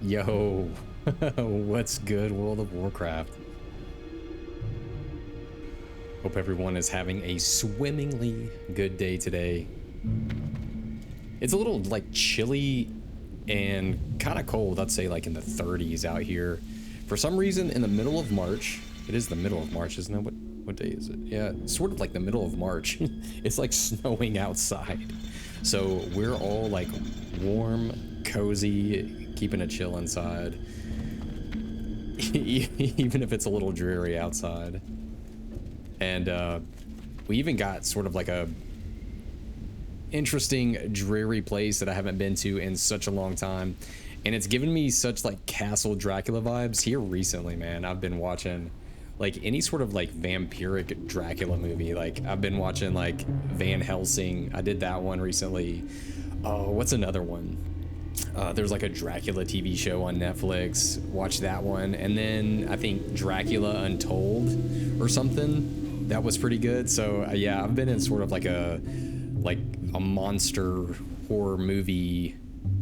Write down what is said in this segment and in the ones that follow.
Yo, what's good, World of Warcraft? Hope everyone is having a swimmingly good day today. It's a little like chilly and kind of cold. I'd say like in the 30s out here. For some reason, in the middle of March, it is the middle of March, isn't it? What day is it? Yeah, it's sort of like the middle of March. It's like snowing outside. So we're all like warm, cozy, keeping a chill inside. Even if it's a little dreary outside. And we even got sort of like a interesting dreary place that I haven't been to in such a long time, and it's given me such like Castle Dracula vibes here recently, man. I've been watching like any sort of like vampiric Dracula movie. Like I've been watching like Van Helsing. I did that one recently. Oh, what's another one? There's like a Dracula TV show on Netflix. Watch that one. And then I think Dracula Untold or something. That was pretty good. So yeah, I've been in sort of like a monster horror movie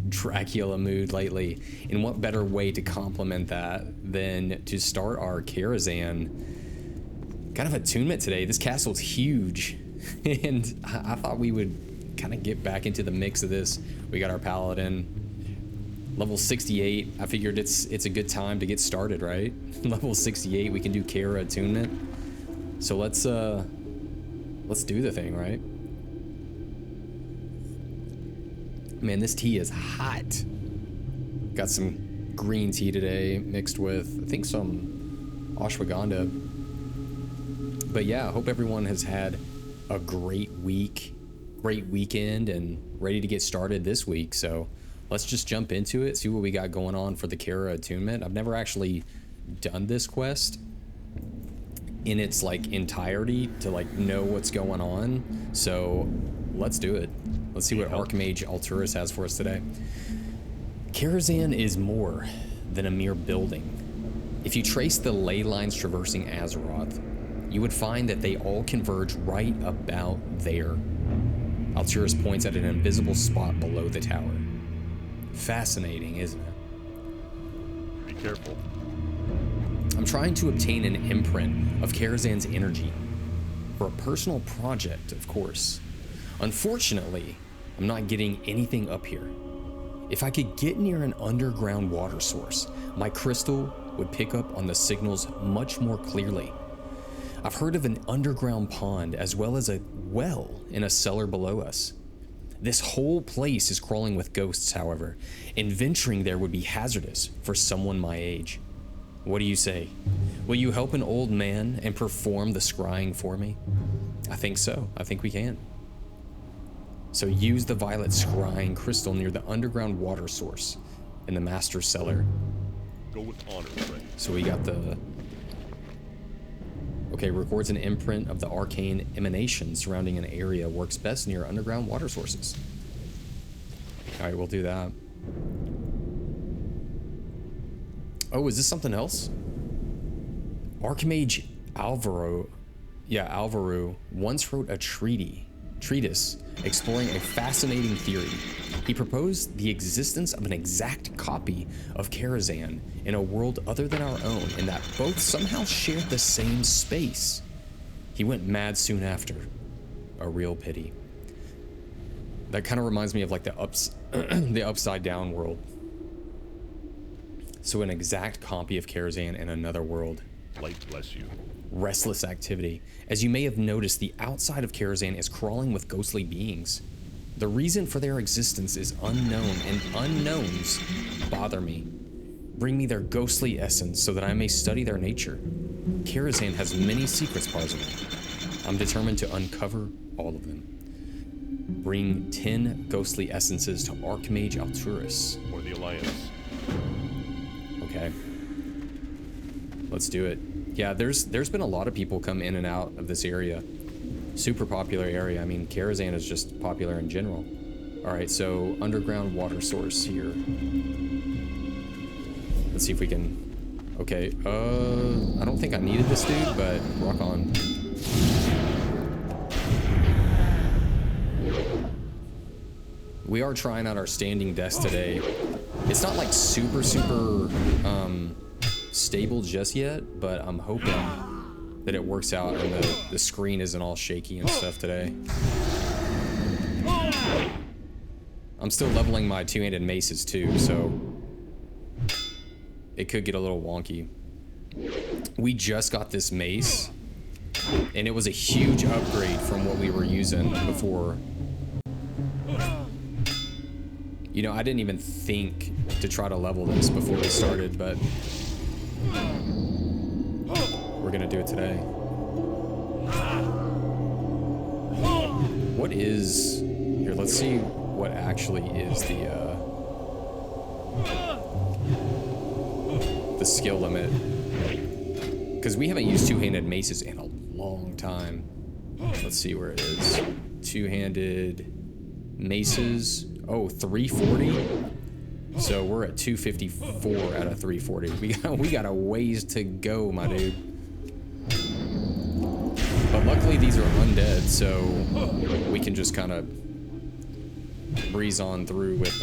Dracula mood lately. And what better way to complement that than to start our Karazhan kind of attunement today. This castle's huge. And I thought we would kind of get back into the mix of this. We got our Paladin. Level 68, I figured it's a good time to get started, right? Level 68, we can do Kara attunement. So let's do the thing, right? Man, this tea is hot. Got some green tea today mixed with, I think, some ashwagandha. But yeah, I hope everyone has had a great week, great weekend, and ready to get started this week. So let's just jump into it, see what we got going on for the Kara attunement. I've never actually done this quest in its like entirety to like know what's going on. So let's do it. Let's see what Archmage Alturas has for us today. Karazhan is more than a mere building. If you trace the ley lines traversing Azeroth, you would find that they all converge right about there. Alturas points at an invisible spot below the tower. Fascinating, isn't it? Be careful. I'm trying to obtain an imprint of Karazhan's energy for a personal project, of course. Unfortunately, I'm not getting anything up here. If I could get near an underground water source, my crystal would pick up on the signals much more clearly. I've heard of an underground pond as well as a well in a cellar below us. This whole place is crawling with ghosts, however, and venturing there would be hazardous for someone my age. What do you say? Will you help an old man and perform the scrying for me? I think so. I think we can. So use the violet scrying crystal near the underground water source in the master cellar. Go with honor, friend. So we got the... Okay, records an imprint of the arcane emanation surrounding an area, works best near underground water sources. Alright, we'll do that. Oh, is this something else? Archmage Alvaro once wrote a treatise exploring a fascinating theory. He proposed the existence of an exact copy of Karazhan in a world other than our own, and that both somehow shared the same space. He went mad soon after. A real pity. That kind of reminds me of like the upside down world. So an exact copy of Karazhan in another world. Light bless you. Restless activity. As you may have noticed, the outside of Karazhan is crawling with ghostly beings. The reason for their existence is unknown, and unknowns bother me. Bring me their ghostly essence so that I may study their nature. Karazhan has many secrets, Parzival. I'm determined to uncover all of them. Bring 10 ghostly essences to Archmage Alturas. For the Alliance. Okay. Let's do it. Yeah, there's been a lot of people come in and out of this area. Super popular area. I mean, Karazhan is just popular in general. All right, so underground water source here. Let's see if we can... Okay, I don't think I needed this dude, but rock on. We are trying out our standing desk today. It's not like super stable just yet, but I'm hoping that it works out and the screen isn't all shaky and stuff today. I'm still leveling my two-handed maces too, so it could get a little wonky. We just got this mace, and it was a huge upgrade from what we were using before. You know, I didn't even think to try to level this before we started, but we're gonna do it today. What is... Here, let's see what actually is the skill limit. Because we haven't used two-handed maces in a long time. Let's see where it is. Two-handed maces. Oh, 340? So we're at 254 out of 340. We got a ways to go, my dude. But luckily these are undead, so we can just kind of breeze on through with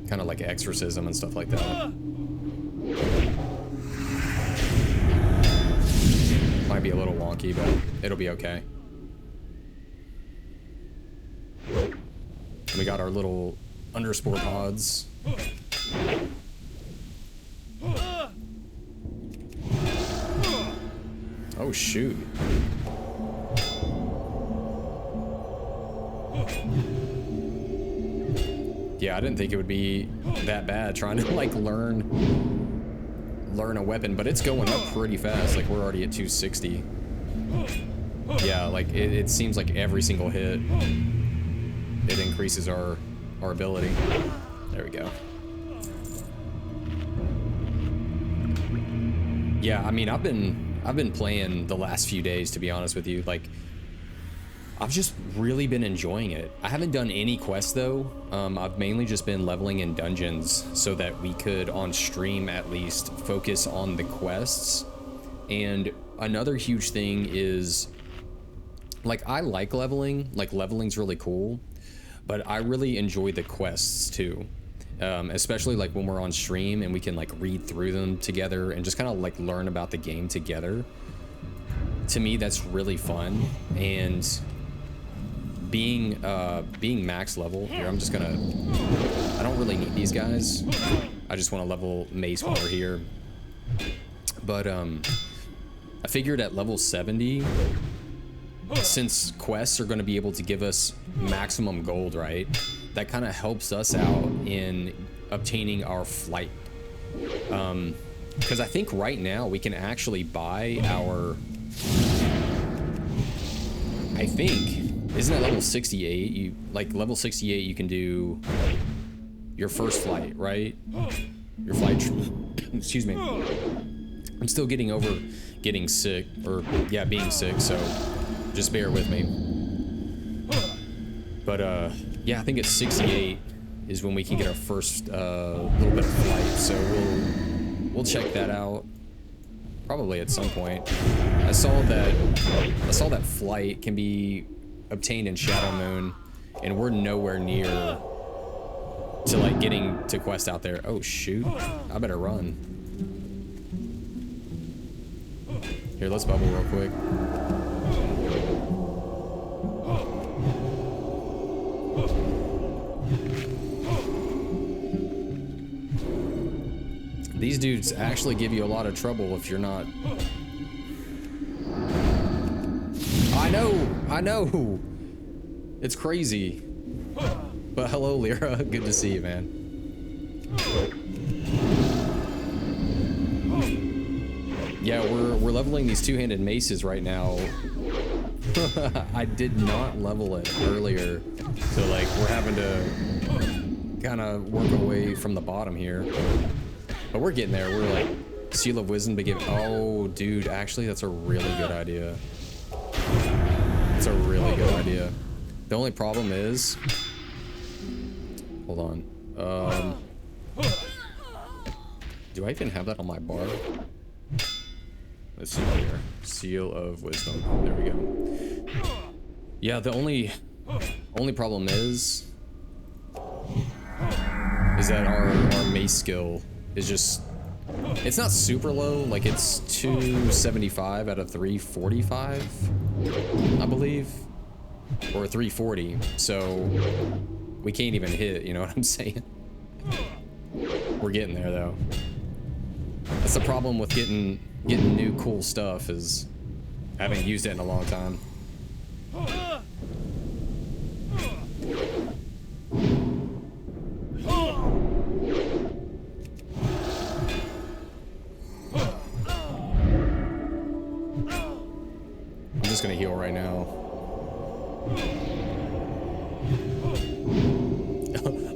kind of like exorcism and stuff like that. Might be a little wonky, but it'll be okay. We got our little underspore pods. Oh shoot. Yeah, I didn't think it would be that bad trying to like learn a weapon, but it's going up pretty fast. Like we're already at 260. Yeah, like it seems like every single hit it increases our ability. There we go. Yeah, I mean I've been playing the last few days, to be honest with you. Like I've just really been enjoying it. I haven't done any quests though. I've mainly just been leveling in dungeons so that we could on stream at least focus on the quests. And another huge thing is like I like leveling, like leveling's really cool, but I really enjoy the quests too. Especially like when we're on stream and we can like read through them together and just kind of like learn about the game together. To me, that's really fun. And being max level here, I'm just gonna, I don't really need these guys. I just want to level Mace while we're here. But I figured at level 70, since quests are going to be able to give us maximum gold, right? That kind of helps us out in obtaining our flight. Because I think right now we can actually buy our, I think, isn't it level 68? You like level 68, you can do your first flight, right? Your flight, excuse me. I'm still getting over getting sick, or yeah, being sick, so just bear with me. But yeah, I think it's 68 is when we can get our first little bit of flight, so we'll check that out probably at some point. I saw that flight can be obtained in Shadow Moon, and we're nowhere near to like getting to quest out there. Oh shoot, I better run. Here, let's bubble real quick. These dudes actually give you a lot of trouble if you're not... I know! It's crazy. But hello, Lyra. Good to see you, man. Yeah, we're leveling these two-handed maces right now. I did not level it earlier, so like we're having to kind of work away from the bottom here. But we're getting there. We're like Seal of Wisdom to give. Oh, dude, actually, that's a really good idea. That's a really good idea. The only problem is, hold on. Do I even have that on my bar? Let's see here. Seal of Wisdom. There we go. Yeah, the only Only problem is that our mace skill is just, it's not super low, like it's 275 out of 345, I believe, or 340, so we can't even hit, you know what I'm saying? We're getting there though. That's the problem with getting new cool stuff, is I haven't used it in a long time. I'm just gonna heal right now.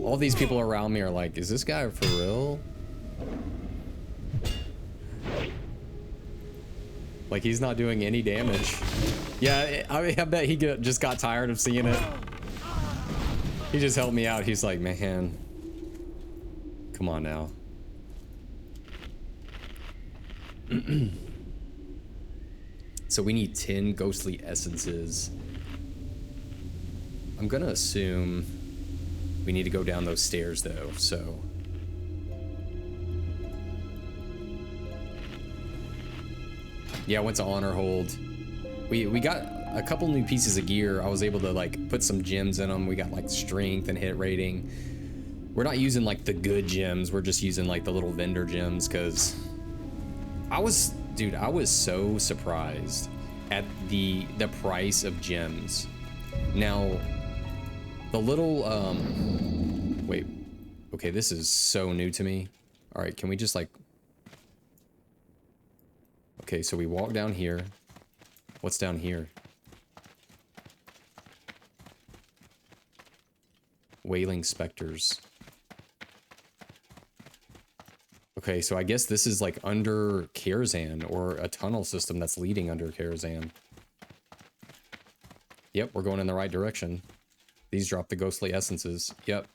All these people around me are like, is this guy for real? Like, he's not doing any damage. Yeah, I bet he just got tired of seeing it. He just helped me out. He's like, man, come on now. So we need 10 ghostly essences. I'm gonna assume we need to go down those stairs though, so. Yeah, I went to honor hold. We got a couple new pieces of gear. I was able to like put some gems in them. We got like strength and hit rating. We're not using like the good gems. We're just using like the little vendor gems, because dude, I was so surprised at the price of gems. Now, the little, wait, okay, this is so new to me. All right, can we just like, okay, so we walk down here. What's down here? Wailing specters. Okay, so I guess this is like under Karazhan, or a tunnel system that's leading under Karazhan. Yep, we're going in the right direction. These drop the ghostly essences. Yep.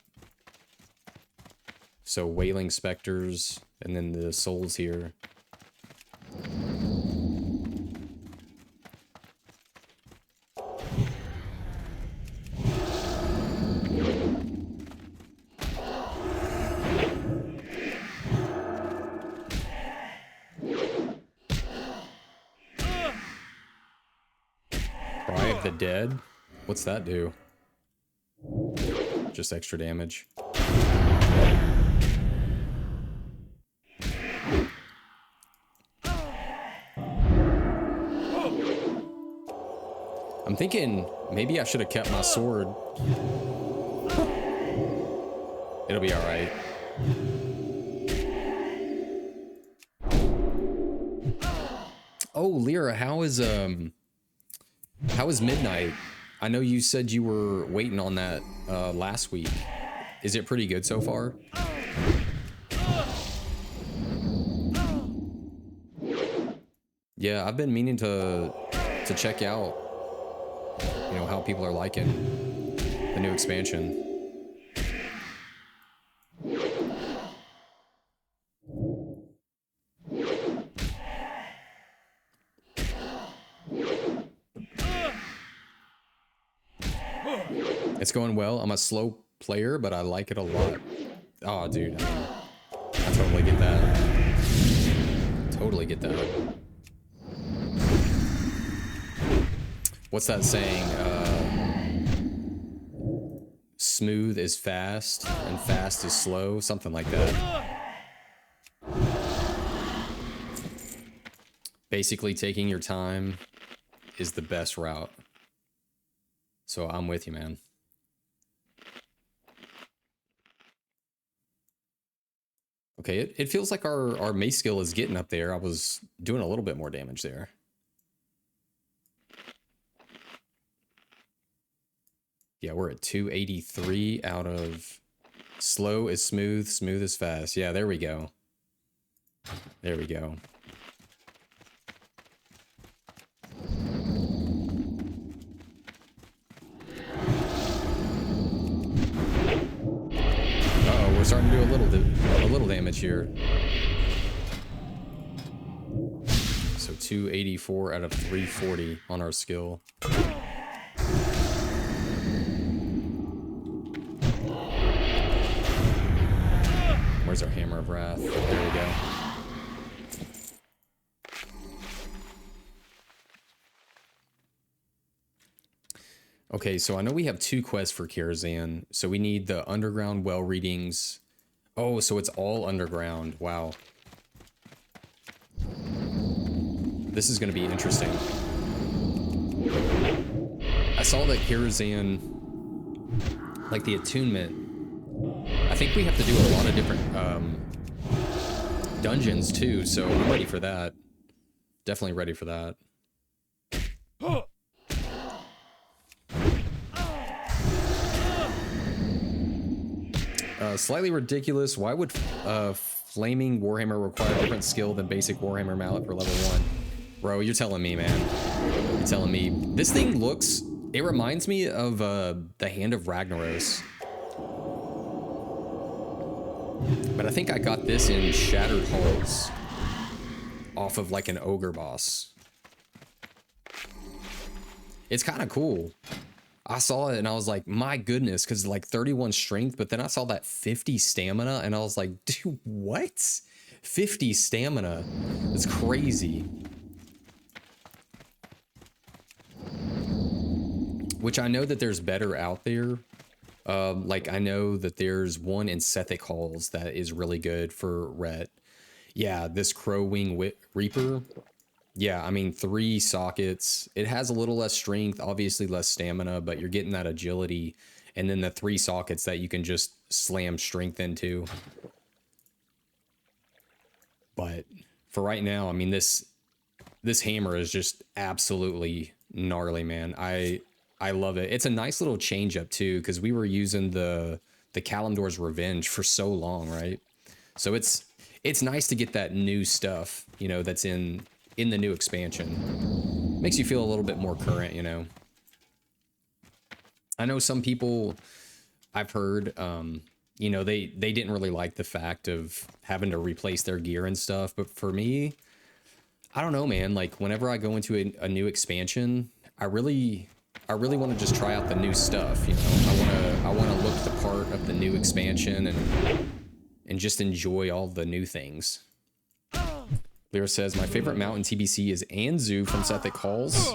So wailing specters, and then the souls here. The dead? What's that do? Just extra damage. I'm thinking maybe I should have kept my sword. It'll be all right. Oh, Lyra, how is Midnight? I know you said you were waiting on that last week. Is it pretty good so far? Yeah, I've been meaning to check out, you know, how people are liking the new expansion. It's going well. I'm a slow player, but I like it a lot. Oh, dude. I totally get that. Totally get that. What's that saying? Smooth is fast, and fast is slow. Something like that. Basically, taking your time is the best route. So I'm with you, man. Okay, it feels like our mace skill is getting up there. I was doing a little bit more damage there. Yeah, we're at 283 out of slow is smooth, smooth is fast. Yeah, there we go. There we go. Uh-oh, we're starting to do a little damage here. So 284 out of 340 on our skill. There's our Hammer of Wrath. There we go. Okay, so I know we have 2 quests for Karazhan. So we need the underground well readings. Oh, so it's all underground. Wow. This is going to be interesting. I saw that Karazhan, like the attunement, I think we have to do a lot of different dungeons too, so I'm ready for that. Definitely ready for that. Slightly ridiculous. Why would Flaming Warhammer require a different skill than basic Warhammer mallet for level 1? Bro, you're telling me, man. You're telling me. This thing looks... It reminds me of the Hand of Ragnaros. But I think I got this in Shattered Halls. Off of like an ogre boss. It's kind of cool. I saw it and I was like, my goodness, because like 31 strength, but then I saw that 50 stamina and I was like, dude, what? 50 stamina? It's crazy. Which I know that there's better out there. Like I know that there's one in Sethic Halls that is really good for Ret. Yeah, this Crowwing Reaper. Yeah, I mean, 3 sockets. It has a little less strength, obviously less stamina, but you're getting that agility. And then the 3 sockets that you can just slam strength into. But for right now, I mean, this hammer is just absolutely gnarly, man. I love it. It's a nice little change up too, because we were using the Kalimdor's Revenge for so long, right? So it's nice to get that new stuff, you know, that's in the new expansion. Makes you feel a little bit more current, you know. I know some people I've heard, you know, they didn't really like the fact of having to replace their gear and stuff. But for me, I don't know, man. Like whenever I go into a new expansion, I really want to just try out the new stuff. You know, I want to look the part of the new expansion and just enjoy all the new things. Lyra says, my favorite mount in TBC is Anzu from Sethic Halls.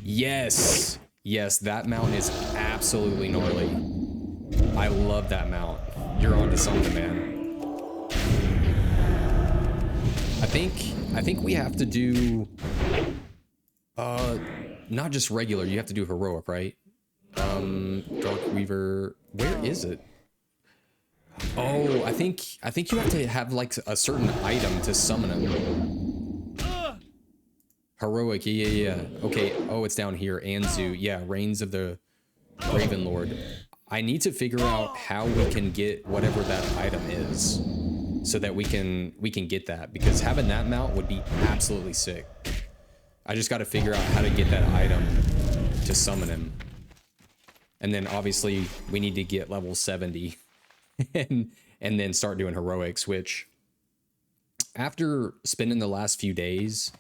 Yes. Yes, that mount is absolutely gnarly. I love that mount. You're onto something, man. I think we have to do not just regular, you have to do heroic, right? Dark Weaver, where is it? Oh, I think you have to have like a certain item to summon him. Heroic, yeah. Okay, oh, it's down here. Anzu, yeah, Reigns of the Raven Lord. I need to figure out how we can get whatever that item is, so that we can get that, because having that mount would be absolutely sick. I just got to figure out how to get that item to summon him, and then obviously we need to get level 70. and then start doing heroics, which after spending the last few days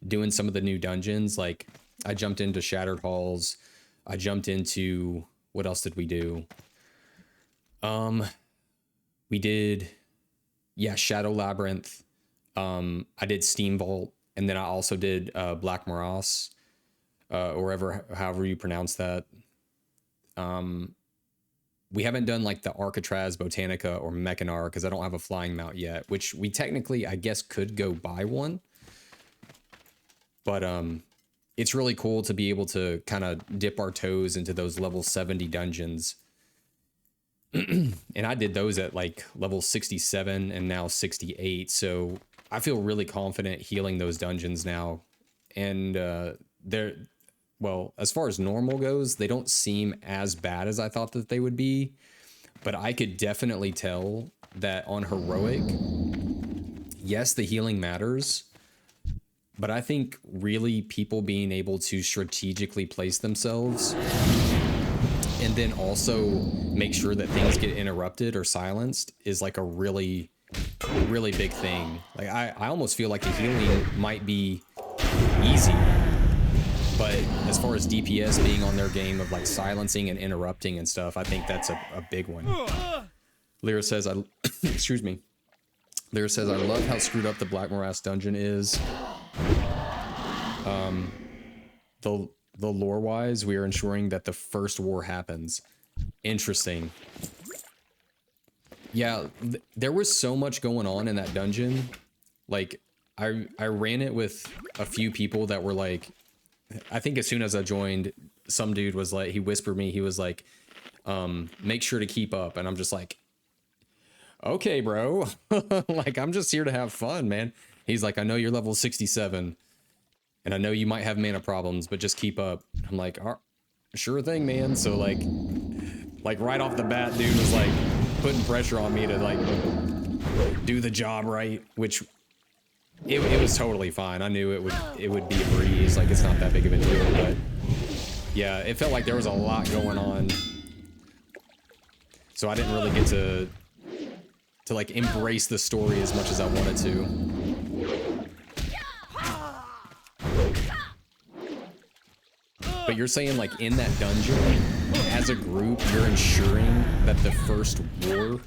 doing some of the new dungeons, like I jumped into Shattered Halls, I jumped into, what else did we do? We did, yeah, Shadow Labyrinth. I did Steam Vault, and then I also did Black Morass, or however you pronounce that. We haven't done like the Arcatraz, Botanica, or Mechanar because I don't have a flying mount yet, which we technically, I guess, could go buy one. But it's really cool to be able to kind of dip our toes into those level 70 dungeons. And I did those at like level 67 and now 68. So I feel really confident healing those dungeons now. And they're... Well, as far as normal goes, they don't seem as bad as I thought that they would be. But I could definitely tell that on heroic, yes, the healing matters. But I think really people being able to strategically place themselves and then also make sure that things get interrupted or silenced is like a really, really big thing. Like I almost feel like the healing might be easy. But as far as DPS being on their game of like silencing and interrupting and stuff, I think that's a big one. Lyra says, excuse me, There says, I love how screwed up the Black Morass dungeon is. The lore-wise, we are ensuring that the first war happens. Interesting. Yeah, there was so much going on in that dungeon. Like, I ran it with a few people that were like, I think as soon as I joined, some dude was like, he whispered me, he was like, make sure to keep up. And I'm just like, okay, bro. Like, I'm just here to have fun, man. He's like, I know you're level 67 and I know you might have mana problems, but just keep up. I'm like, sure thing, man. So like right off the bat, dude was like putting pressure on me to like do the job right, which it was totally fine. I knew it would be a breeze. Like, it's not that big of a deal, but yeah, it felt like there was a lot going on. So I didn't really get to like embrace the story as much as I wanted to. But you're saying like in that dungeon, as a group, you're ensuring that the first war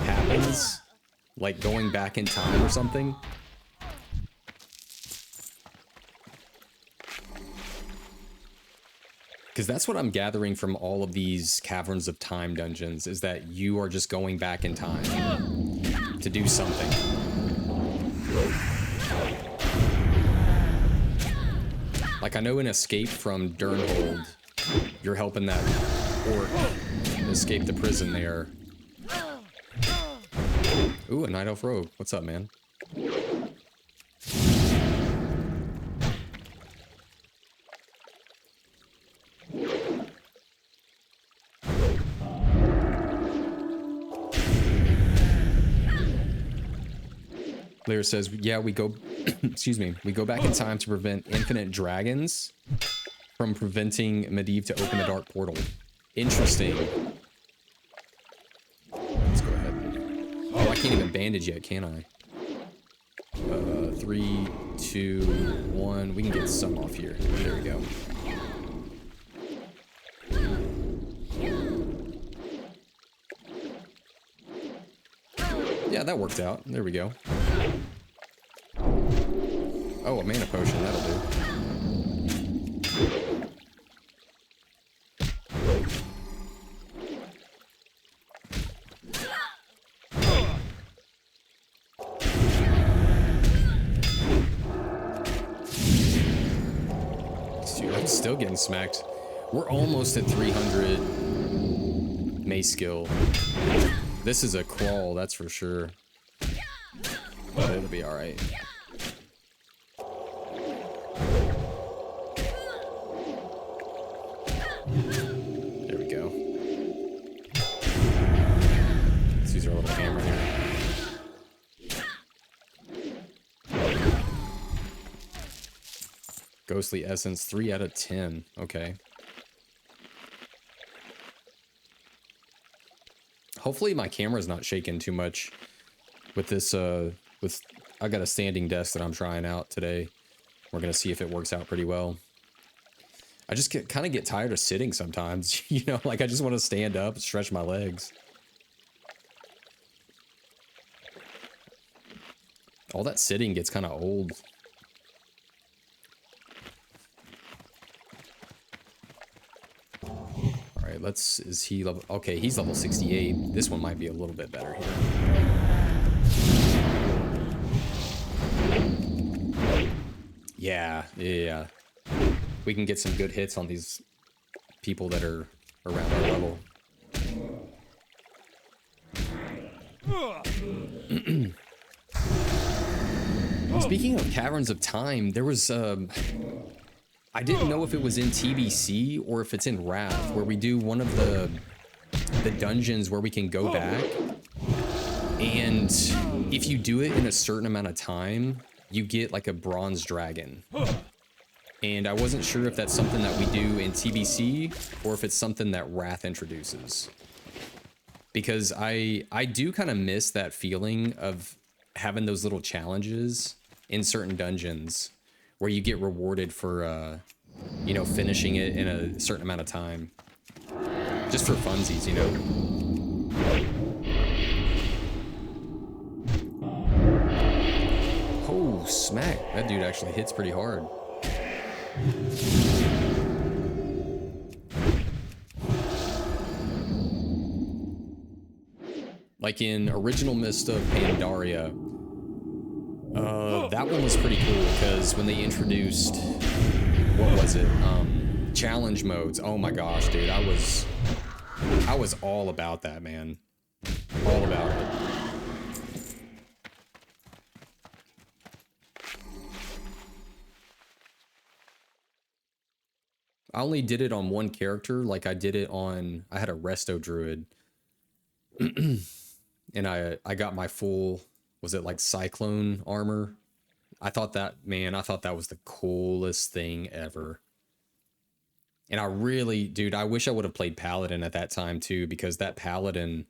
happens? Like going back in time or something? Because that's what I'm gathering from all of these Caverns of Time dungeons, is that you are just going back in time to do something. Like, I know in Escape from Durnhold, you're helping that orc escape the prison there. Ooh, a Night Elf Rogue. What's up, man? Blair says, yeah, we go, excuse me, we go back in time to prevent infinite dragons from preventing Medivh to open the dark portal. Interesting. Let's go ahead. Oh, I can't even bandage yet, can I? 3, 2, 1. We can get some off here. There we go. Yeah, that worked out. There we go. Oh, a mana potion. That'll do. Dude, I'm still getting smacked. We're almost at 300 mace skill. This is a crawl, that's for sure. But it'll be alright. There we go. Let's use our little hammer here. Ghostly Essence, 3 out of 10. Okay. Hopefully my camera's not shaking too much with this, I got a standing desk that I'm trying out today. We're gonna see if it works out pretty well. I just kind of get tired of sitting sometimes, you know, like I just want to stand up, stretch my legs. All that sitting gets kind of old. Alright, is he level, okay, he's level 68. This one might be a little bit better here. Yeah. We can get some good hits on these people that are around our level. Speaking of Caverns of Time, there was, I didn't know if it was in TBC or if it's in Wrath, where we do one of the dungeons where we can go back. And if you do it in a certain amount of time, you get like a bronze dragon. And I wasn't sure if that's something that we do in TBC or if it's something that Wrath introduces. Because I do kind of miss that feeling of having those little challenges in certain dungeons where you get rewarded for, you know, finishing it in a certain amount of time. Just for funsies, you know? That dude actually hits pretty hard. Like in Original Mist of Pandaria, that one was pretty cool because when they introduced, what was it? Challenge modes. Oh my gosh, dude, I was all about that, man. All about it. I only did it on one character. Like I did it on, I had a resto druid. And I got my full, was it like cyclone armor? I thought that was the coolest thing ever. And I really, dude, I wish I would have played Paladin at that time too, because that Paladin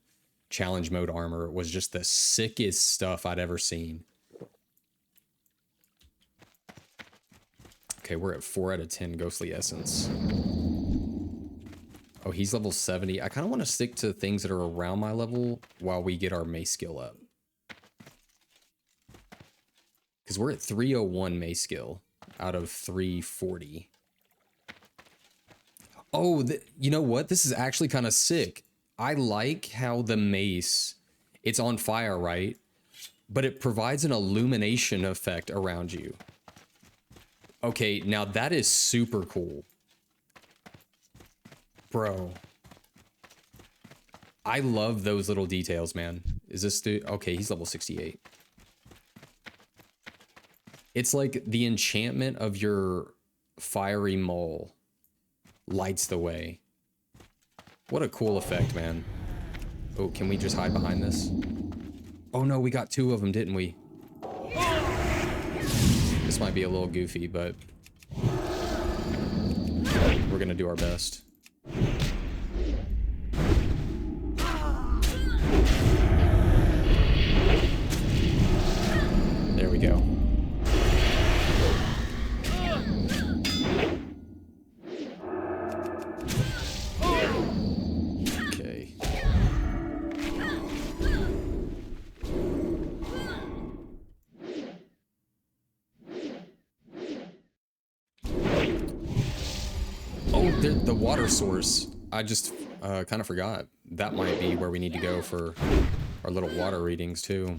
challenge mode armor was just the sickest stuff I'd ever seen. Okay, we're at 4 out of 10 Ghostly Essence. Oh, he's level 70. I kind of want to stick to things that are around my level while we get our mace skill up. Because we're at 301 mace skill out of 340. Oh, you know what? This is actually kind of sick. I like how the mace, it's on fire, right? But it provides an illumination effect around you. Okay, now that is super cool. Bro. I love those little details, man. Is this dude? Okay, he's level 68. It's like the enchantment of your fiery mole lights the way. What a cool effect, man. Oh, can we just hide behind this? Oh no, we got 2 of them, didn't we? This might be a little goofy, but we're gonna do our best. There we go. Okay. Oh, the water source. I just kind of forgot. That might be where we need to go for our little water readings too.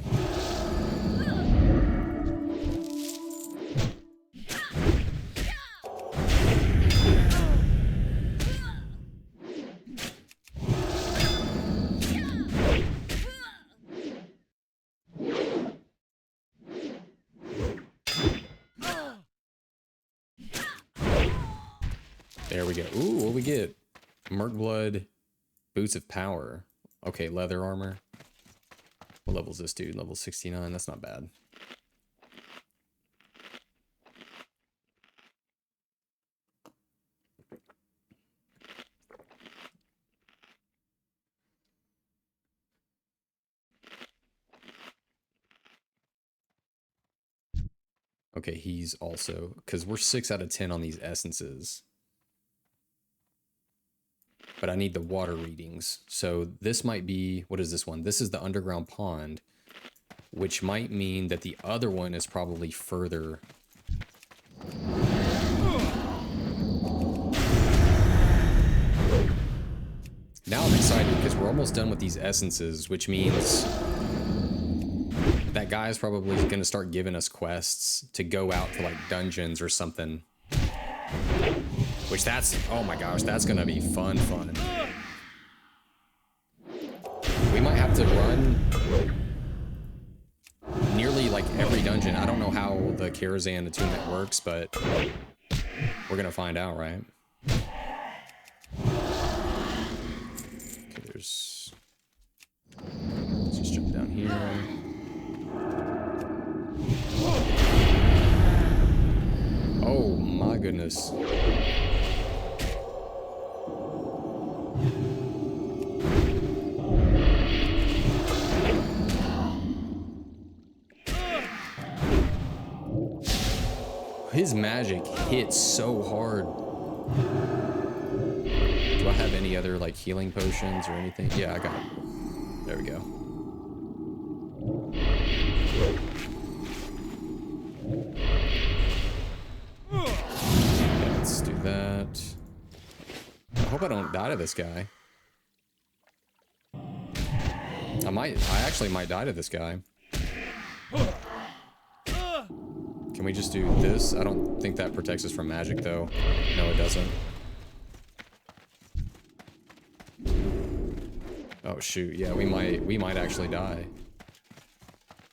There we go. Ooh, what we get? Murkblood, Boots of Power. Okay, leather armor. What level is this dude? Level 69. That's not bad. Okay, he's also, because we're 6 out of 10 on these essences. But I need the water readings. So this might be, what is this one? This is the underground pond, which might mean that the other one is probably further. Now I'm excited because we're almost done with these essences, which means that guy is probably going to start giving us quests to go out to like dungeons or something. Which that's, oh my gosh, that's going to be fun. We might have to run nearly like every dungeon. I don't know how the Karazhan attunement works, but we're going to find out, right? Okay, there's, let's just jump down here. Oh my goodness. His magic hits so hard. Do I have any other like healing potions or anything? Yeah, I got it. There we go. hope I don't die to this guy. I actually might die to this guy. Can we just do this? I don't think that protects us from magic, though. No, it doesn't. Oh, shoot. Yeah, we might actually die.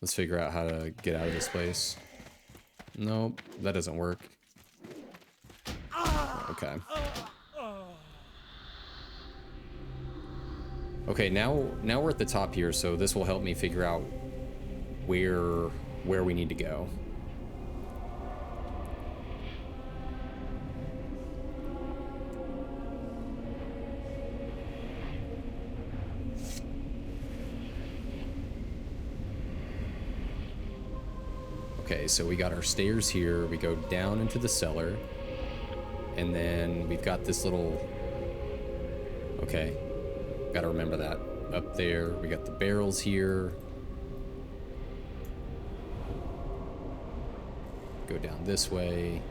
Let's figure out how to get out of this place. Nope, that doesn't work. Okay. Okay, now we're at the top here, so this will help me figure out where we need to go. Okay, so we got our stairs here. We go down into the cellar. And then we've got this little... Okay. Gotta remember that. Up there, we got the barrels here. Go down this way.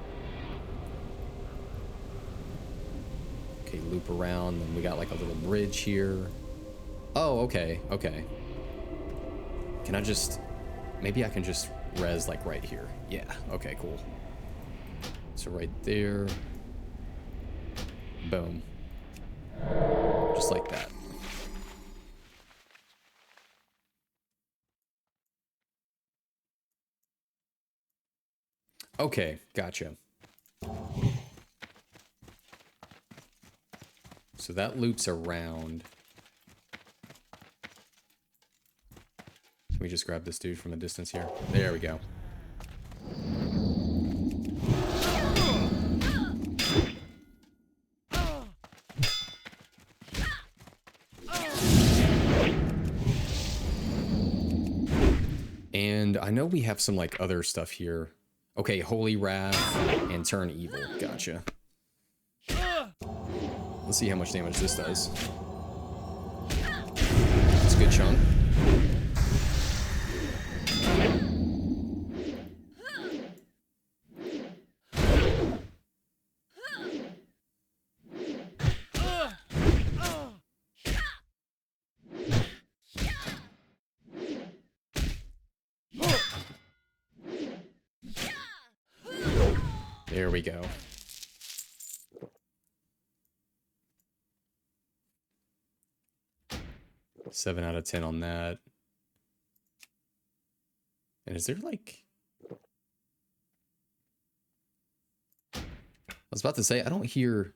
Okay, loop around. Then we got like a little bridge here. Oh, okay, okay. Can I just... Maybe I can just res like right here. Yeah, okay, cool. So right there. Boom. Just like that. Okay, gotcha. So that loops around. Can we just grab this dude from a distance here? There we go. And I know we have some like other stuff here. Okay, Holy Wrath and Turn Evil. Gotcha. Let's see how much damage this does. It's a good chunk. There we go. Seven out of 10 on that. And is there like... I was about to say, I don't hear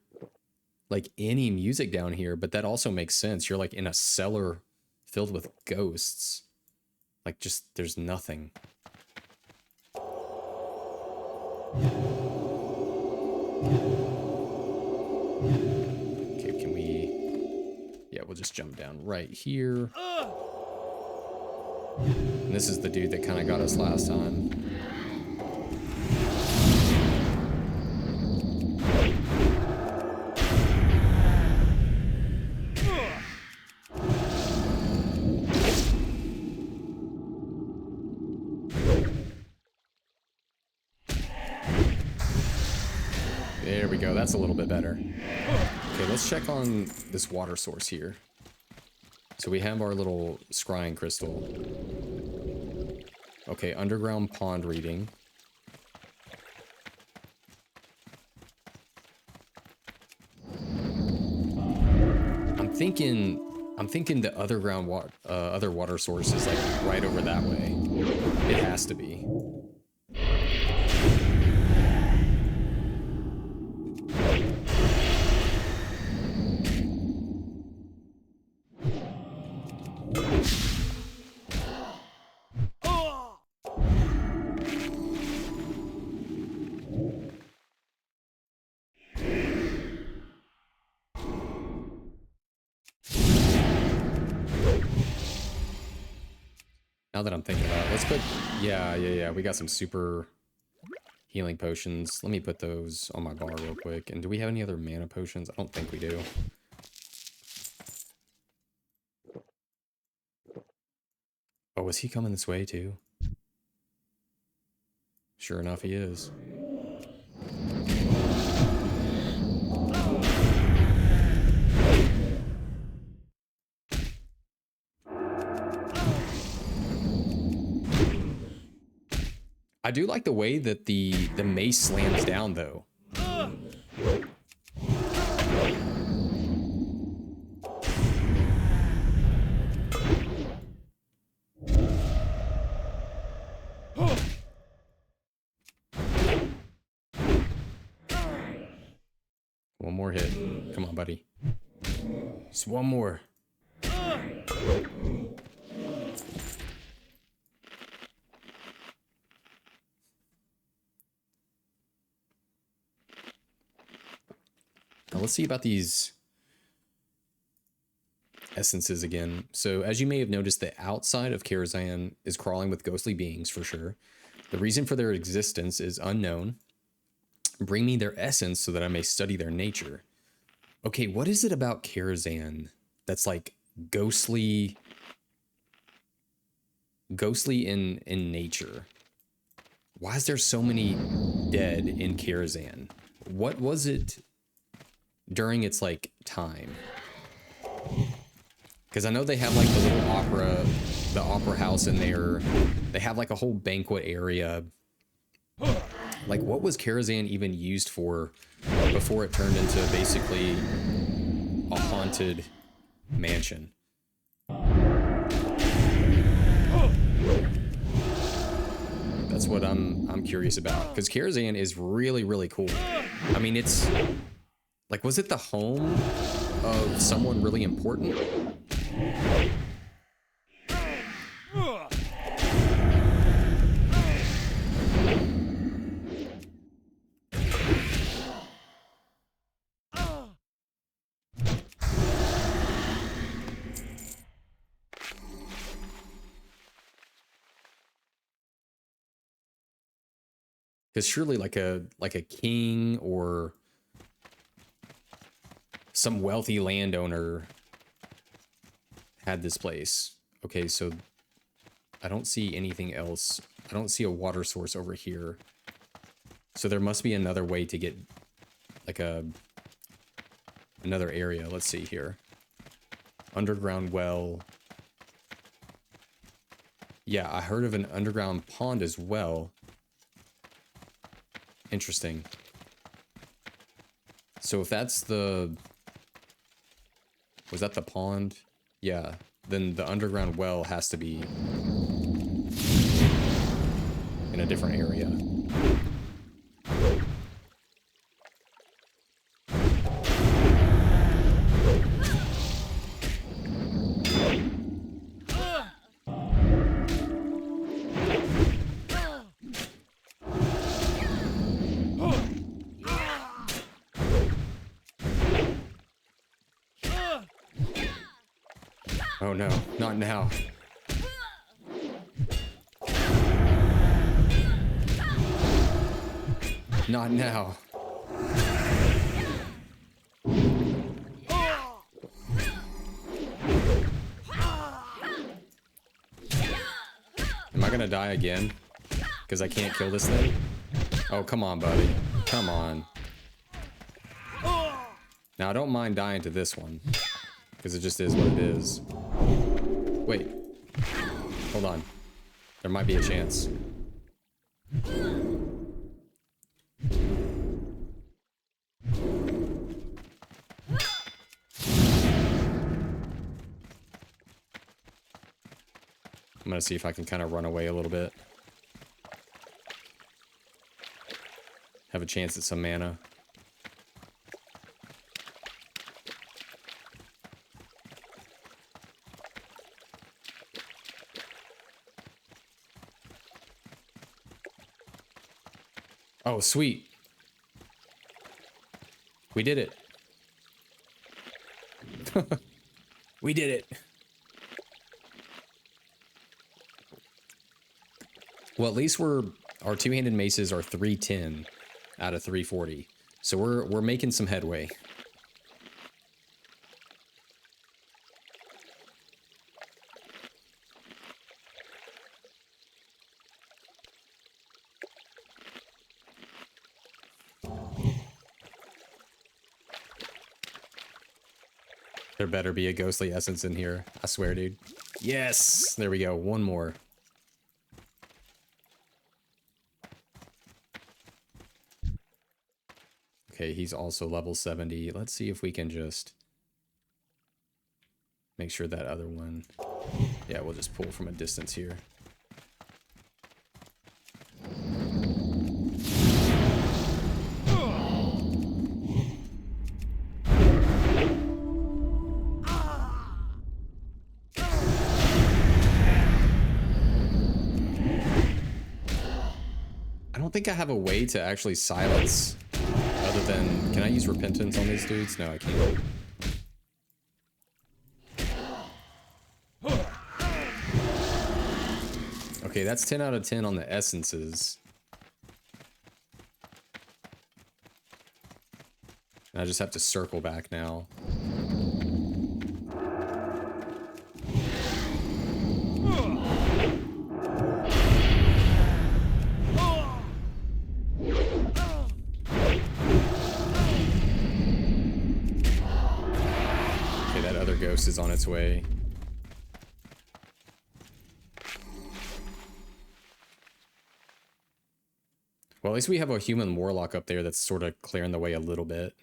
like any music down here, but that also makes sense. You're like in a cellar filled with ghosts. Like just, there's nothing. Okay, can we... Yeah, we'll just jump down right here. And this is the dude that kind of got us last time. There we go, that's a little bit better. Okay, let's check on this water source here. So we have our little scrying crystal. Okay, underground pond reading. I'm thinking the other water source is like right over that way. It has to be. Now that I'm thinking about it, let's put... Yeah. We got some super healing potions. Let me put those on my bar real quick. And do we have any other mana potions? I don't think we do. Oh, was he coming this way too? Sure enough, he is. I do like the way that the mace slams down, though. One more hit. Come on, buddy. Just one more. Now let's see about these essences again. So as you may have noticed, the outside of Karazhan is crawling with ghostly beings for sure. The reason for their existence is unknown. Bring me their essence so that I may study their nature. Okay, what is it about Karazhan that's like ghostly in nature? Why is there so many dead in Karazhan? What was it during its like time? Because I know they have like the little the opera house in there. They have like a whole banquet area. Like, what was Karazhan even used for before it turned into basically a haunted mansion? That's what I'm curious about. Because Karazhan is really, really cool. I mean, it's like, was it the home of someone really important? Because surely like a king or some wealthy landowner had this place. Okay, so I don't see anything else. I don't see a water source over here. So there must be another way to get like another area. Let's see here. Underground well. Yeah, I heard of an underground pond as well. Interesting. So if that's the... Was that the pond? Yeah. Then the underground well has to be in a different area. Oh no, not now. Not now. Am I gonna die again? Because I can't kill this thing? Oh, come on, buddy. Come on. Now, I don't mind dying to this one. Because it just is what it is. Wait. Hold on. There might be a chance. I'm gonna see if I can kind of run away a little bit. Have a chance at some mana. Oh, sweet. We did it. We did it. Well, at least our two-handed maces are 310 out of 340. So we're making some headway. There better be a ghostly essence in here. I swear, dude. Yes! There we go. One more. Okay, he's also level 70. Let's see if we can just make sure that other one... Yeah, we'll just pull from a distance here. I don't think I have a way to actually silence other than... Can I use repentance on these dudes? No, I can't. Okay, that's 10 out of 10 on the essences. And I just have to circle back now. Okay, that other ghost is on its way. Well, at least we have a human warlock up there that's sort of clearing the way a little bit.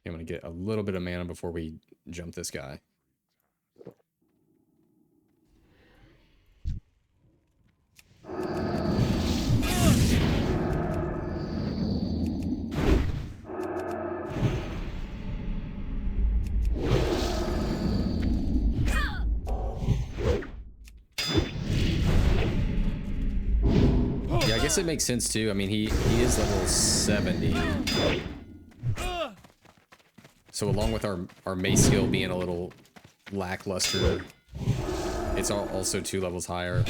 I'm going to get a little bit of mana before we jump this guy. I guess it makes sense too. I mean, he is level 70. So along with our mace skill being a little lackluster, it's also 2 levels higher.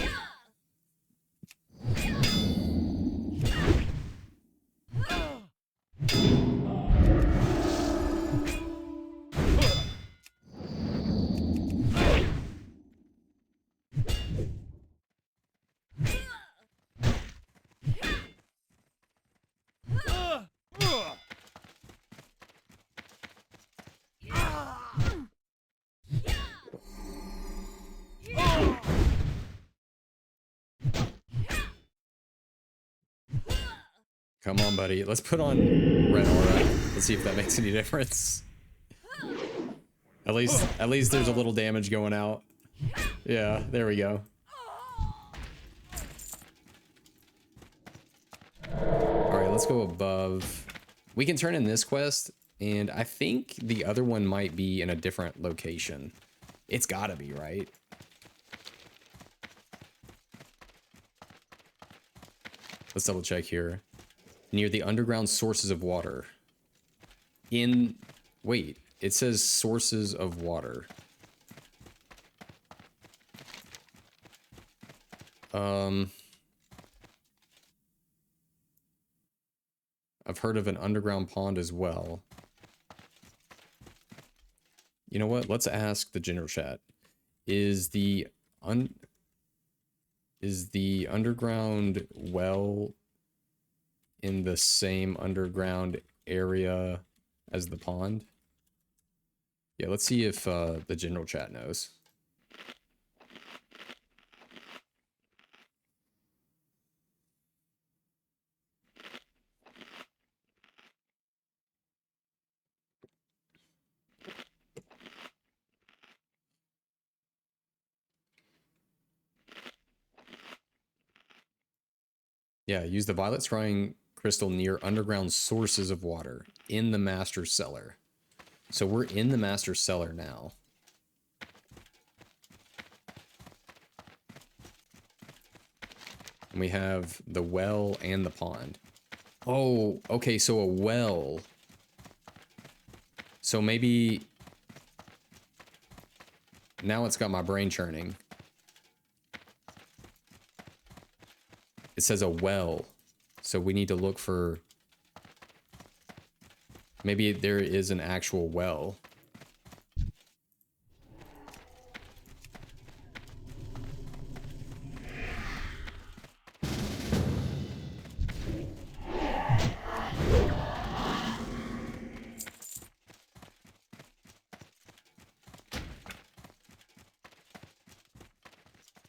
Come on, buddy. Let's put on red aura. Let's see if that makes any difference. At least there's a little damage going out. Yeah, there we go. Alright, let's go above. We can turn in this quest, and I think the other one might be in a different location. It's gotta be, right? Let's double check here. Near the underground sources of water. Wait, it says sources of water. I've heard of an underground pond as well. You know what? Let's ask the general chat. Is the underground well in the same underground area as the pond? Yeah, let's see if the general chat knows. Yeah, use the violet scrying crystal near underground sources of water in the master cellar. So we're in the master cellar now. And we have the well and the pond. Oh, okay, so a well. So maybe... Now it's got my brain churning. It says a well. So we need to look for... Maybe there is an actual well.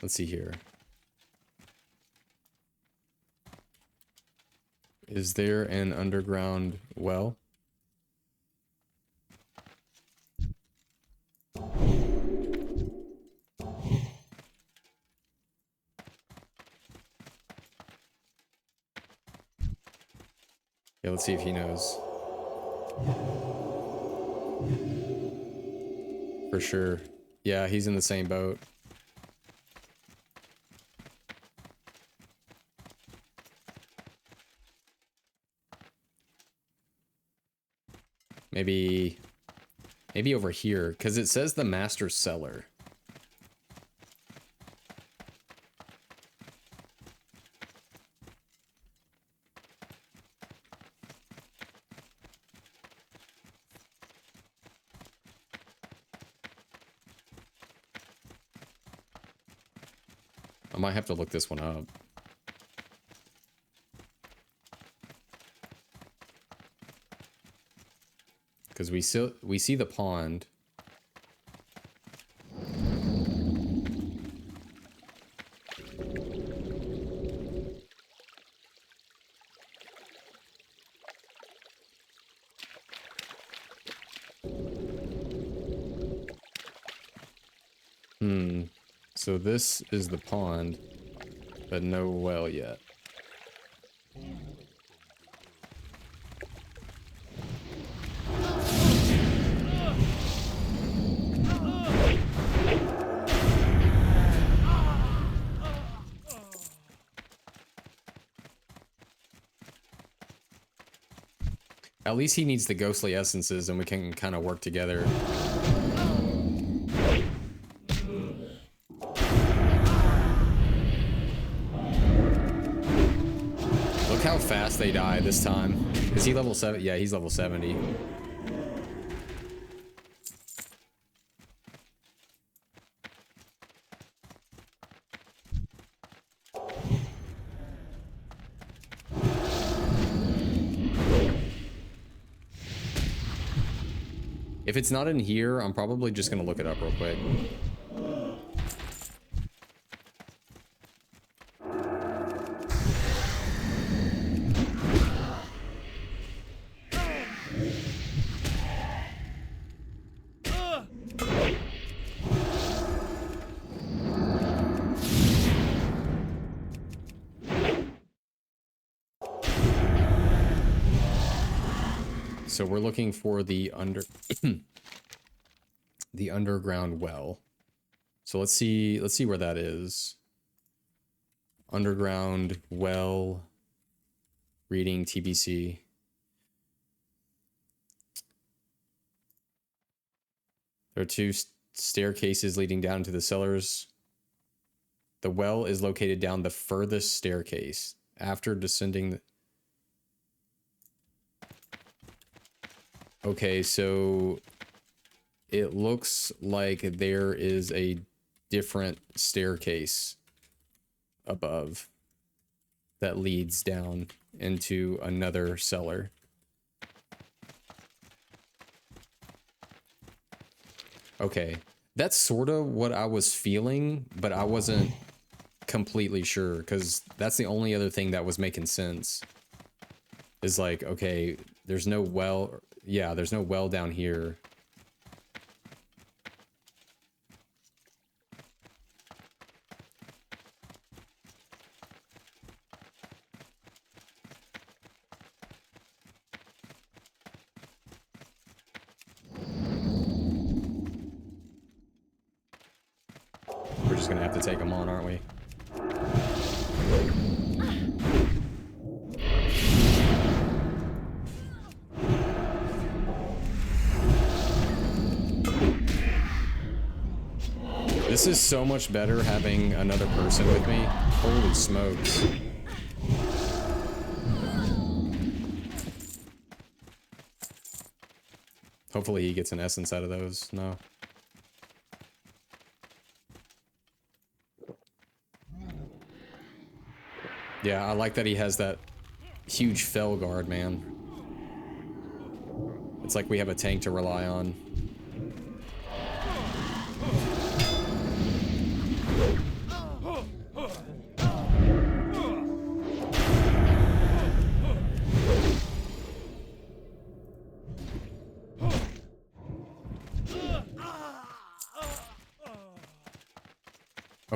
Let's see here. Is there an underground well? Yeah, let's see if he knows. For sure. Yeah, he's in the same boat. Maybe over here, because it says the master cellar. I might have to look this one up. Because we see the pond. So this is the pond, but no well yet. At least he needs the ghostly essences and we can kind of work together. Look how fast they die this time. Is he level 7? Yeah, he's level 70. If it's not in here, I'm probably just gonna look it up real quick. So we're looking for the the underground well. So let's see where that is. Underground well, reading TBC. There are two staircases leading down to the cellars. The well is located down the furthest staircase. After descending the... Okay, so it looks like there is a different staircase above that leads down into another cellar. Okay, that's sort of what I was feeling, but I wasn't completely sure because that's the only other thing that was making sense. Is like, okay, there's no well. Yeah, there's no well down here. We're just gonna have to take them on, aren't we? This is so much better having another person with me. Holy smokes. Hopefully he gets an essence out of those. No. Yeah, I like that he has that huge fell guard, man. It's like we have a tank to rely on.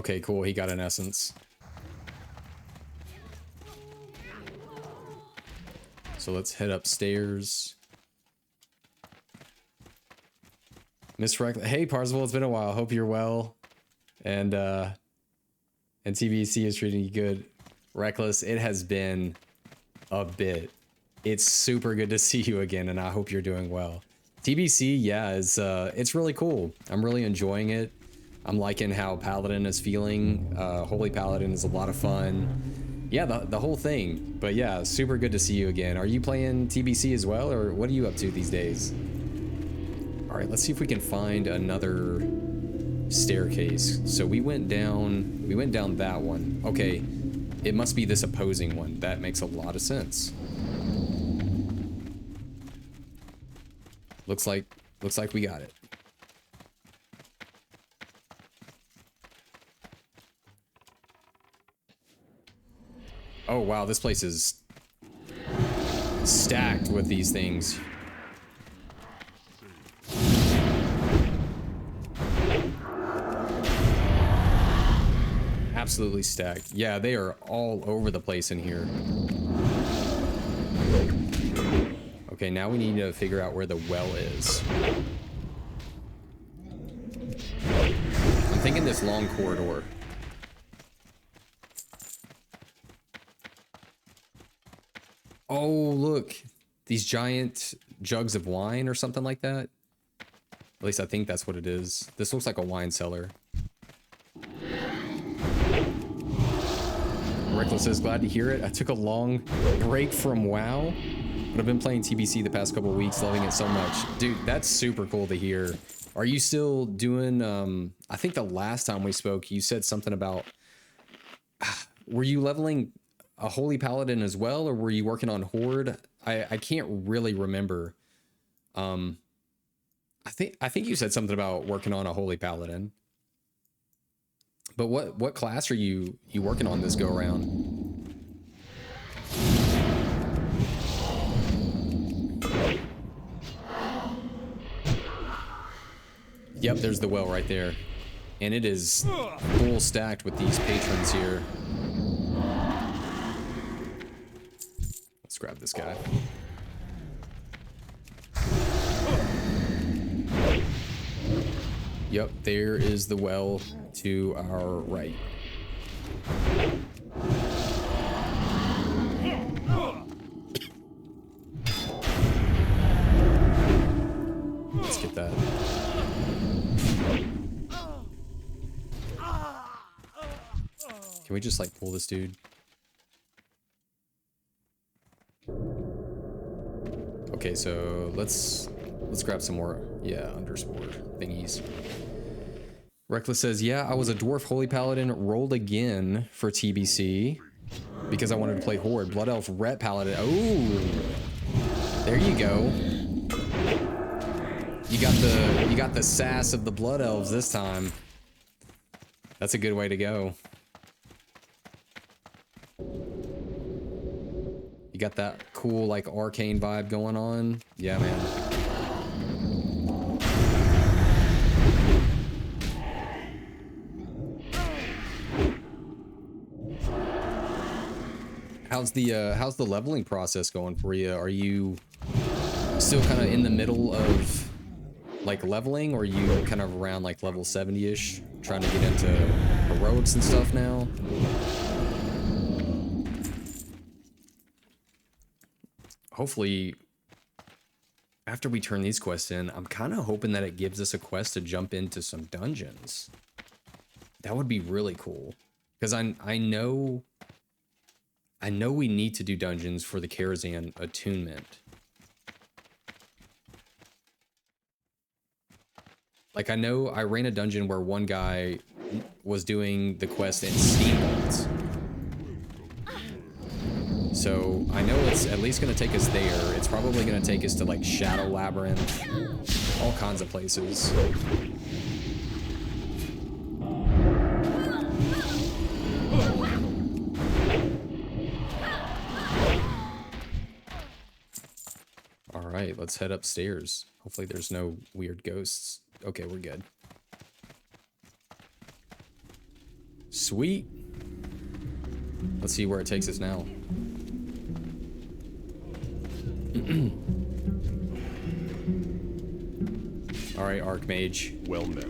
Okay, cool. He got an essence. So let's head upstairs. Miss Reckless. Hey, Parzival, it's been a while. Hope you're well. And TBC is treating you good. Reckless, it has been a bit. It's super good to see you again, and I hope you're doing well. TBC, yeah, it's really cool. I'm really enjoying it. I'm liking how Paladin is feeling. Holy Paladin is a lot of fun. Yeah, the whole thing. But yeah, super good to see you again. Are you playing TBC as well, or what are you up to these days? All right, let's see if we can find another staircase. So we went down that one. Okay, it must be this opposing one. That makes a lot of sense. Looks like we got it. Oh wow, this place is stacked with these things. Absolutely stacked. Yeah, they are all over the place in here. Okay, now we need to figure out where the well is. I'm thinking this long corridor. Oh, look. These giant jugs of wine or something like that. At least I think that's what it is. This looks like a wine cellar. Reckless says, glad to hear it. I took a long break from WoW, but I've been playing TBC the past couple of weeks, loving it so much. Dude, that's super cool to hear. Are you still doing, I think the last time we spoke, you said something about, were you leveling a Holy Paladin as well, or were you working on Horde? I can't really remember. I think you said something about working on a Holy Paladin. But what class are you working on this go around? Yep, there's the well right there. And it is full stacked with these patrons here. Let's grab this guy. Yep, there is the well to our right. Let's get that. Can we just like pull this dude? Okay, so let's grab some more, yeah, underspore thingies. Reckless says, yeah, I was a dwarf holy paladin, rolled again for TBC because I wanted to play Horde. Blood elf ret paladin. Oh, there you go. You got the sass of the blood elves this time. That's a good way to go. You got that cool like arcane vibe going on. Yeah, man. How's the leveling process going for you? Are you still kind of in the middle of like leveling, or are you kind of around like level 70-ish, trying to get into heroics and stuff now? Hopefully, after we turn these quests in, I'm kind of hoping that it gives us a quest to jump into some dungeons. That would be really cool, because I know we need to do dungeons for the Karazhan attunement. Like, I know I ran a dungeon where one guy was doing the quest in Steam Vaults. So I know it's at least going to take us there. It's probably going to take us to like Shadow Labyrinth, all kinds of places. All right, let's head upstairs. Hopefully there's no weird ghosts. Okay, we're good. Sweet. Let's see where it takes us now. All right, Archmage. Well met.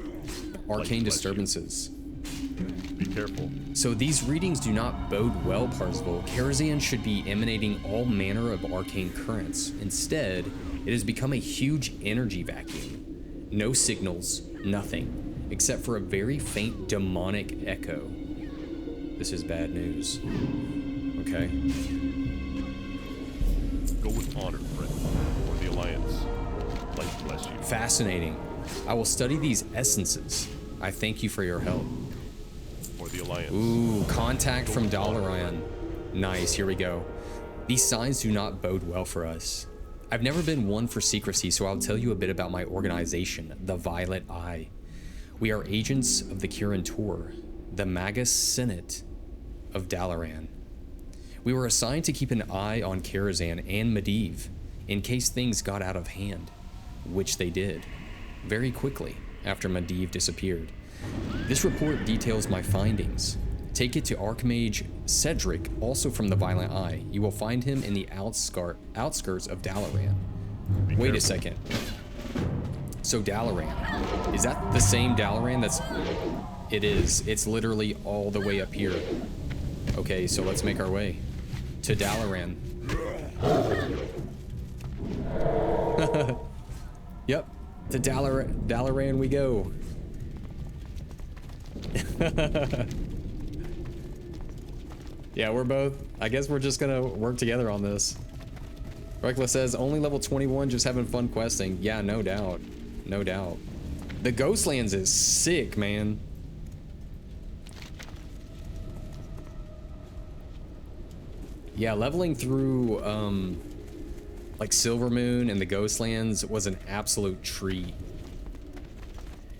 Arcane disturbances. Be careful. So these readings do not bode well, Parzival. Karazhan should be emanating all manner of arcane currents. Instead, it has become a huge energy vacuum. No signals, nothing, except for a very faint demonic echo. This is bad news. Okay. Go with honor, friend. For the Alliance. Light bless you. Fascinating. I will study these essences. I thank you for your help. For the Alliance. Ooh, contact from Dalaran. Nice, here we go. These signs do not bode well for us. I've never been one for secrecy, so I'll tell you a bit about my organization, the Violet Eye. We are agents of the Kirin Tor, the Magus Senate of Dalaran. We were assigned to keep an eye on Karazhan and Medivh in case things got out of hand, which they did, very quickly after Medivh disappeared. This report details my findings. Take it to Archmage Cedric, also from the Violent Eye. You will find him in the outskirts of Dalaran. Wait a second. So Dalaran, is that the same Dalaran that's... It is. It's literally all the way up here. Okay, so let's make our way to Dalaran. Yep, to Dalaran we go. Yeah, we're both, I guess we're just gonna work together on this. Reckless says, only level 21, just having fun questing. Yeah, no doubt. No doubt. The Ghostlands is sick, man. Yeah, leveling through, like Silvermoon and the Ghostlands was an absolute treat.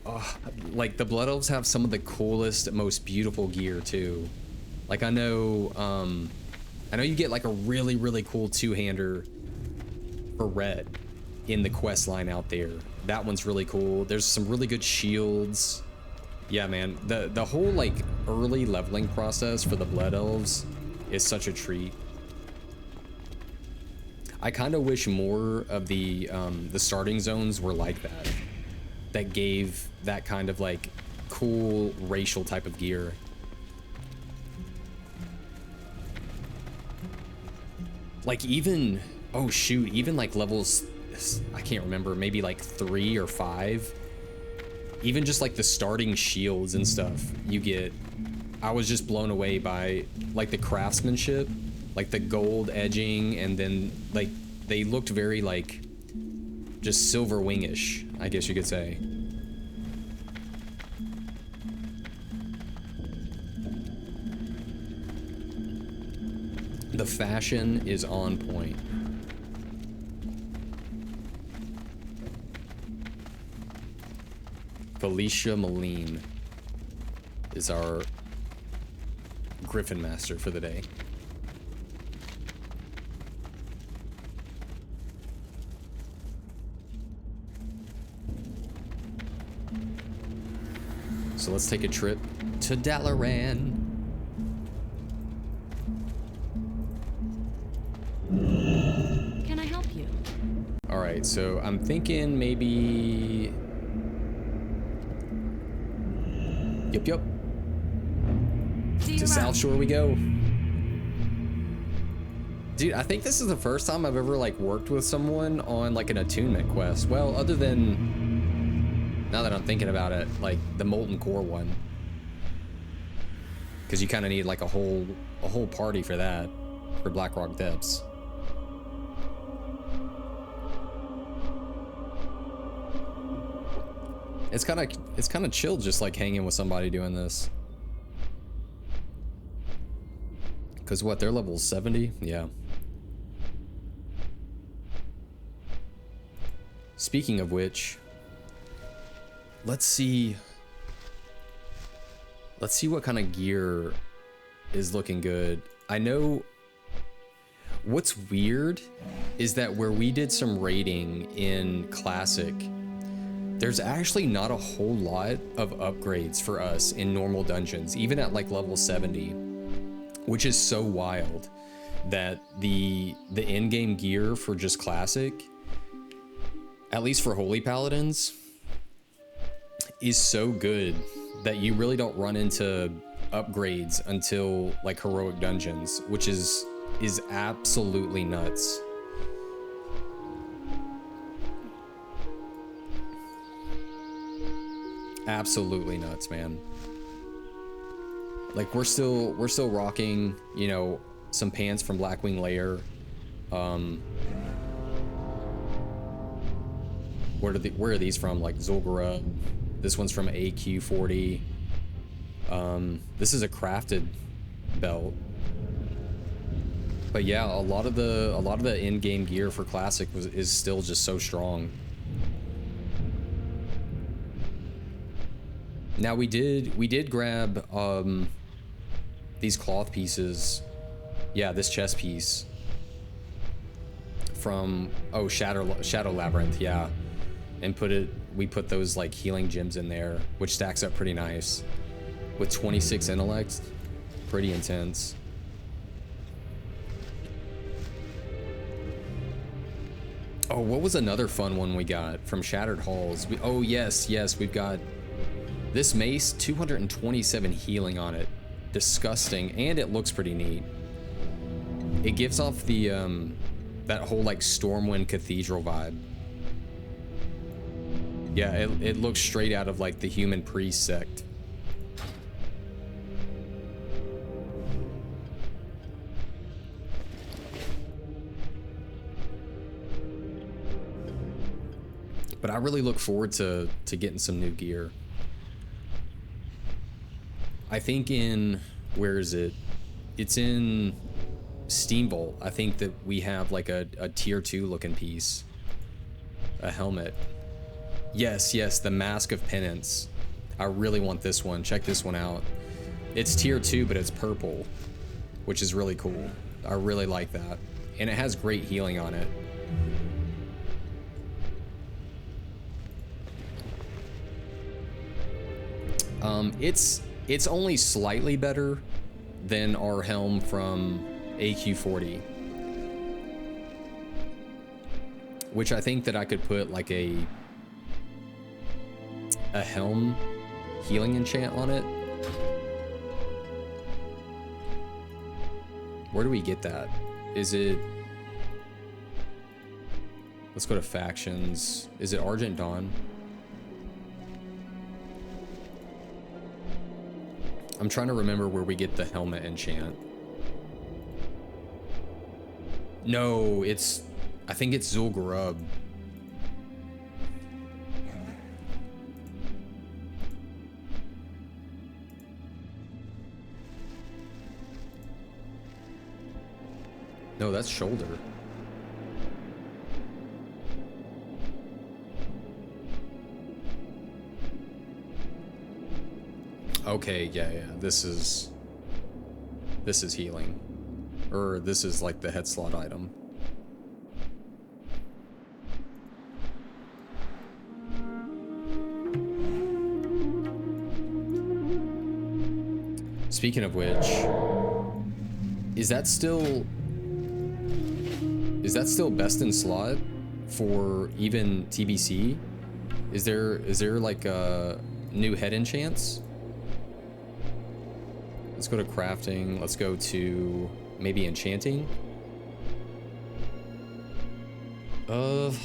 Oh, like the Blood Elves have some of the coolest, most beautiful gear too. Like I know you get like a really, really cool two-hander for red in the quest line out there. That one's really cool. There's some really good shields. Yeah, man, the whole like early leveling process for the Blood Elves is such a treat. I kind of wish more of the starting zones were like that. That gave that kind of like cool racial type of gear. Like even, oh shoot, even like levels, I can't remember, maybe like 3 or 5. Even just like the starting shields and stuff you get. I was just blown away by like the craftsmanship, like the gold edging, and then like they looked very like just silver wingish, I guess you could say. The fashion is on point. Felicia Moline is our Griffin Master for the day. So let's take a trip to Dalaran. Can I help you? All right, so I'm thinking maybe... Yup. To South Shore we go. Dude, I think this is the first time I've ever like worked with someone on like an attunement quest. Well, other than, now that I'm thinking about it, like the Molten Core one. Because you kind of need like a whole party for that, for Blackrock Depths. It's kind of chill just like hanging with somebody doing this. Cause what, they're level 70? Yeah. Speaking of which, let's see what kind of gear is looking good. I know what's weird is that where we did some raiding in Classic, there's actually not a whole lot of upgrades for us in normal dungeons, even at like level 70, which is so wild that the in-game gear for just classic, at least for holy paladins, is so good that you really don't run into upgrades until like heroic dungeons, which is absolutely nuts. Absolutely nuts, man. Like we're still rocking, you know, some pants from Blackwing Lair. Where are these from? Like Zul'Gurub. This one's from AQ40. This is a crafted belt. But yeah, a lot of the in-game gear for classic is still just so strong. Now we did grab these cloth pieces. Yeah, this chest piece from Shadow Labyrinth, yeah. And we put those like healing gems in there, which stacks up pretty nice. With 26 intellect, pretty intense. Oh, what was another fun one we got from Shattered Halls? Yes, we've got this mace, 227 healing on it. Disgusting, and it looks pretty neat. It gives off the that whole like Stormwind Cathedral vibe. Yeah, it looks straight out of like the Human Priest sect. But I really look forward to getting some new gear. I think where is it? It's in Steambolt. I think that we have like a tier 2 looking piece. A helmet. Yes, the Mask of Penance. I really want this one. Check this one out. It's tier 2, but it's purple, which is really cool. I really like that. And it has great healing on it. It's only slightly better than our helm from AQ40, which I think that I could put like a helm healing enchant on it. Where do we get that? Is it... Let's go to factions. Is it Argent Dawn? I'm trying to remember where we get the helmet enchant. No, I think it's Zul'Gurub. No, that's shoulder. Okay, yeah, this is healing. Or this is like the head slot item. Speaking of which, is that still best in slot for even TBC? Is there like new head enchants? Let's go to crafting. Let's go to maybe enchanting. You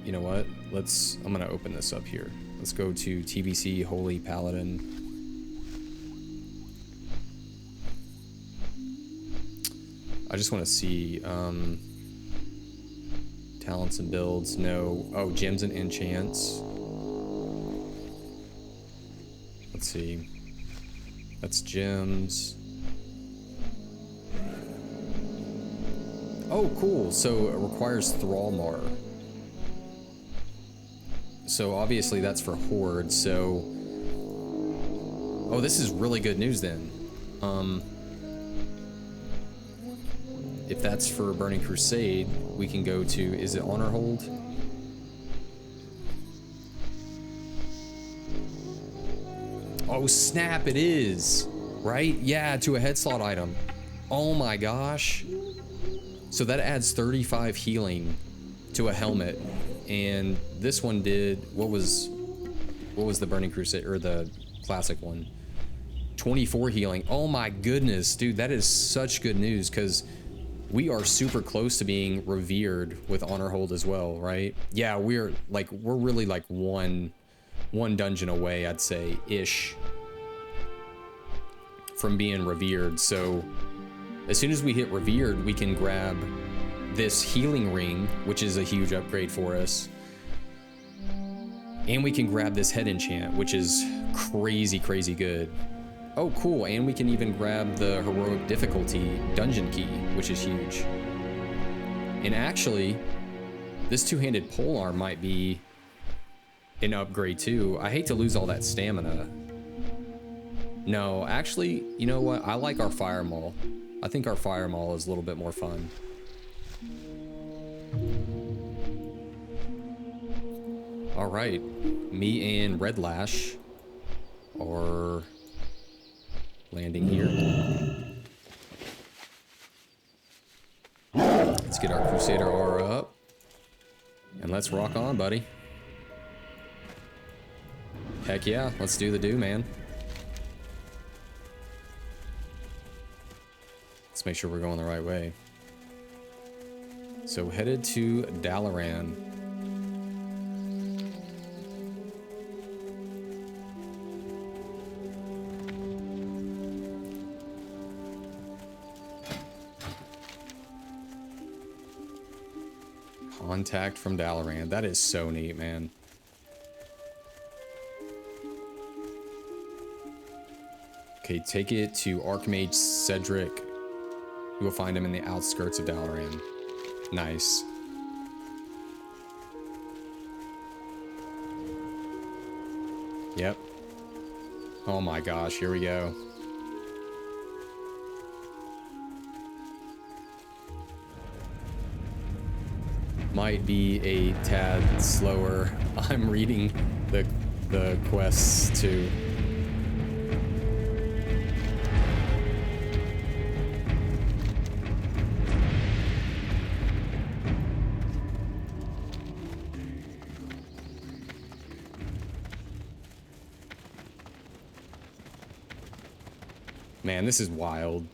know what? I'm gonna open this up here. Let's go to TBC Holy Paladin. I just want to see talents and builds. No. Oh, gems and enchants. Let's see. That's gems. Oh, cool. So it requires Thrallmar. So obviously that's for Horde. So, oh, this is really good news then. if that's for Burning Crusade, we can go to, is it Honor Hold? Oh snap, it is, right? Yeah, to a head slot item. Oh my gosh. So that adds 35 healing to a helmet. And this one did, what was the Burning Crusade, or the classic one? 24 healing. Oh my goodness, dude, that is such good news, because we are super close to being revered with Honor Hold as well, right? Yeah, we're really like one dungeon away, I'd say, ish, from being revered. So as soon as we hit revered, we can grab this healing ring, which is a huge upgrade for us. And we can grab this head enchant, which is crazy, crazy good. Oh, cool, and we can even grab the heroic difficulty dungeon key, which is huge. And actually, this two-handed polearm might be an upgrade too. I hate to lose all that stamina. No, actually, you know what? I like our fire maul. I think our fire maul is a little bit more fun. All right, me and Red Lash are landing here. Let's get our Crusader aura up. And let's rock on, buddy. Heck yeah, let's do the do, man. Let's make sure we're going the right way. So headed to Dalaran. Contact from Dalaran. That is so neat, man. Okay, take it to Archmage Cedric. You will find him in the outskirts of Dalaran. Nice. Yep. Oh my gosh, here we go. Might be a tad slower. I'm reading the quests too. Man, this is wild.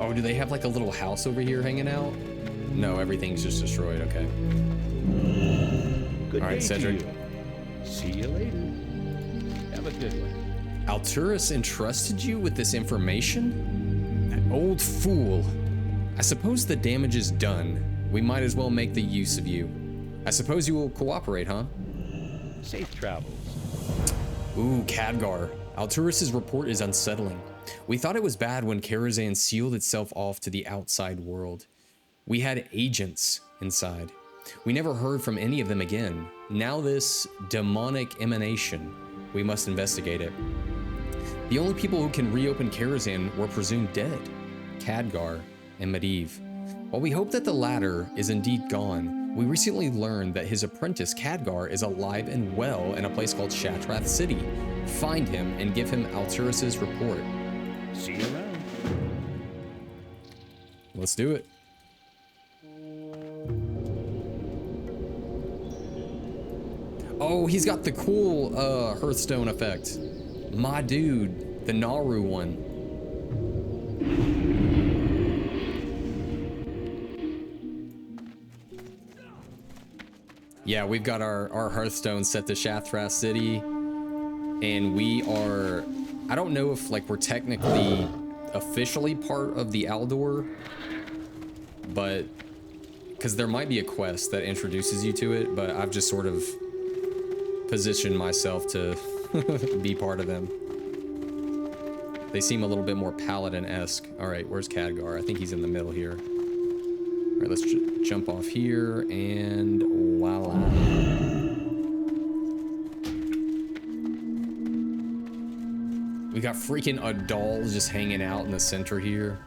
Oh, do they have like a little house over here hanging out? No, everything's just destroyed. Okay. Good All right, day Cedric. to you. See you later. Have a good one. Alturas entrusted you with this information? That old fool. I suppose the damage is done. We might as well make the use of you. I suppose you will cooperate, huh? Safe travels. Ooh, Khadgar. Alturas' report is unsettling. We thought it was bad when Karazhan sealed itself off to the outside world. We had agents inside. We never heard from any of them again. Now this demonic emanation. We must investigate it. The only people who can reopen Karazhan were presumed dead. Khadgar and Medivh. While we hope that the latter is indeed gone, we recently learned that his apprentice Khadgar is alive and well in a place called Shatrath City. Find him and give him Alturas' report. See you around. Let's do it. Oh, he's got the cool Hearthstone effect. My dude, the Naru one. Yeah, we've got our Hearthstone set to Shathras City, and we are, I don't know if like we're technically officially part of the Aldor, but because there might be a quest that introduces you to it, but I've just sort of positioned myself to be part of them. They seem a little bit more Paladin-esque. Alright, where's Khadgar? I think he's in the middle here. Alright, let's jump off here, and voila. We got freaking Adal just hanging out in the center here.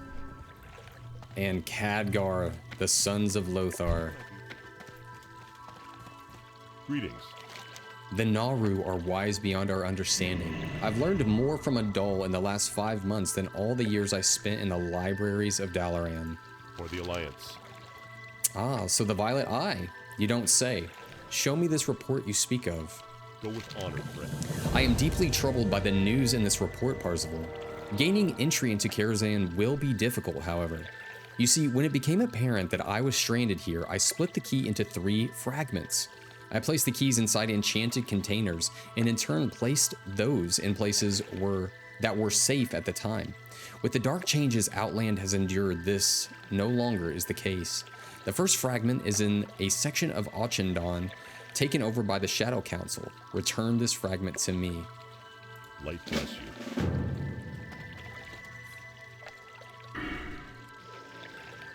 And Khadgar, the Sons of Lothar. Greetings. The Naru are wise beyond our understanding. I've learned more from Adal in the last 5 months than all the years I spent in the libraries of Dalaran. For the Alliance. Ah, so the Violet Eye. You don't say. Show me this report you speak of. Go with honor, friend. I am deeply troubled by the news in this report, Parzival. Gaining entry into Karazhan will be difficult, however. You see, when it became apparent that I was stranded here, I split the key into 3 fragments. I placed the keys inside enchanted containers, and in turn placed those in places that were safe at the time. With the dark changes Outland has endured, this no longer is the case. The first fragment is in a section of Auchendon, taken over by the Shadow Council. Return this fragment to me. Light bless you.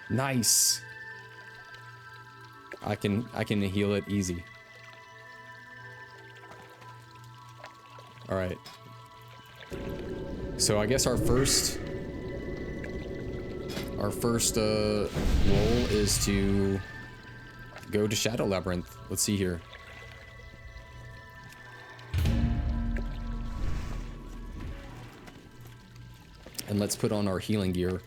Nice. I can heal it easy. All right. So I guess our first role is to go to Shadow Labyrinth. Let's see here. And let's put on our healing gear.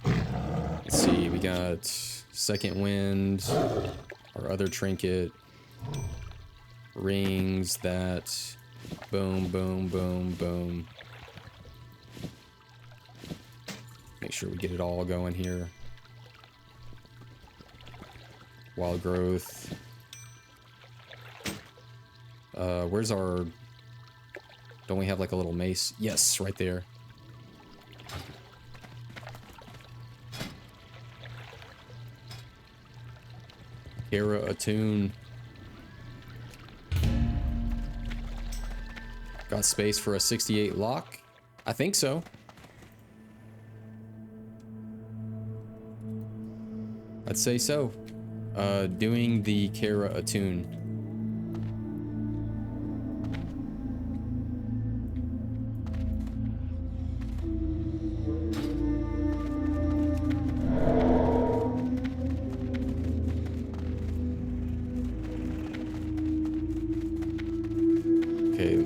Let's see, we got Second Wind, our other trinket, rings, that, boom, boom, boom, boom. Make sure we get it all going here. Wild growth. Where's our... Don't we have like a little mace? Yes, right there. Kara attune. Got space for a 68 lock? I think so. I'd say so. Doing the Kara attune.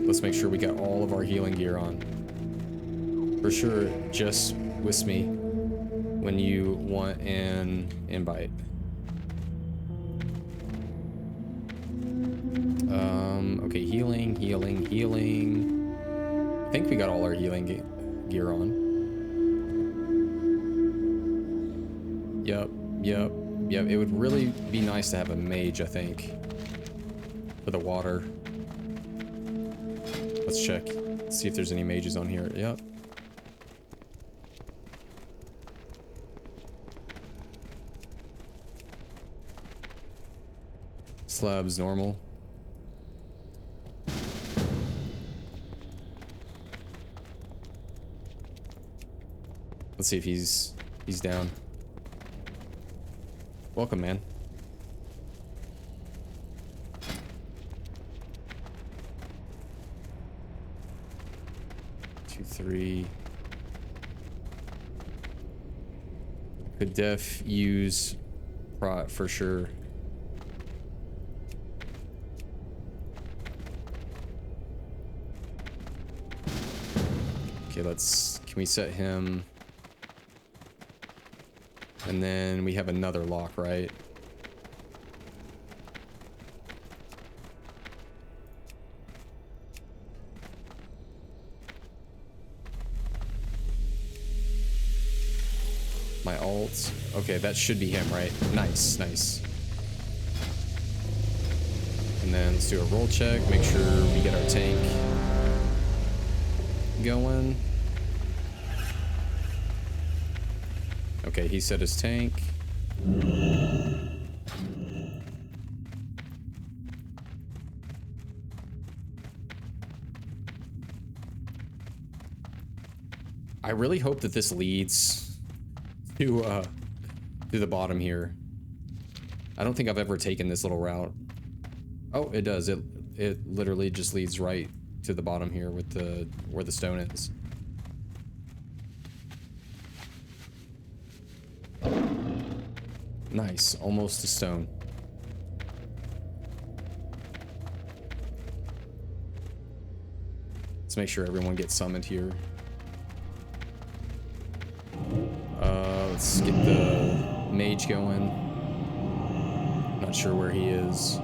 Let's make sure we got all of our healing gear on. For sure, just whisk me when you want an invite. Okay, healing, healing, healing. I think we got all our healing gear on. Yep. It would really be nice to have a mage, I think, for the water. Let's check. Let's see if there's any mages on here. Yep. Slabs normal. Let's see if he's down. Welcome, man. 3. Could def use prot for sure. Okay, can we set him? And then we have another lock, right? My alt. Okay, that should be him, right? Nice. And then let's do a roll check. Make sure we get our tank going. Okay, he set his tank. I really hope that this leads to the bottom here. I don't think I've ever taken this little route. Oh, it does. It literally just leads right to the bottom here with the where the stone is. Nice, almost a stone. Let's make sure everyone gets summoned here. Let's get the mage going. Not sure where he is.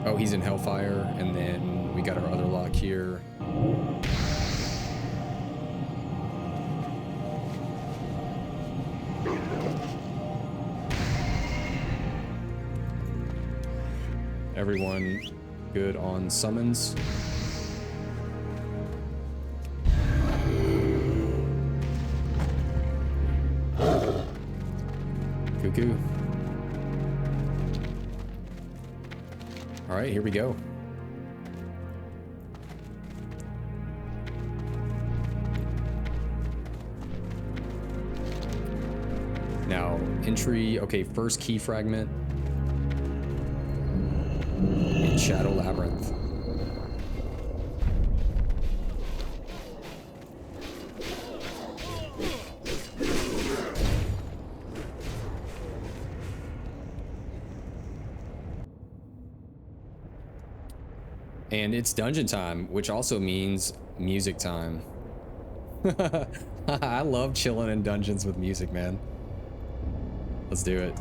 Oh, he's in Hellfire, and then we got our other lock here. Everyone good on summons. Cuckoo. All right, here we go. Now, entry, okay, first key fragment in Shadow Labyrinth. And it's dungeon time, which also means music time. I love chilling in dungeons with music, man. Let's do it.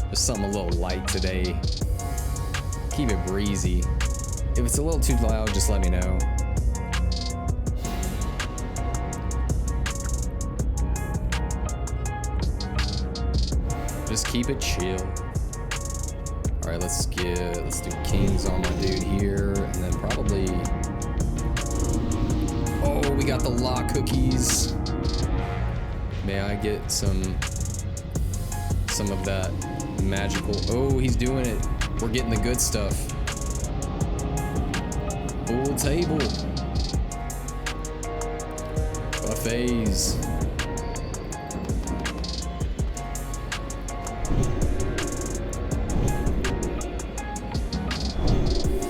Just something a little light today. Keep it breezy. If it's a little too loud, just let me know. Just keep it chill. All right, let's do kings on my dude here, and then probably. Oh, we got the lock cookies. May I get some of that magical? Oh, he's doing it. We're getting the good stuff. Full table. Buffets.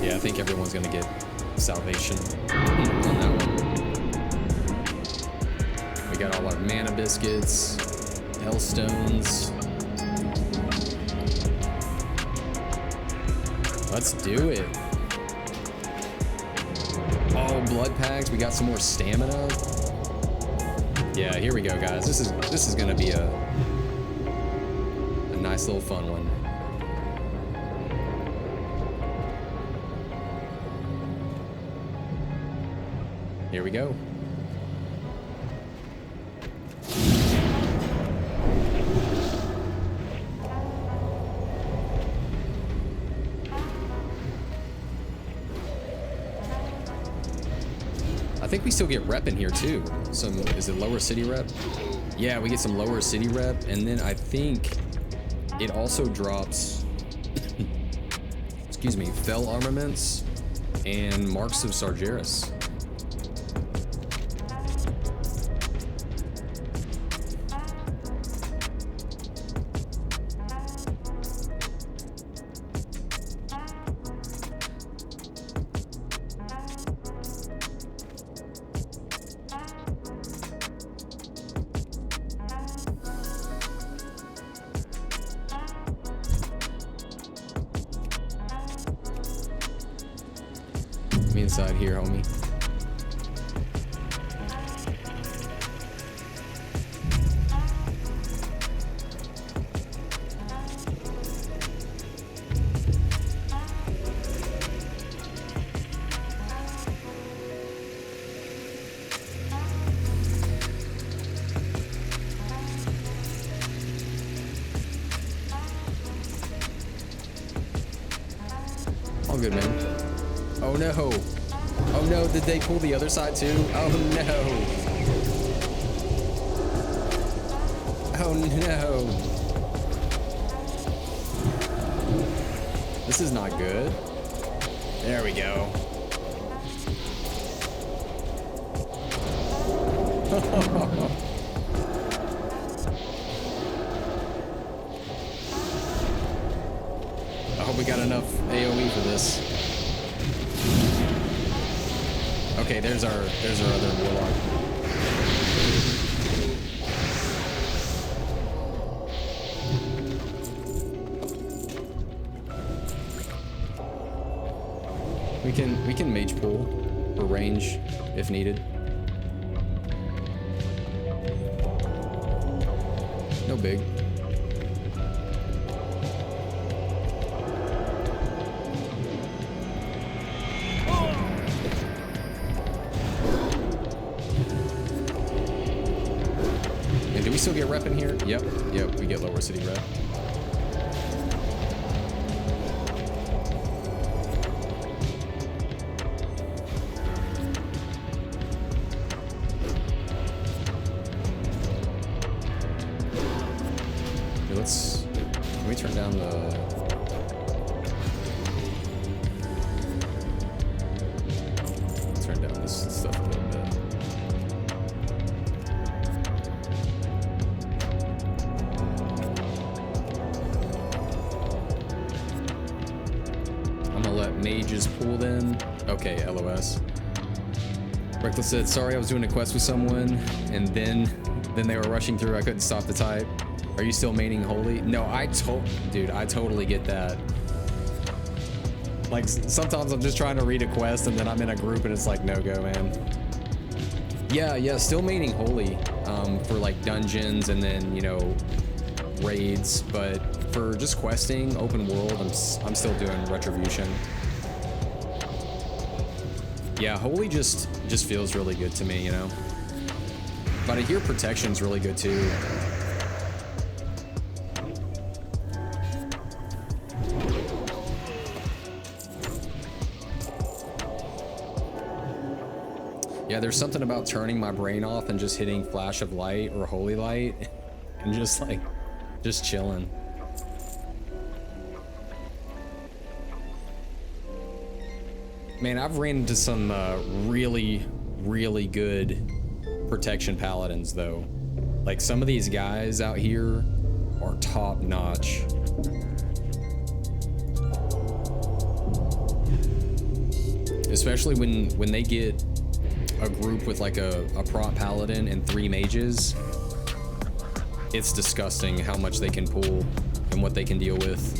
Yeah, I think everyone's gonna get salvation on that one. We got all our mana biscuits, hellstones. Let's do it. Oh, blood packs. We got some more stamina. Yeah, here we go, guys. This is gonna be a nice little fun one. Here we go. I think we still get rep in here too. Is it lower city rep? Yeah, we get some lower city rep, and then I think it also drops, excuse me, fell armaments and marks of Sargeras. Me inside here, homie. All good, man. Oh no. Oh no, did they pull the other side too? Oh no. Oh no. This is not good. There we go. I hope we got enough AoE for this. Okay, there's our other warlock. We can mage pull for range if needed. No big. And do we still get rep in here? Yep, we get lower city rep. Can we turn down the... Turn down this stuff a little bit. I'm gonna let mages pull then. Okay, LOS. Reckless said, sorry, I was doing a quest with someone, and then they were rushing through. I couldn't stop the type. Are you still maining holy? No, dude, I totally get that. Like, sometimes I'm just trying to read a quest and then I'm in a group and it's like, no go, man. Yeah, still maining holy for like dungeons and then, you know, raids. But for just questing, open world, I'm still doing retribution. Yeah, holy just feels really good to me, you know. But I hear protection's really good too. Yeah, there's something about turning my brain off and just hitting flash of light or holy light and just chilling. Man, I've ran into some really, really good protection paladins though. Like some of these guys out here are top notch. Especially when they get a group with like a prop paladin and 3 mages. It's disgusting how much they can pull and what they can deal with.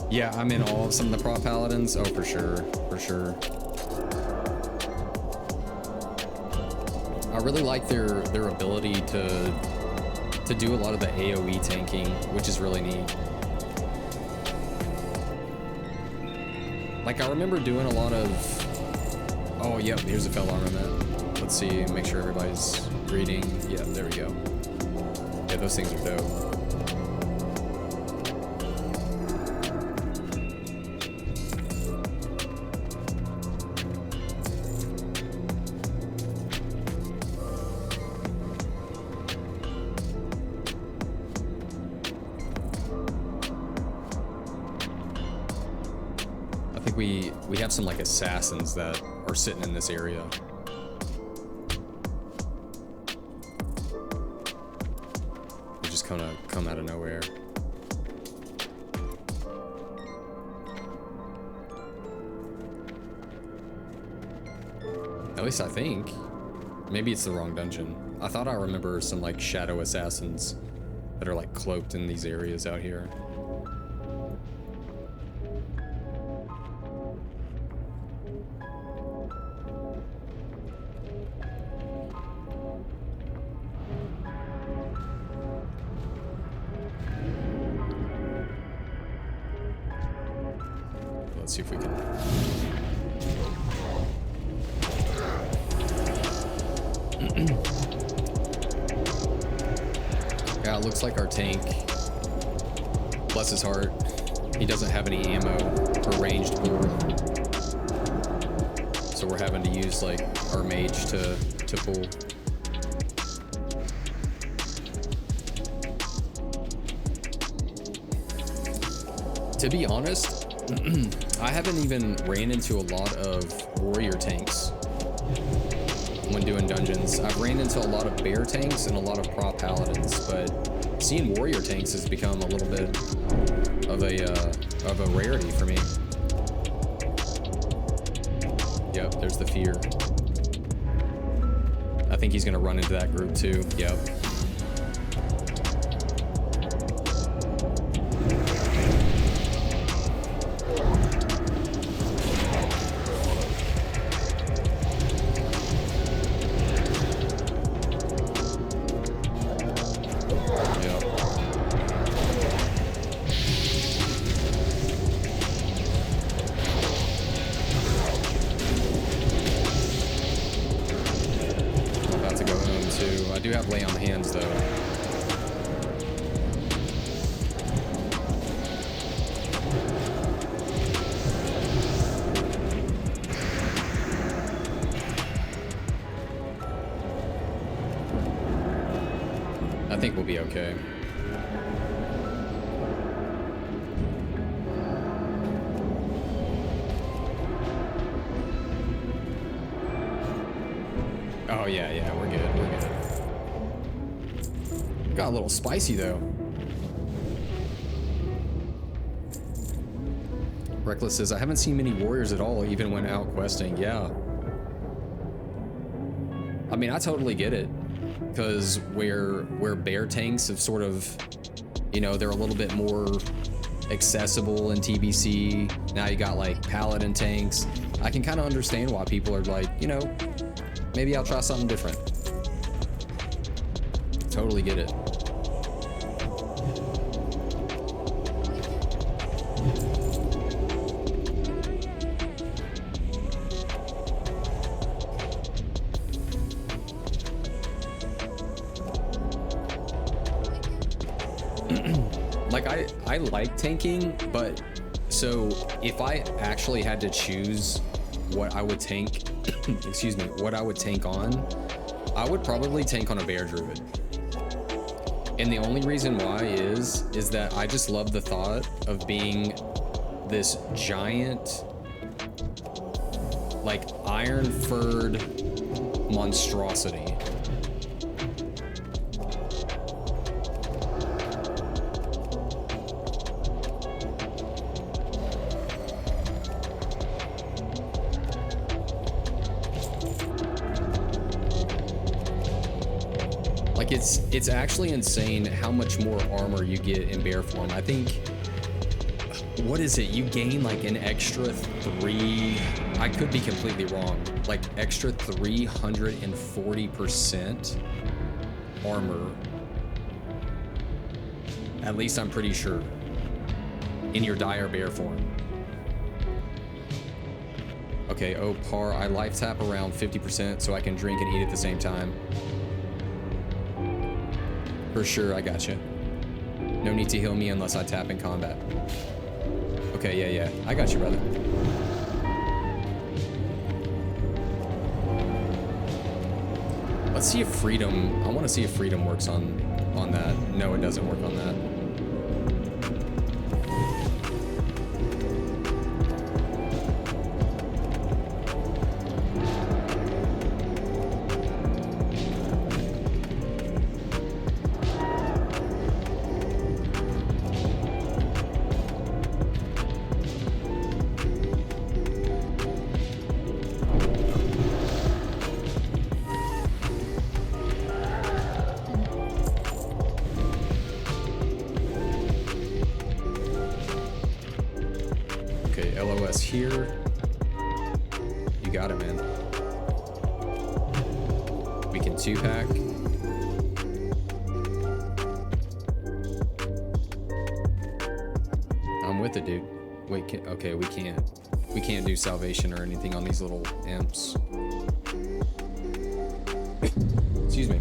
Yeah, I'm in all of some of the prop paladins. Oh, for sure, for sure. I really like their ability to do a lot of the AoE tanking, which is really neat. Like I remember doing a lot of. Oh, yep. Here's a fell armament. Let's see. Make sure everybody's reading. Yeah, there we go. Yeah, those things are dope. We have some like assassins that are sitting in this area. They just kind of come out of nowhere. At least I think. Maybe it's the wrong dungeon. I thought I remember some like shadow assassins that are like cloaked in these areas out here. Let's see if we can. Yeah, it looks like our tank, bless his heart, He doesn't have any ammo or ranged pull. So we're having to use like our mage to pull. To be honest, I haven't even ran into a lot of warrior tanks when doing dungeons. I've ran into a lot of bear tanks and a lot of prop paladins, but seeing warrior tanks has become a little bit of a rarity for me. Yep, there's the fear. I think he's gonna run into that group too. Yep. Lay on hands though. I think we'll be okay. Oh yeah, we're good. Got a little spicy though. Reckless says, I haven't seen many warriors at all, even when out questing. Yeah. I mean, I totally get it. Because where bear tanks have sort of, you know, they're a little bit more accessible in TBC. Now you got like paladin tanks. I can kind of understand why people are like, you know, maybe I'll try something different. Totally get it. Like I like tanking, but so if I actually had to choose what I would tank, excuse me, what I would tank on, I would probably tank on a bear druid. And the only reason why is that I just love the thought of being this giant, like iron-furred monstrosity. Like it's actually insane how much more armor you get in bear form. I think, what is it? You gain like an extra 3, I could be completely wrong, like extra 340% armor. At least I'm pretty sure. In your dire bear form. Okay, oh par, I life tap around 50% so I can drink and eat at the same time. For sure, I got you. No need to heal me unless I tap in combat. Okay, yeah, I got you, brother. Let's see if freedom, I want to see if freedom works on that. No, it doesn't work on that. LOS here. You got it, man. We can 2-pack. I'm with it, dude. Wait, okay, we can't. We can't do salvation or anything on these little imps. Excuse me.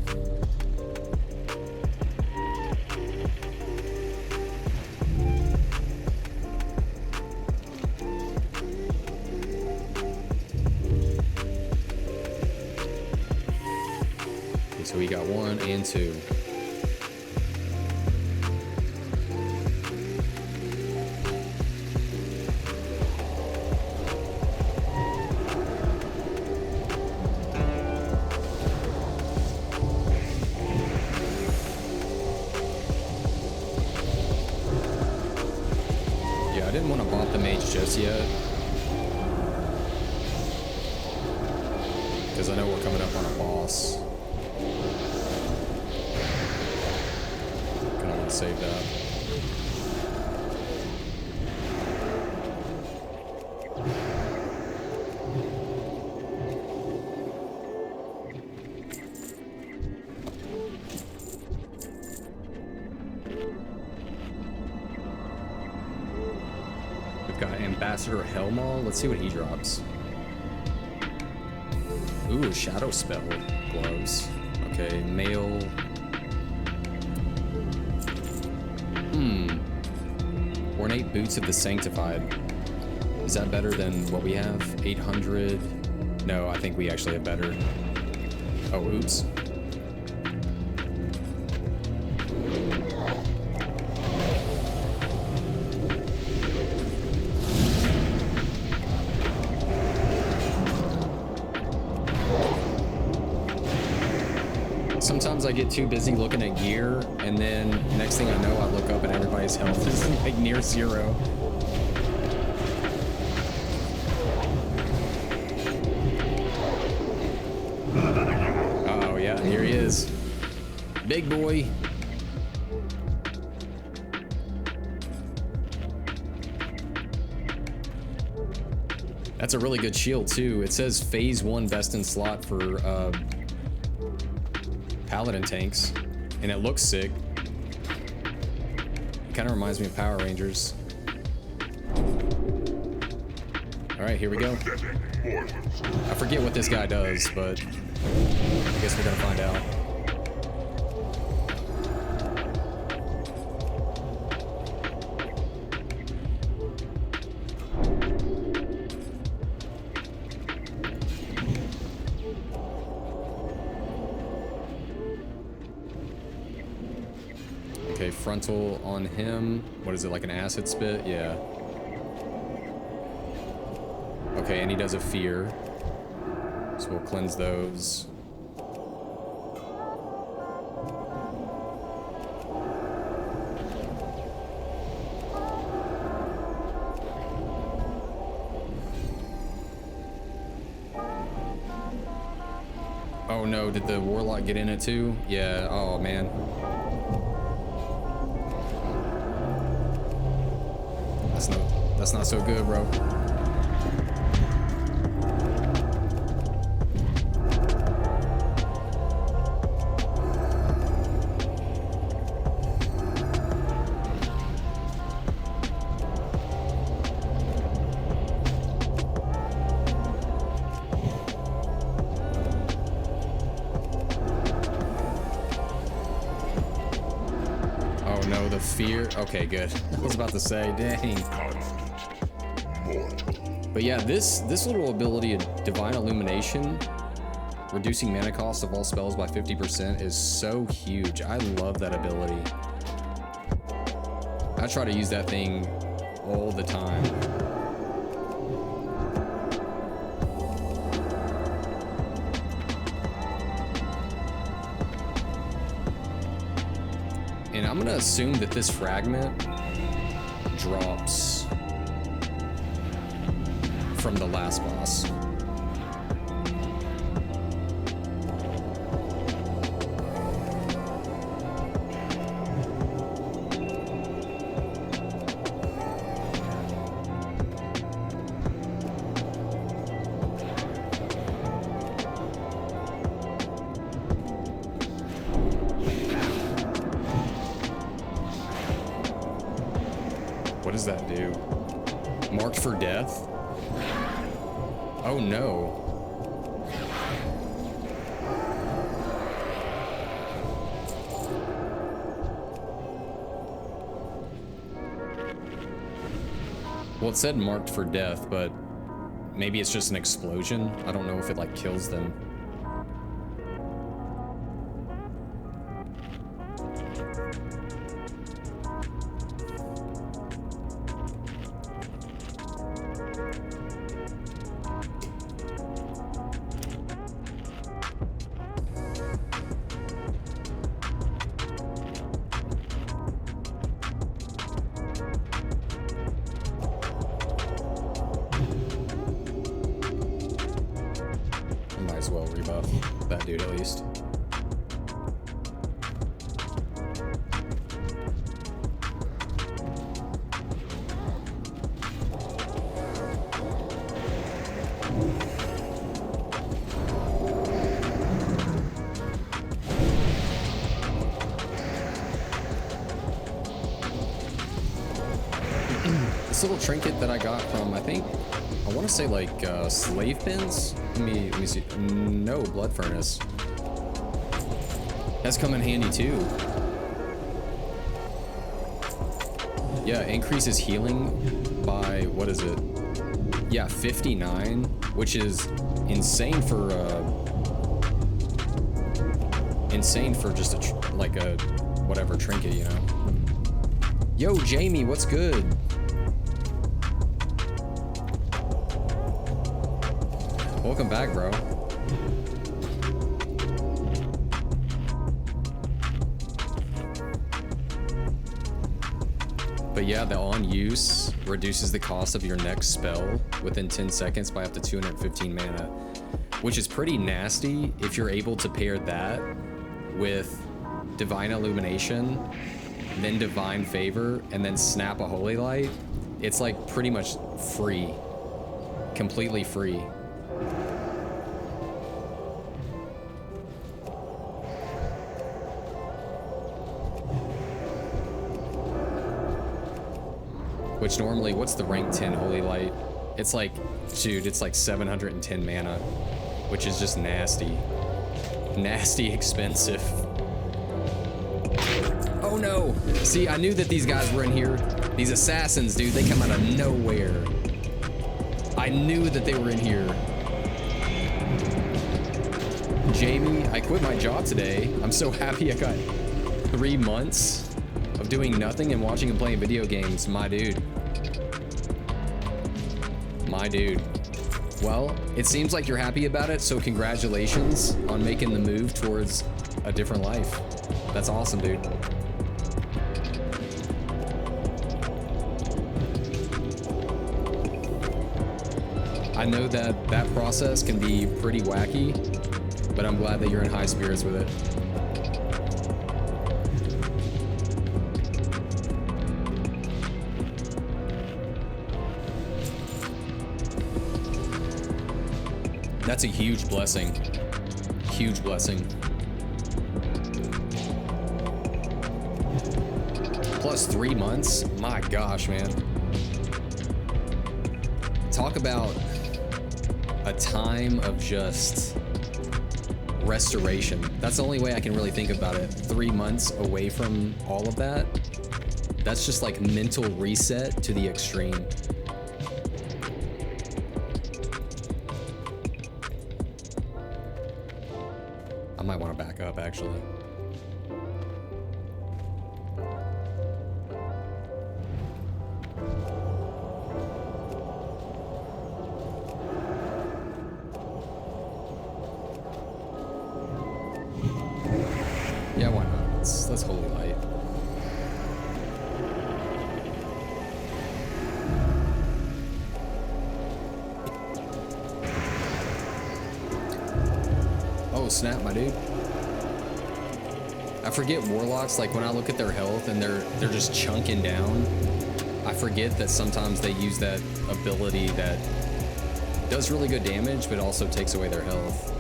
So we got 1 and 2. Yeah, I didn't want to bop the mage just yet, because I know we're coming up on a boss. Kind of want to save that. We've got Ambassador Helmaw. Let's see what he drops. Ooh, Shadow Spell gloves. Okay, mail. Ornate Boots of the Sanctified. Is that better than what we have? 800. No, I think we actually have better. Oh, oops. Sometimes I get too busy looking at gear, and then next thing I know, I look up and everybody's health is like near 0. Uh-oh, yeah, here he is. Big boy. That's a really good shield, too. It says phase 1 best in slot for Paladin tanks, and it looks sick. It kind of reminds me of Power Rangers. All right, here we go. I forget what this guy does, but I guess we're gonna find out. Okay, frontal on him. What is it, like an acid spit? Yeah. Okay, and he does a fear. So we'll cleanse those. Oh no, did the warlock get in it too? Yeah, oh man. That's not so good, bro. Oh no, the fear. Okay, good. I was about to say, dang. But yeah, this little ability of Divine Illumination, reducing mana cost of all spells by 50%, is so huge. I love that ability. I try to use that thing all the time. And I'm gonna assume that this fragment drops from the last boss. What does that do? Marked for death? Oh no. Well, it said marked for death, but maybe it's just an explosion. I don't know if it like kills them. stuff. That dude, at least. This little trinket that I got from, I want to say like slave pins. Let me see. No, blood furnace. That's come in handy too. Yeah, increases healing by, what is it? Yeah, 59, which is insane for just like a whatever trinket, you know. Yo, Jamie, what's good? Welcome back, bro. But yeah, the on use reduces the cost of your next spell within 10 seconds by up to 215 mana, which is pretty nasty if you're able to pair that with Divine Illumination, then Divine Favor, and then snap a Holy Light. It's like pretty much free, completely free. Which normally, what's the rank 10 Holy Light? It's like, dude, it's like 710 mana, which is just nasty. Nasty expensive. Oh no! See, I knew that these guys were in here. These assassins, dude, they come out of nowhere. I knew that they were in here. Jamie, I quit my job today. I'm so happy I got 3 months of doing nothing and watching and playing video games. My dude. My dude. Well, it seems like you're happy about it, so congratulations on making the move towards a different life. That's awesome, dude. I know that that process can be pretty wacky, but I'm glad that you're in high spirits with it. That's a huge blessing. Huge blessing. Plus 3 months? My gosh, man. Talk about a time of just restoration. That's the only way I can really think about it. 3 months away from all of that. That's just like mental reset to the extreme. I might want to back up, actually. Yeah, why not? Let's Holy Light. Oh snap, my dude. I forget warlocks, like when I look at their health and they're just chunking down, I forget that sometimes they use that ability that does really good damage but also takes away their health.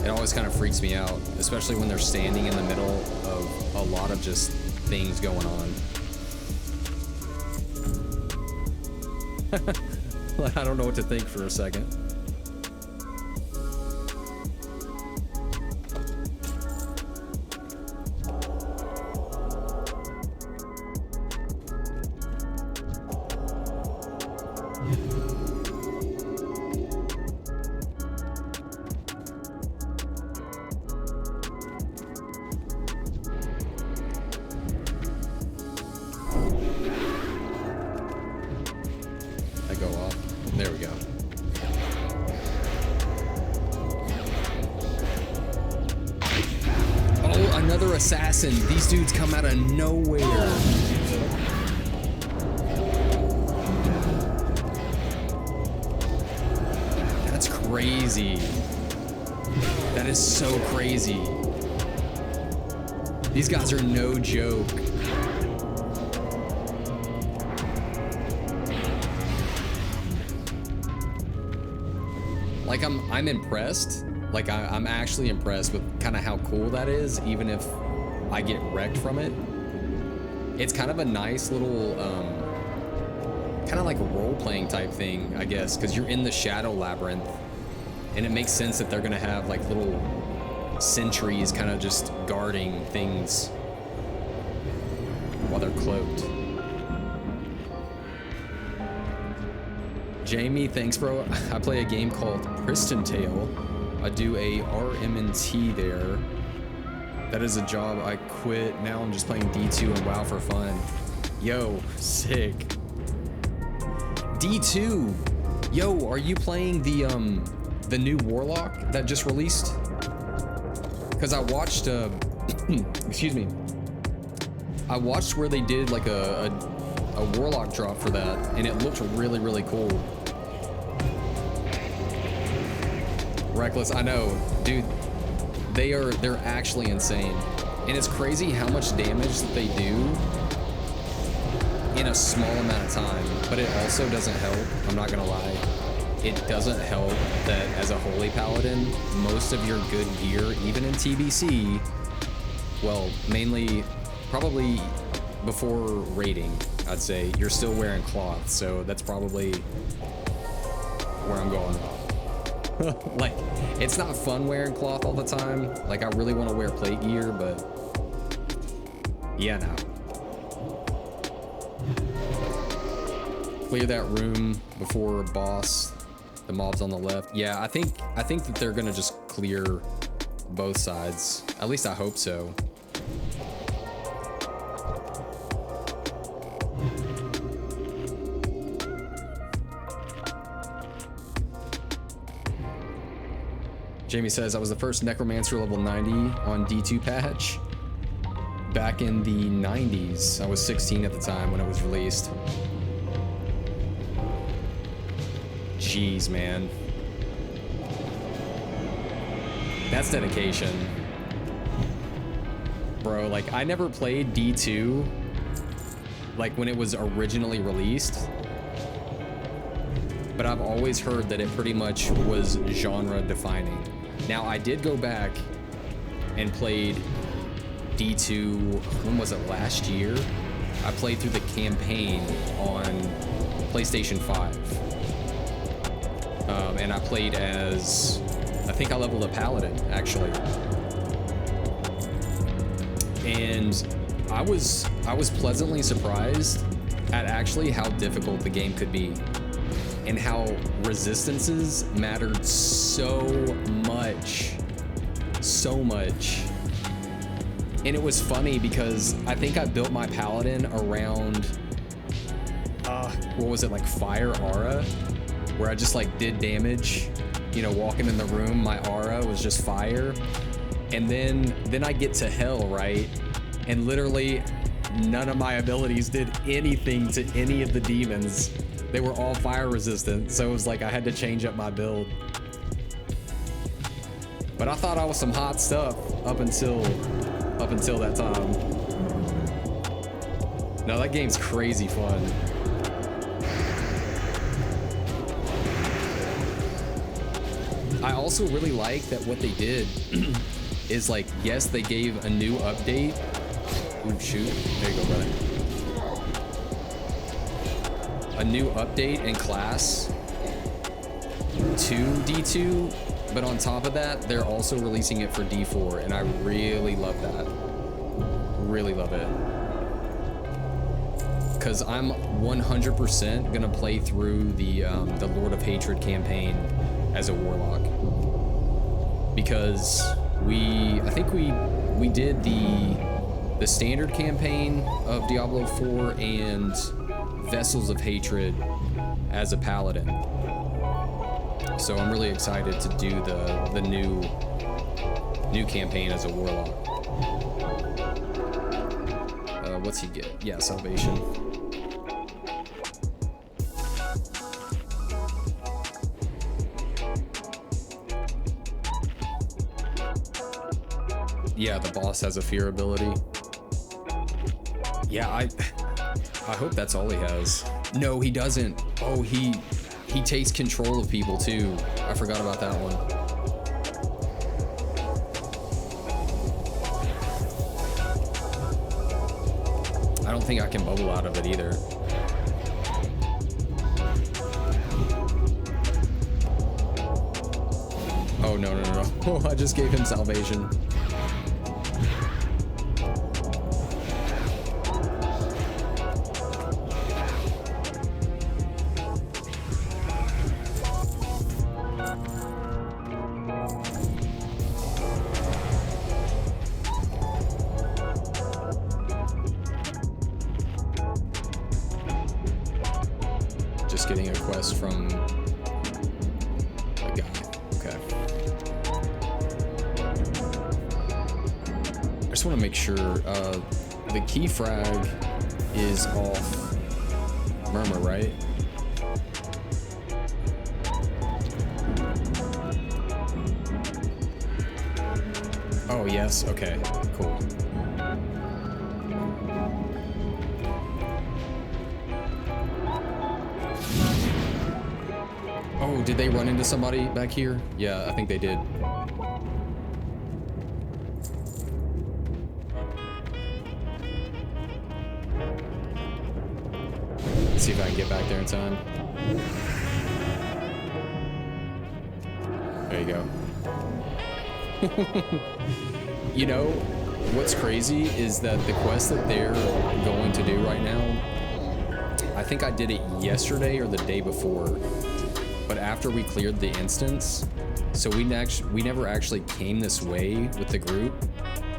It always kind of freaks me out, especially when they're standing in the middle of a lot of just things going on. I don't know what to think for a second. There we go. Oh, another assassin. These dudes come out of nowhere. crazy. These guys are no joke. Like I'm impressed. Like I'm actually impressed with kind of how cool that is, even if I get wrecked from it. It's kind of a nice little, kind of like a role-playing type thing, I guess, because you're in the Shadow Labyrinth, and it makes sense that they're gonna have like little sentries kind of just guarding things while they're cloaked. Jamie, thanks, bro. I play a game called Priston Tale. I do a RMNT there. That is a job I quit. Now I'm just playing D2 and WoW for fun. Yo, sick. D2. Yo, are you playing the new Warlock that just released? Because I watched excuse me. I watched where they did like a Warlock drop for that, and it looked really, really cool. Reckless, I know, dude. They're actually insane, and it's crazy how much damage that they do in a small amount of time. But it also doesn't help. I'm not gonna lie. It doesn't help that as a Holy Paladin, most of your good gear, even in TBC, well, mainly, probably before raiding, I'd say, you're still wearing cloth. So that's probably where I'm going. Like, it's not fun wearing cloth all the time. Like, I really want to wear plate gear, but yeah, no. Clear that room before boss. The mobs on the left. Yeah, I think that they're gonna just clear both sides. At least I hope so. Jamie says, I was the first Necromancer level 90 on D2 patch back in the 90s. I was 16 at the time when it was released. Jeez, man. That's dedication. Bro, like, I never played D2 like when it was originally released, but I've always heard that it pretty much was genre defining. Now, I did go back and played D2, when was it, last year? I played through the campaign on PlayStation 5. And I played as, I think I leveled a Paladin, actually. And I was pleasantly surprised at actually how difficult the game could be, and how resistances mattered so much. And it was funny because I think I built my Paladin around, what was it, like fire aura, where I just like did damage, you know, walking in the room, my aura was just fire. And then I get to hell, right? And literally none of my abilities did anything to any of the demons. They were all fire resistant, so it was like I had to change up my build. But I thought I was some hot stuff up until that time. No, that game's crazy fun. I also really like that what they did is, like, yes, they gave a new update. Ooh, shoot. There you go, brother. A new update and class to D2, but on top of that, they're also releasing it for D4, and I really love that. Really love it. Because I'm 100% gonna play through the Lord of Hatred campaign as a Warlock. Because I think we did the standard campaign of Diablo 4 and Vessels of Hatred as a Paladin. So I'm really excited to do the new campaign as a Warlock. What's he get? Yeah, Salvation. Yeah, the boss has a fear ability. Yeah, I hope that's all he has. No, he doesn't. Oh, he takes control of people too. I forgot about that one. I don't think I can bubble out of it either. Oh, no. Oh, I just gave him salvation. Just getting a quest from a guy. Okay. I just want to make sure the key frag is off Murmur, right? Oh, yes. Okay, cool. Oh, did they run into somebody back here? Yeah, I think they did. Let's see if I can get back there in time. There you go. You know, what's crazy is that the quest that they're going to do right now, I think I did it yesterday or the day before. But after we cleared the instance, so we never actually came this way with the group.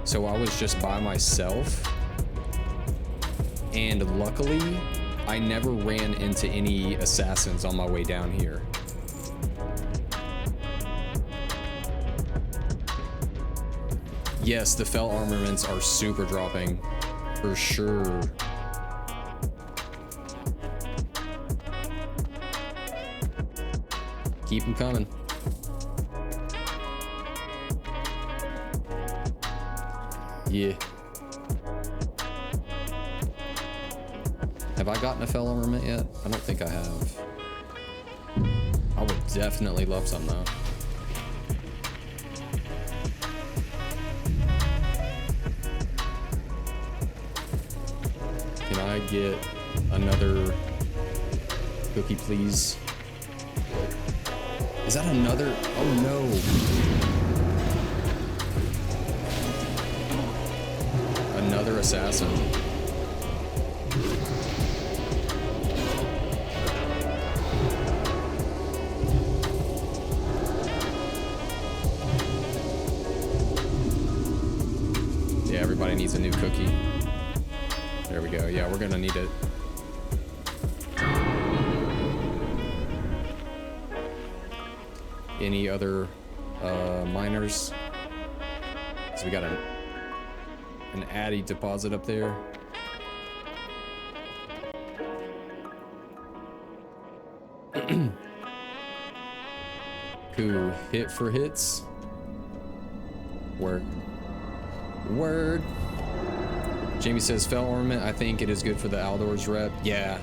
So I was just by myself. And luckily, I never ran into any assassins on my way down here. Yes, the fell armaments are super dropping, for sure. Keep them coming. Yeah. Have I gotten a fell armament yet? I don't think I have. I would definitely love some though. Can I get another cookie, please? Is that another? Oh no. Another assassin. Yeah, everybody needs a new cookie. There we go. Yeah, we're gonna need it. Any other miners? So we got an addy deposit up there. Who hit for hits? Word. Jamie says fell ornament. I think it is good for the Aldor's rep. Yeah.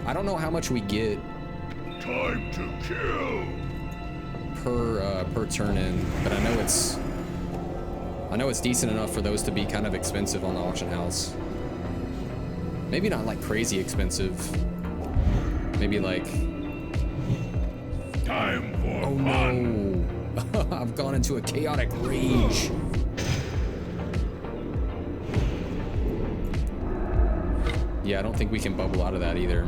I don't know how much we get. Time to kill. Per turn in, but I know it's decent enough for those to be kind of expensive on the auction house. Maybe not like crazy expensive. Maybe like. Time for oh fun. No! I've gone into a chaotic rage. Yeah, I don't think we can bubble out of that either.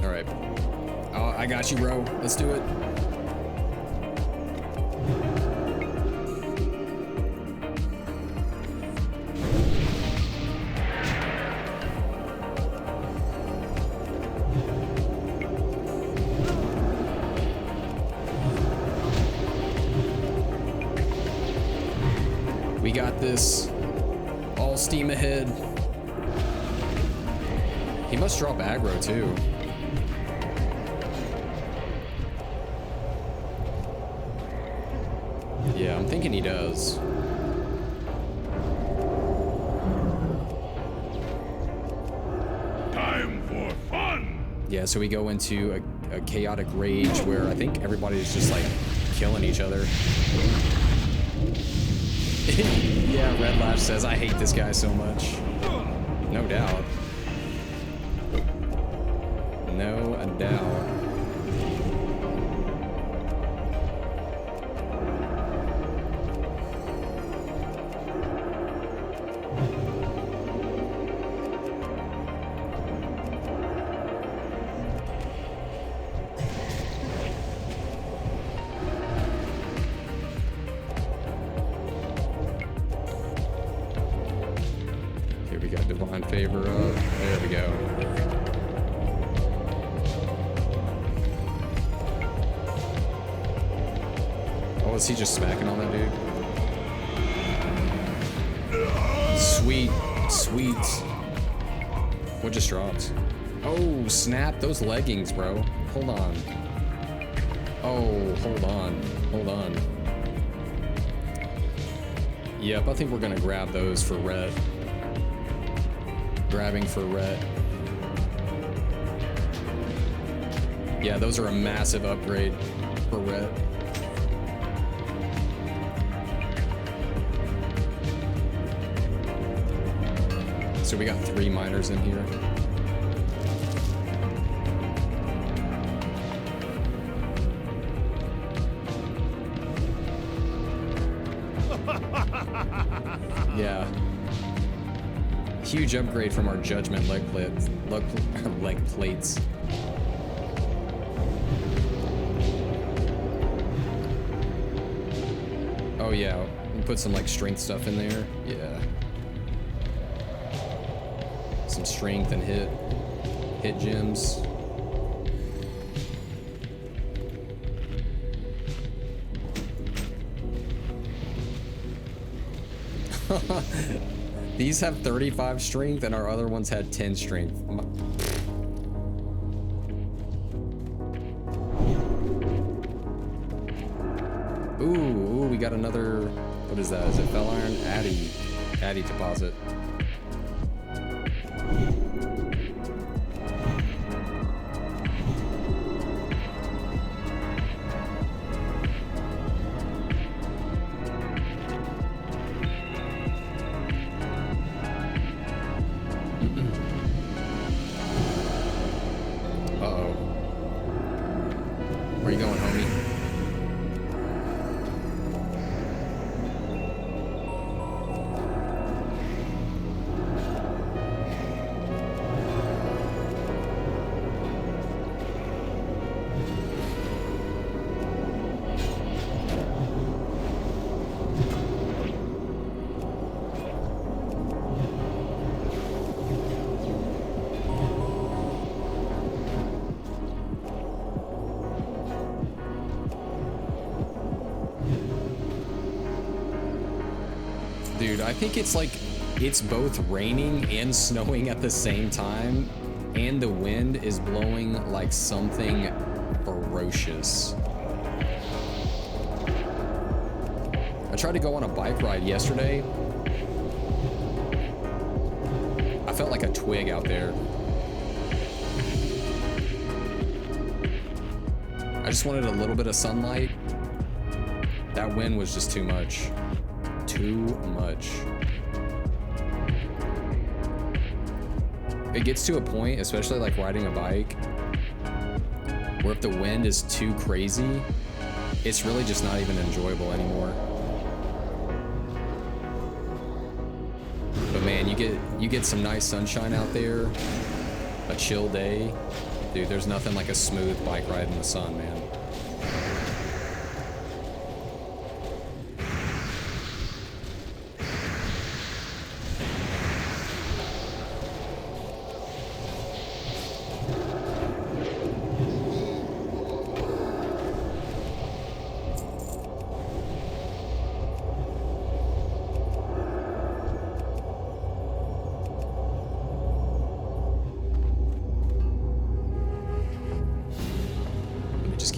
All right. Oh, I got you, bro. Let's do it. We got this. All steam ahead. He must drop aggro too. Yeah, I'm thinking he does. Time for fun! Yeah, so we go into a chaotic rage where I think everybody's just like killing each other. Yeah, Red Lash says, I hate this guy so much. No doubt. No doubt. Here we got Divine Favor up. There we go. Oh, is he just smacking on that dude? Sweet, sweet. What just dropped? Oh, snap. Those leggings, bro. Hold on. Oh, hold on. Hold on. Yep, I think we're gonna grab those for Rhett. Grabbing for Rhett. Yeah, those are a massive upgrade for Rhett. So we got 3 miners in here. Yeah. Huge upgrade from our judgment leg plates. Oh yeah, we put some like strength stuff in there. Yeah. Some strength and hit gems. These have 35 strength and our other ones had 10 strength. Ooh, we got another, what is that? Is it Fell Iron? Addy deposit. Where you going, homie? Dude, I think it's like, it's both raining and snowing at the same time, and the wind is blowing like something ferocious. I tried to go on a bike ride yesterday. I felt like a twig out there. I just wanted a little bit of sunlight. That wind was just too much. Too much. It gets to a point, especially like riding a bike, where if the wind is too crazy, it's really just not even enjoyable anymore. But man, you get some nice sunshine out there, a chill day. Dude, there's nothing like a smooth bike ride in the sun, man.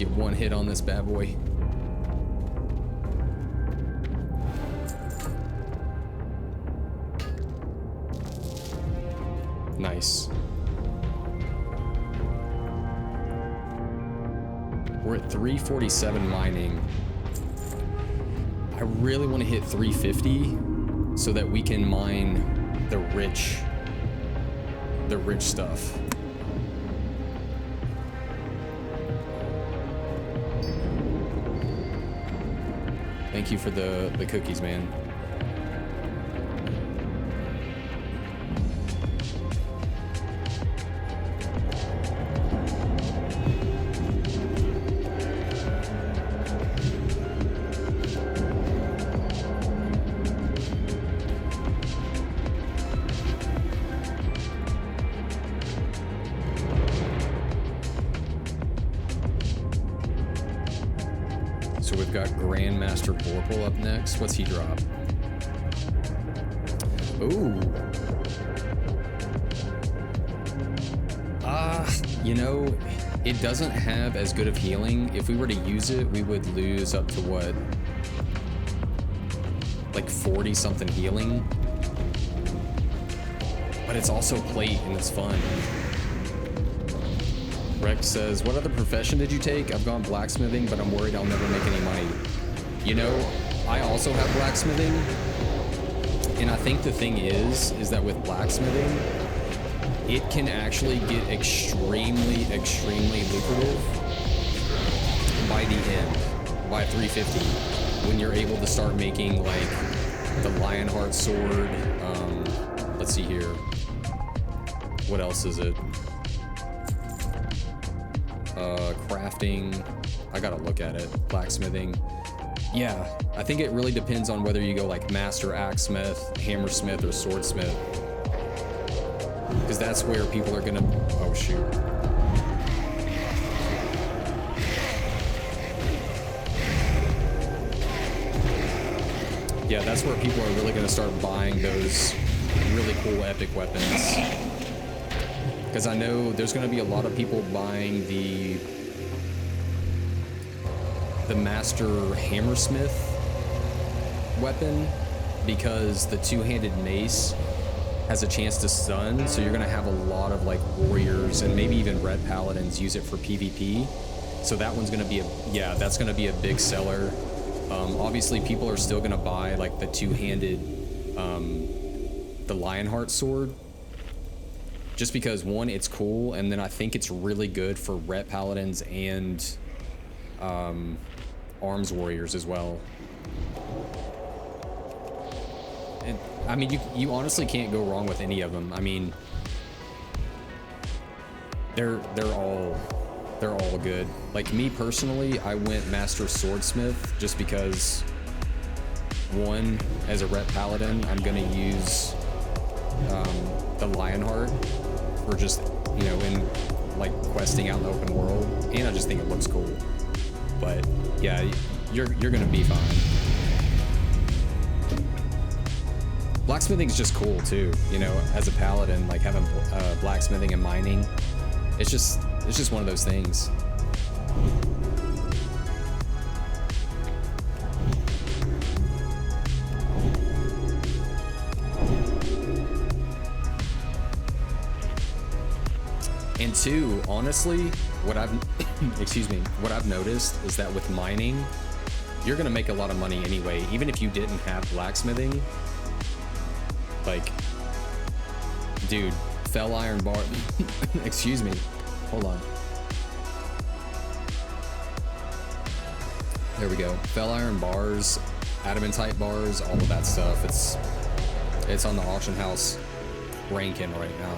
get one hit on this bad boy. Nice. We're at 347 mining. I really want to hit 350 so that we can mine the rich stuff. Thank you for the cookies, man. So we've got Grandmaster Vorpal up next. What's he drop? Ooh. You know, it doesn't have as good of healing. If we were to use it, we would lose up to what? Like 40 something healing. But it's also plate and it's fun. Rex says, what other profession did you take? I've gone blacksmithing, but I'm worried I'll never make any money. You know, I also have blacksmithing. And I think the thing is that with blacksmithing, it can actually get extremely, extremely lucrative by the end, by 350, when you're able to start making like the Lionheart sword. Let's see here. What else is it? Crafting. I gotta look at it. Blacksmithing. Yeah, I think it really depends on whether you go like master axesmith, hammersmith, or swordsmith. Because that's where people are gonna... Oh, shoot. Yeah, that's where people are really gonna start buying those really cool epic weapons. Because I know there's gonna be a lot of people buying the master hammersmith weapon, because the two-handed mace has a chance to stun, so you're gonna have a lot of like warriors and maybe even red paladins use it for PvP. So that one's gonna be that's gonna be a big seller. Obviously people are still gonna buy like the two-handed the Lionheart sword, just because one, it's cool, and then I think it's really good for ret paladins and arms warriors as well. And I mean, you honestly can't go wrong with any of them. I mean, they're all good. Like me personally, I went master swordsmith just because, one, as a ret paladin, I'm gonna use the Lionheart for just, you know, in like questing out in the open world, and I just think it looks cool. But yeah, you're gonna be fine. Blacksmithing's just cool too, you know, as a paladin, like having blacksmithing and mining. It's just one of those things. And two, honestly, what I've what I've noticed is that with mining, you're gonna make a lot of money anyway, even if you didn't have blacksmithing. Like, dude, fell iron bar. Excuse me. Hold on. There we go. Fell iron bars, adamantite bars, all of that stuff. It's on the auction house ranking right now.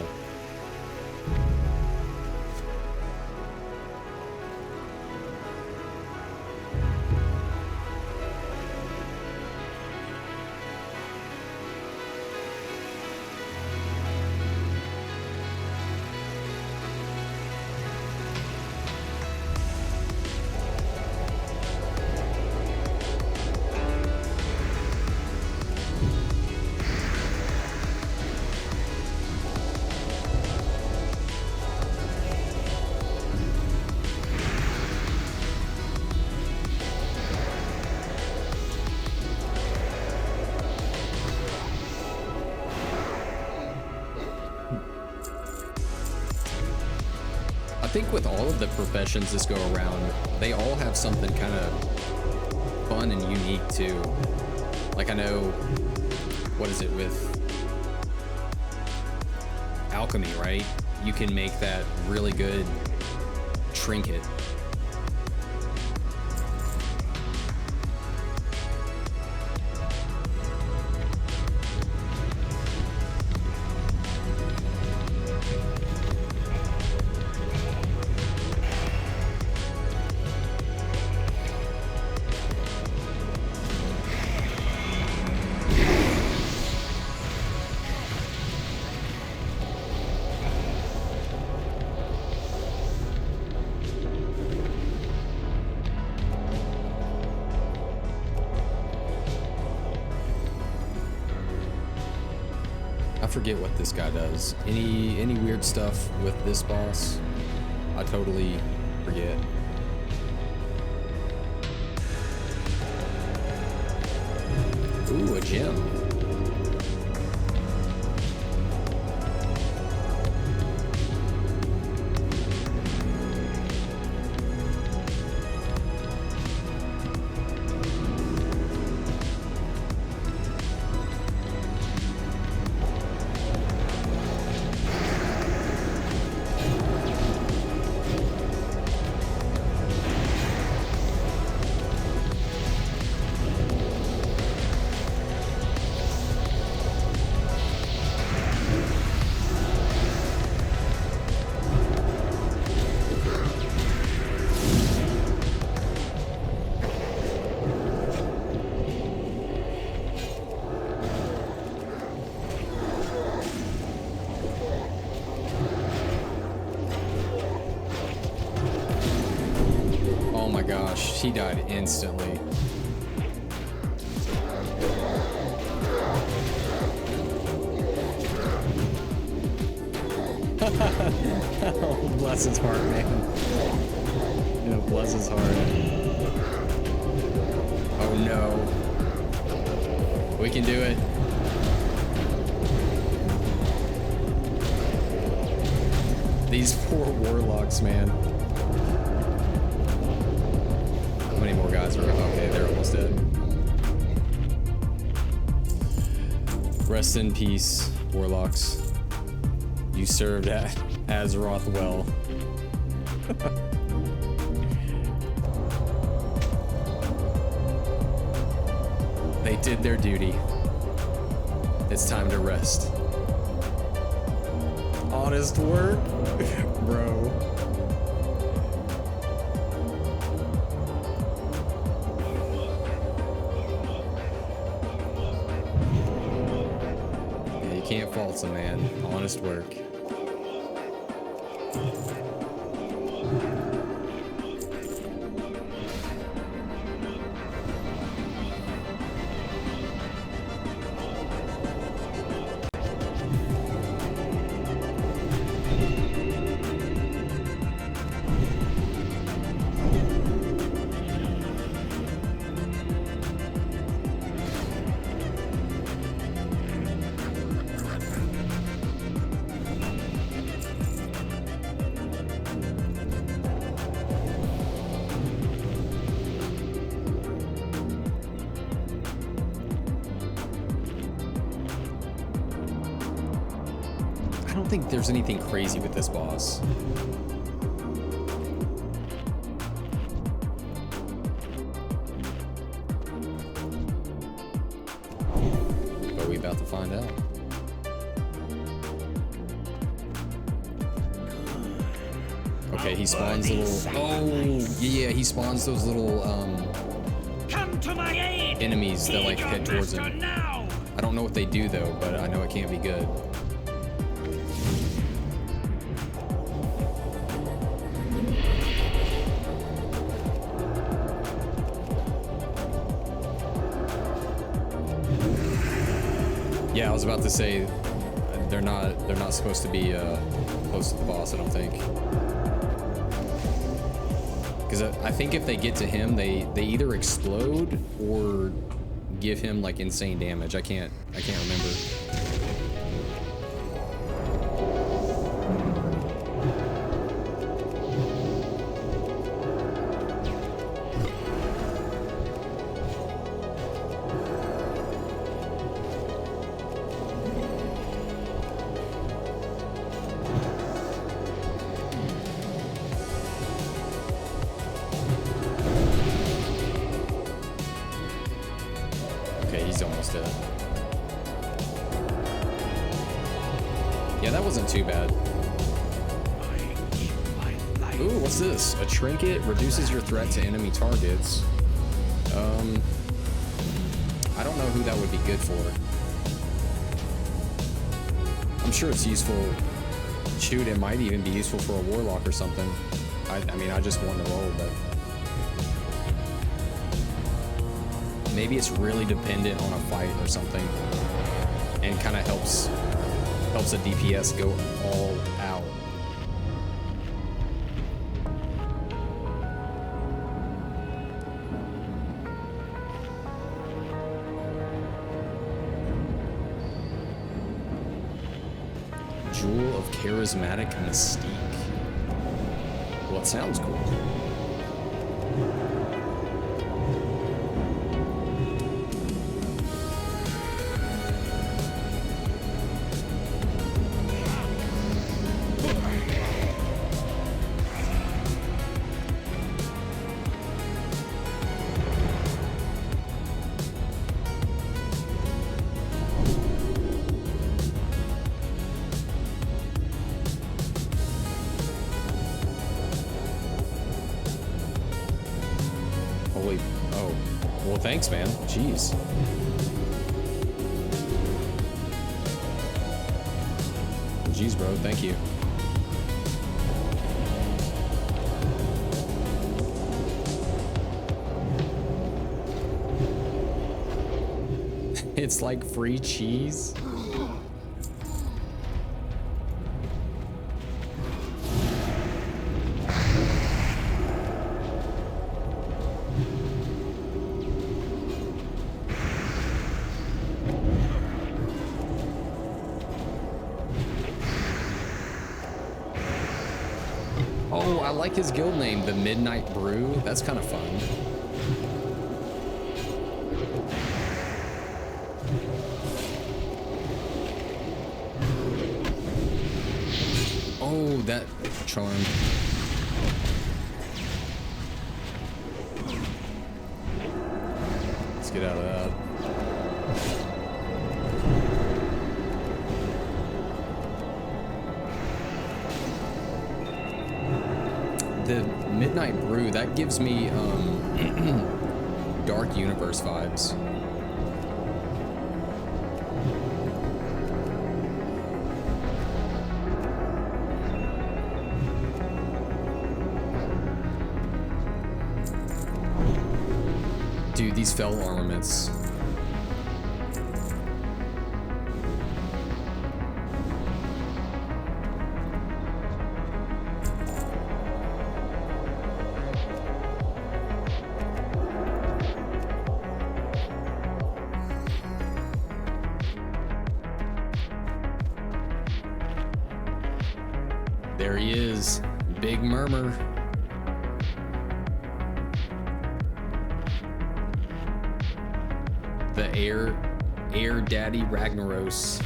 think with all of the professions this go around, they all have something kind of fun and unique too. Like I know, what is it with alchemy, right? You can make that really good trinket. I forget what this guy does. Any weird stuff with this boss? I totally forget. Ooh, a gem. Gosh, he died instantly. Oh, bless his heart, man. You know, bless his heart. Oh no. We can do it. These poor warlocks, man. How many more guys are okay? They're almost dead. Rest in peace, warlocks. You served at Azeroth well. They did their duty. It's time to rest. Honest work, bro. Can't fault some man. Honest work. I don't think there's anything crazy with this boss. But we about to find out. Okay, he spawns little. Oh, yeah, he spawns those little Come to my aid. enemies that like head towards him. Now. I don't know what they do though, but I know it can't be good. Yeah, I was about to say they're not supposed to be close to the boss, I don't think. Because I think if they get to him, they either explode or give him like insane damage. I can't remember. he's almost dead. Yeah, that wasn't too bad. Ooh, what's this? A trinket reduces your threat to enemy targets. I don't know who that would be good for. I'm sure it's useful. Shoot, it might even be useful for a warlock or something. I mean, I just won the roll, but maybe it's really dependent on a fight or something, and kind of helps a DPS go all out. Jewel of Charismatic Mystique. Well, it sounds cool. Holy, oh, well, thanks, man. Jeez. Jeez, bro, thank you. It's like free cheese. Oh, I like his guild name, the Midnight Brew. That's kind of fun. Oh, that charm. Let's get out of that. The Midnight Brew, that gives me Dark Universe vibes. Dude, these fell armaments. There he is, Big Murmur. The Air Daddy Ragnaros.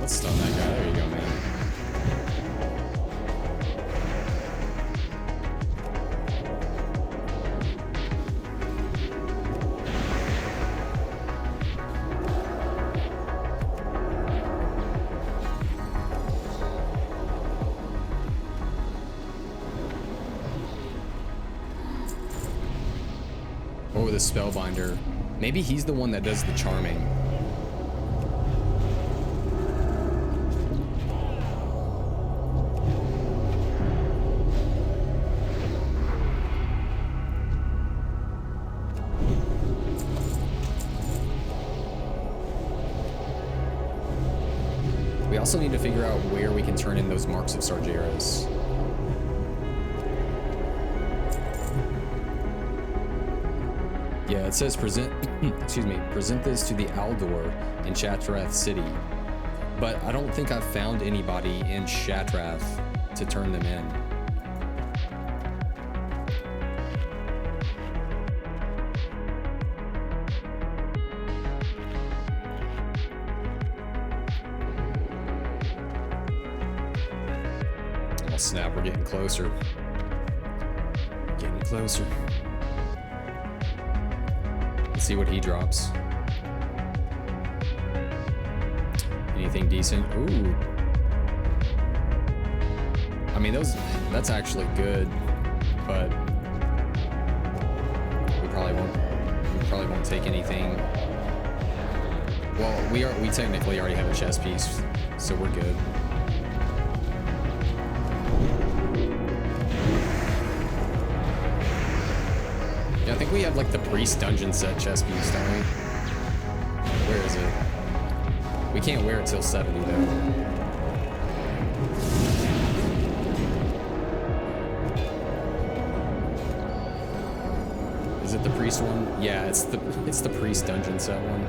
Let's stun that guy. There you go, man. Oh, the Spellbinder. Maybe he's the one that does the charming. also need to figure out where we can turn in those marks of Sargeras. Yeah, it says present, excuse me, present this to the Aldor in Shatrath City. But I don't think I've found anybody in Shatrath to turn them in. Oh snap, we're getting closer. Getting closer. Let's see what he drops. Anything decent? Ooh. I mean, that's actually good, but we probably won't take anything. Well, we technically already have a chess piece, so we're good. Yeah, I think we have like the priest dungeon set chess piece, don't we? Where is it? We can't wear it till 70 though. Is it the priest one? Yeah, it's the priest dungeon set one.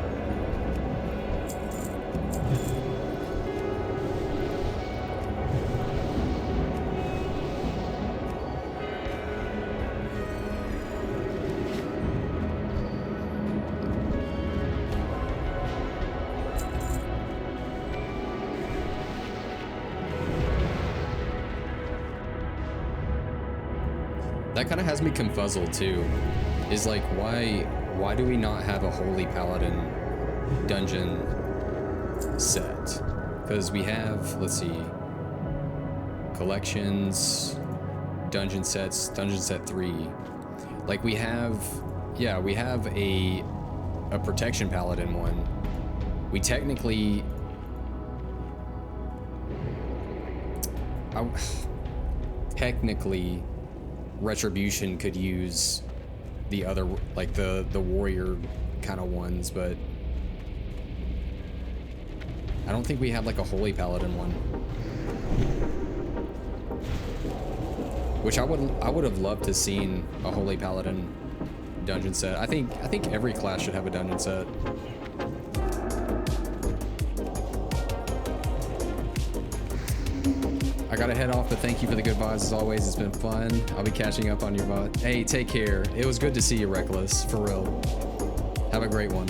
That kind of has me confuzzled too. Is like, why do we not have a Holy Paladin dungeon set? Because we have, let's see, collections, dungeon sets, dungeon set 3. Like we have, yeah, we have a protection paladin one. We technically, technically, Retribution could use the other, like the warrior kind of ones, but I don't think we have like a Holy Paladin one. Which I would have loved to seen a Holy Paladin dungeon set. I think every class should have a dungeon set. I gotta head off, but thank you for the good vibes as always. It's been fun. I'll be catching up on your VOD. Hey, take care. It was good to see you, Reckless, for real. Have a great one.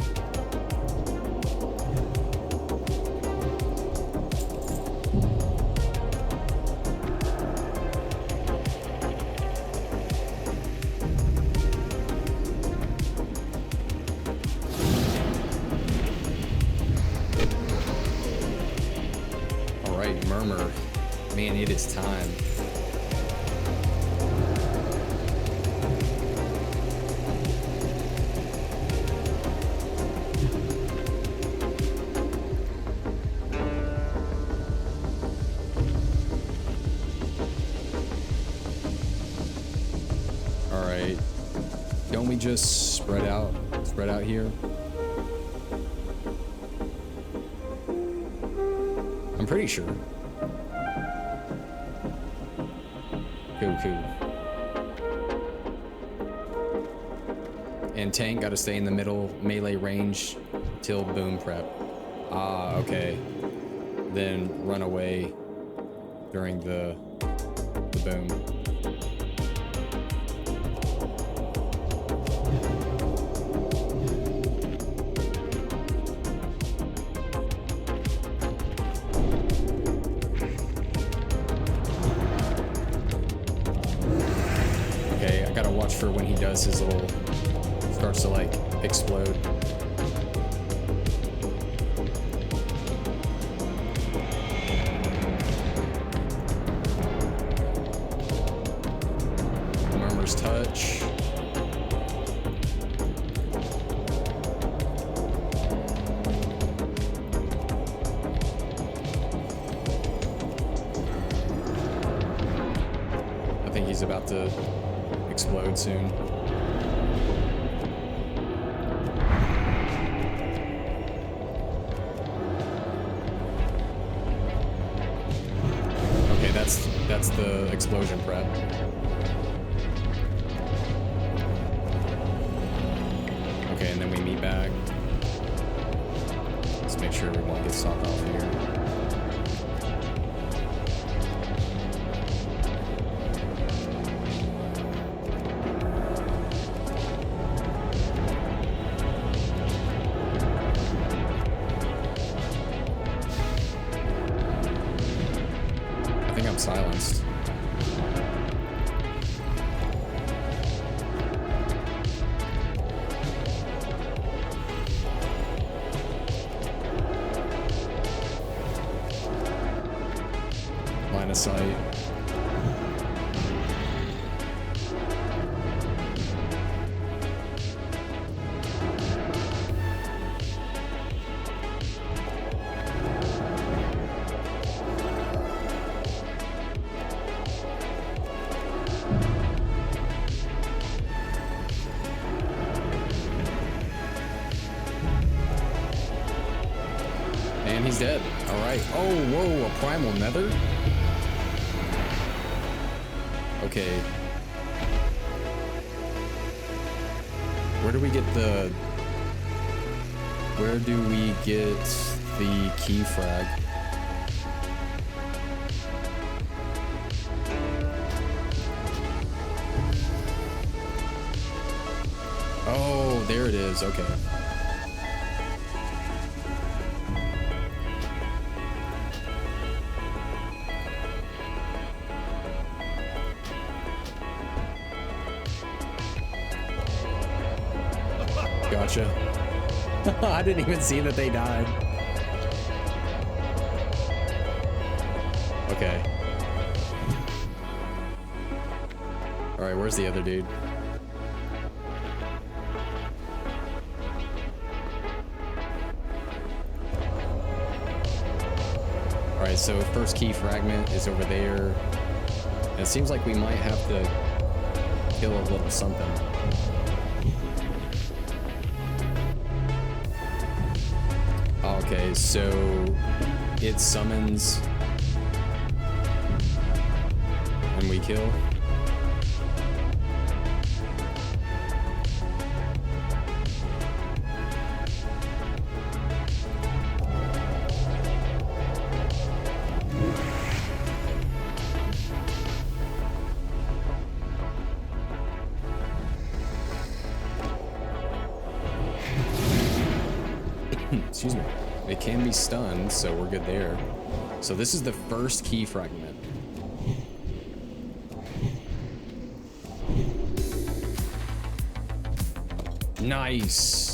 All right, Murmur. Man, it is time. All right. Don't we just spread out here? I'm pretty sure. Cool. And tank gotta stay in the middle melee range till boom prep. Ah, okay. Then run away during the boom. For when he does his little, starts to like explode. Murmur's touch. I think he's about to explode soon. that's the explosion prep. Okay, and then we meet back. Let's make sure everyone gets stopped off here. I think I'm silenced. Line of sight. And he's dead. All right. Oh, whoa, a primal nether? Okay. Where do we get the key frag? Oh, there it is. Okay. Gotcha. I didn't even see that they died. Okay. Alright, where's the other dude? Alright, so first key fragment is over there. And it seems like we might have to kill a little something. Okay, so it summons and we kill. Excuse me. It can be stunned, so we're good there. So this is the first key fragment. Nice.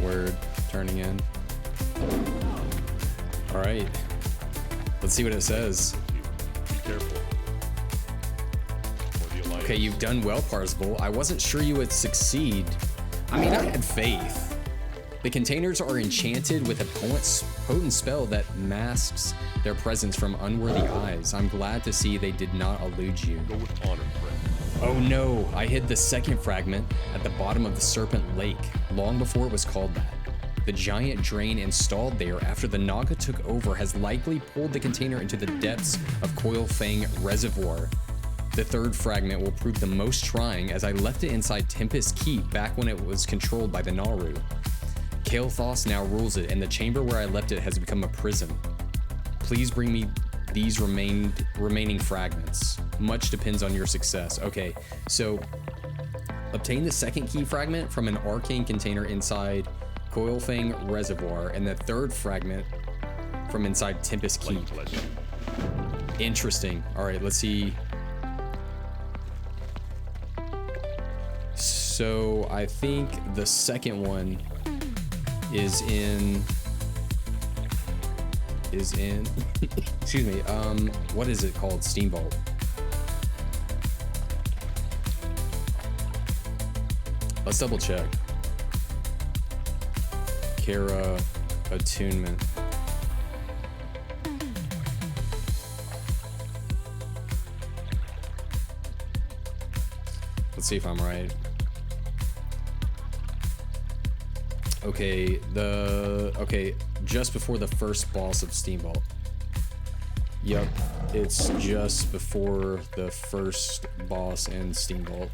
Word turning in. All right, let's see what it says. Be careful. For the Alliance. Okay, you've done well, Parzival. I wasn't sure you would succeed. I mean, I had faith. The containers are enchanted with a potent spell that masks their presence from unworthy eyes. I'm glad to see they did not elude you. Go with honor, friend. Oh no, I hid the second fragment at the bottom of the Serpent Lake, long before it was called that. The giant drain installed there after the Naga took over has likely pulled the container into the depths of Coil Fang Reservoir. The third fragment will prove the most trying as I left it inside Tempest Keep back when it was controlled by the Naru. Kael'thas now rules it, and the chamber where I left it has become a prison. Please bring me these remaining fragments. Much depends on your success. Okay, so obtain the second key fragment from an arcane container inside Coil Fang Reservoir, and the third fragment from inside Tempest Keep. Interesting. All right, let's see. So I think the second one is in excuse me, what is it called? Steambolt. Let's double check. Kara attunement. see if I'm right. Okay, okay, just before the first boss of Steamvault. Yep, it's just before the first boss in Steamvault.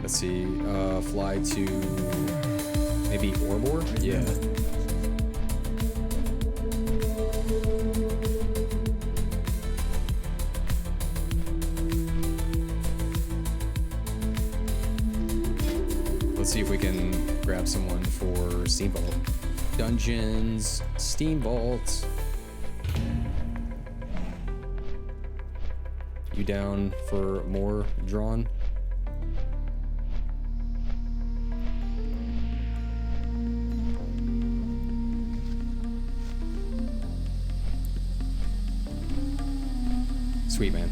Let's see, fly to maybe Orbor? Yeah. Let's see if we can grab someone for Steamvault. Dungeons, Steamvault. You down for more, Drawn? Sweet, man.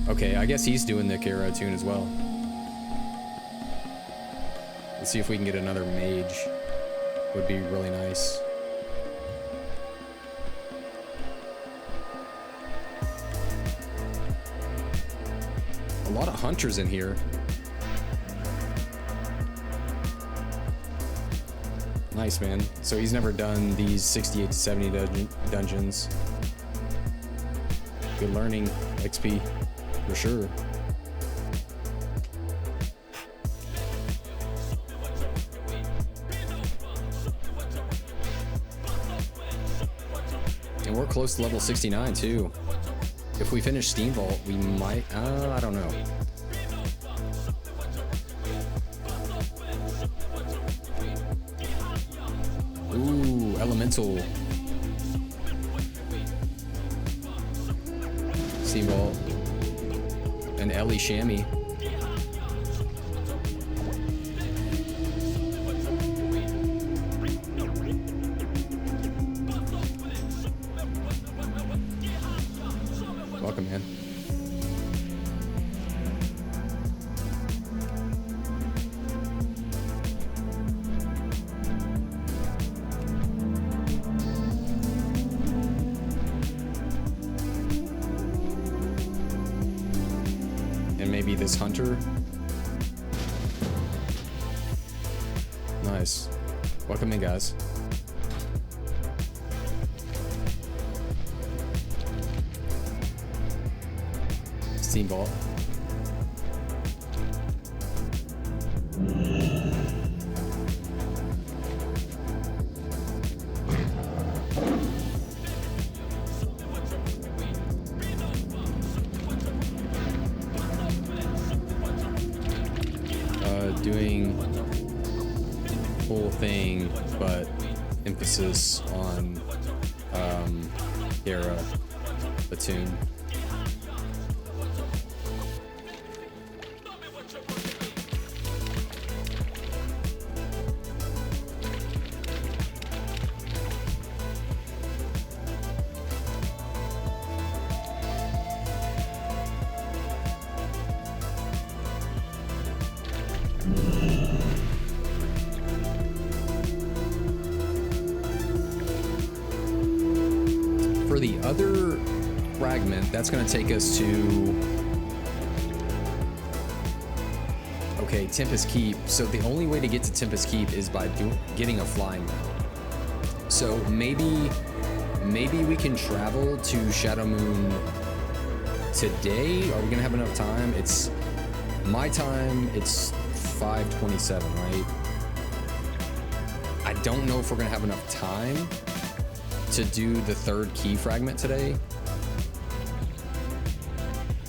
Okay, I guess he's doing the Kara tune as well. Let's see if we can get another mage. Would be really nice. A lot of hunters in here. Nice, man. So he's never done these 68 to 70 dungeons. Good learning XP, for sure. And we're close to level 69 too. If we finish Steamvault, we might, I don't know. Ooh, Elemental. Steamvault. And Ellie Shammy. Welcome, man. And maybe this hunter. Nice. Welcome in, guys. Steamvault. Doing whole thing, but emphasis on Kara, the tune. For the other fragment, that's going to take us to... Okay, Tempest Keep. So the only way to get to Tempest Keep is by getting a flying mount. So maybe we can travel to Shadow Moon today. Are we going to have enough time? It's my time. It's 5:27, right? I don't know if we're going to have enough time to do the third key fragment today,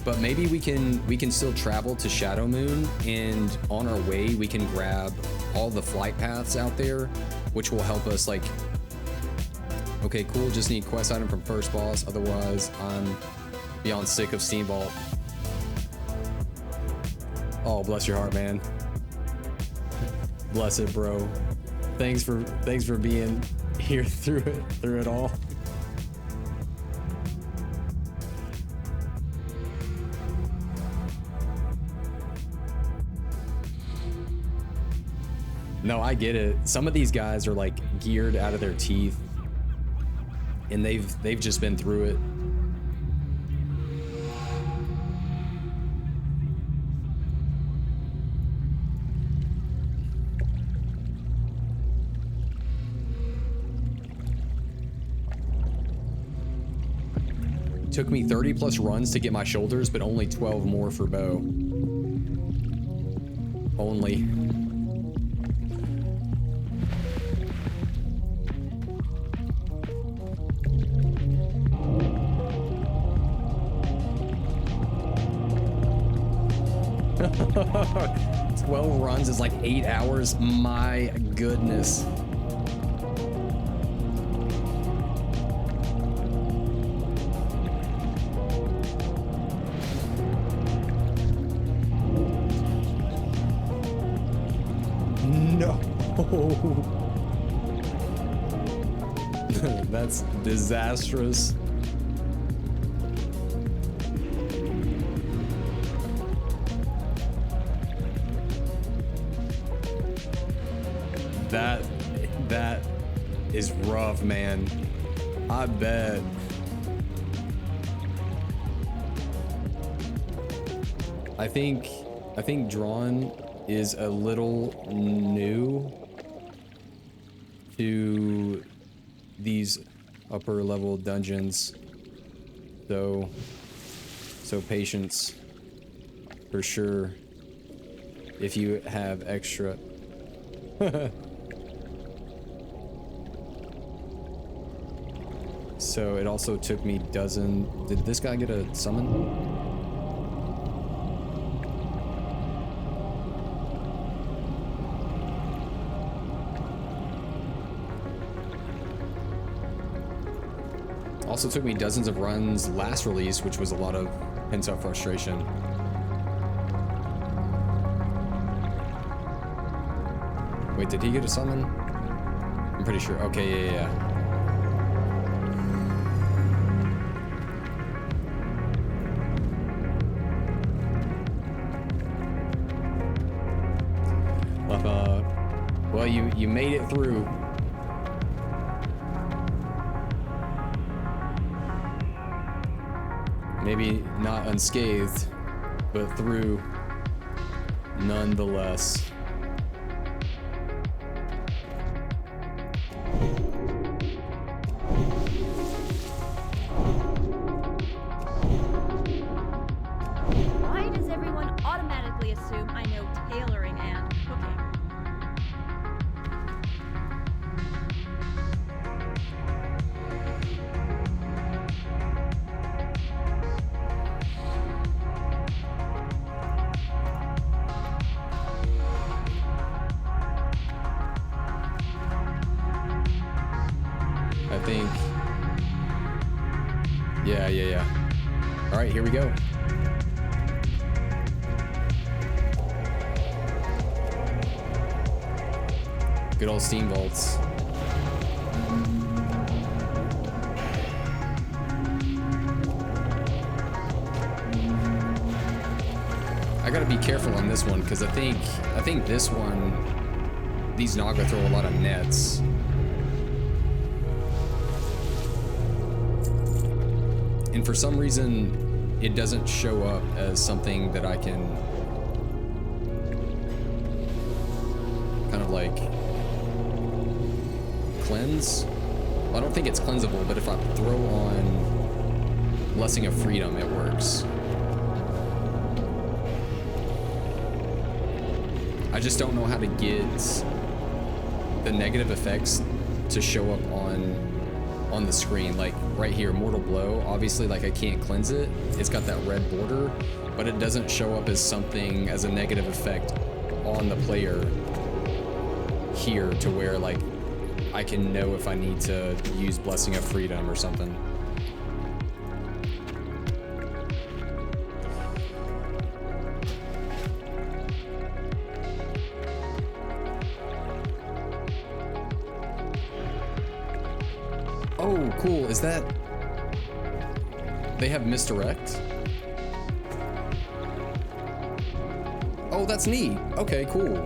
but maybe we can still travel to Shadow Moon, and on our way we can grab all the flight paths out there, which will help us. Like, okay, cool, just need quest item from first boss, otherwise I'm beyond sick of Steamvault. Oh, bless your heart, man. Bless it, bro. Thanks for being here through it all. No, I get it. Some of these guys are like geared out of their teeth, and they've just been through it. Took me 30 plus runs to get my shoulders, but only 12 more for bow. Only. Twelve runs is like 8 hours. My goodness. No. That's disastrous. That is rough, man. I bet. I think Drawn is a little new to these upper level dungeons, so patience for sure if you have extra. So it also took me dozen. Did this guy get a summon? Also took me dozens of runs last release, which was a lot of pent-up frustration. Wait, did he get a summon? I'm pretty sure. Okay, yeah. Well, you made it through. Maybe not unscathed, but through nonetheless. Why does everyone automatically assume I know tailoring and cooking? I think. Yeah. All right, here we go. Good old steam vaults. I gotta be careful on this one because I think this one, these Naga throw a lot of nets. And for some reason, it doesn't show up as something that I can kind of like cleanse. Well, I don't think it's cleansable, but if I throw on Blessing of Freedom, it works. I just don't know how to get the negative effects to show up on the screen. Like right here, Mortal Blow, obviously like I can't cleanse it. It's got that red border, but it doesn't show up as something, as a negative effect on the player here to where like I can know if I need to use Blessing of Freedom or something. Oh, cool. Is that... They have misdirect? Oh, that's neat. Okay, cool.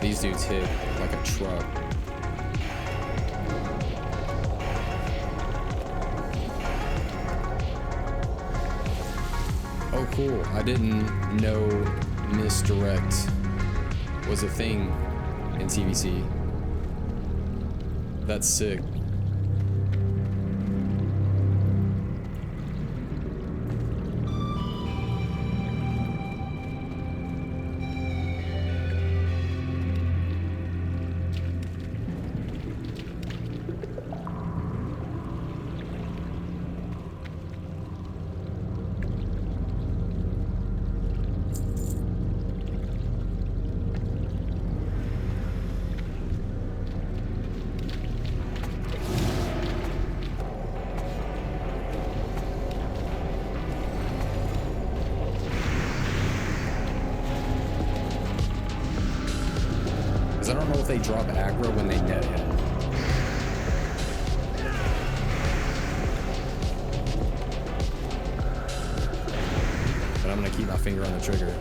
these dudes hit like a truck. Oh, cool. I didn't know misdirect was a thing in TBC. That's sick. I don't know if they drop aggro when they net him. But I'm gonna keep my finger on the trigger.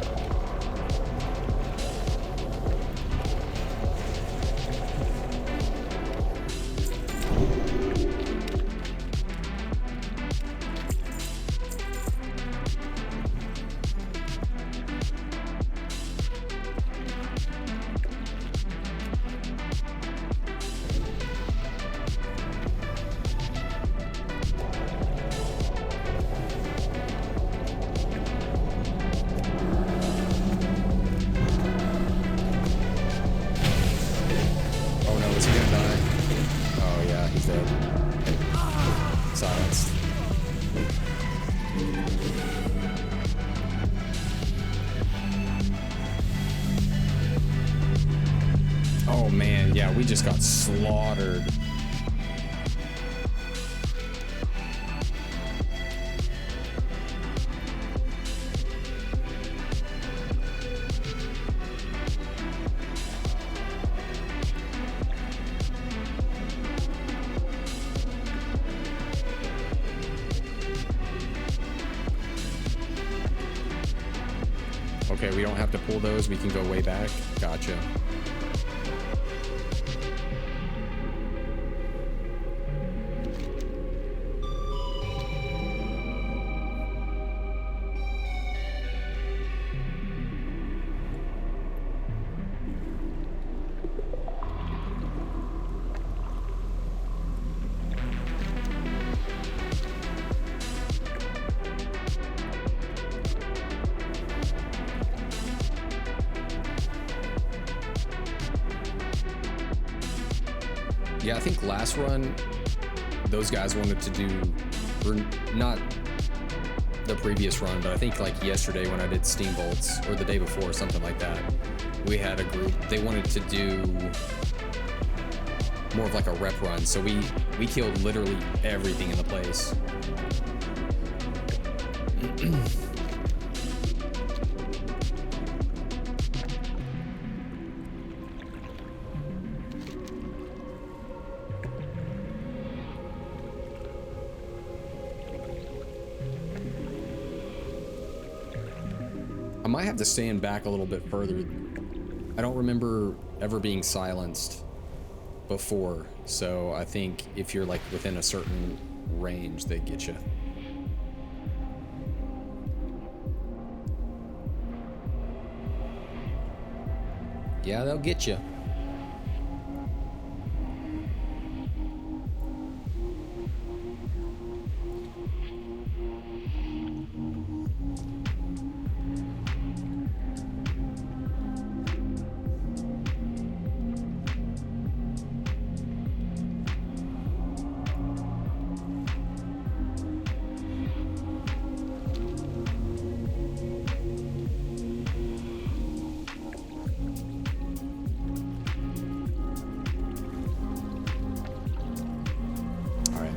Oh man, yeah, we just got slaughtered. Okay, we don't have to pull those, we can go way back. Gotcha. Yeah, I think last run, those guys wanted to do, or not the previous run, but I think like yesterday when I did Steam Bolts, or the day before, something like that, we had a group, they wanted to do more of like a rep run, so we killed literally everything in the place. I might have to stand back a little bit further. I don't remember ever being silenced before, so I think if you're like within a certain range, they get you. Yeah, they'll get you.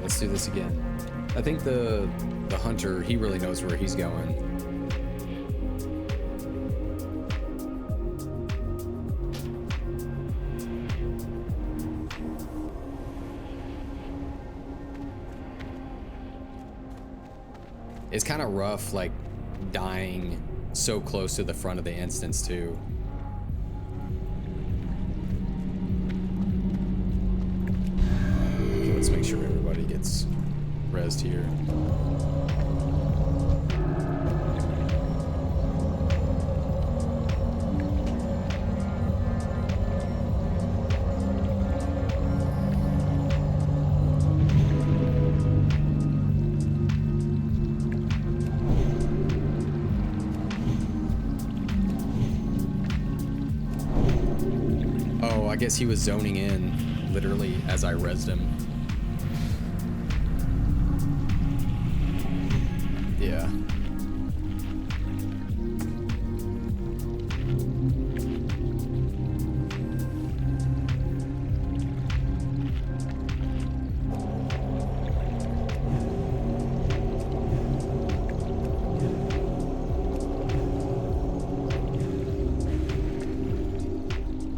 Let's do this again. I think the hunter, he really knows where he's going. It's kind of rough, like dying so close to the front of the instance too. let's make sure everybody gets rezzed here. I guess he was zoning in literally as I rezzed him. Yeah.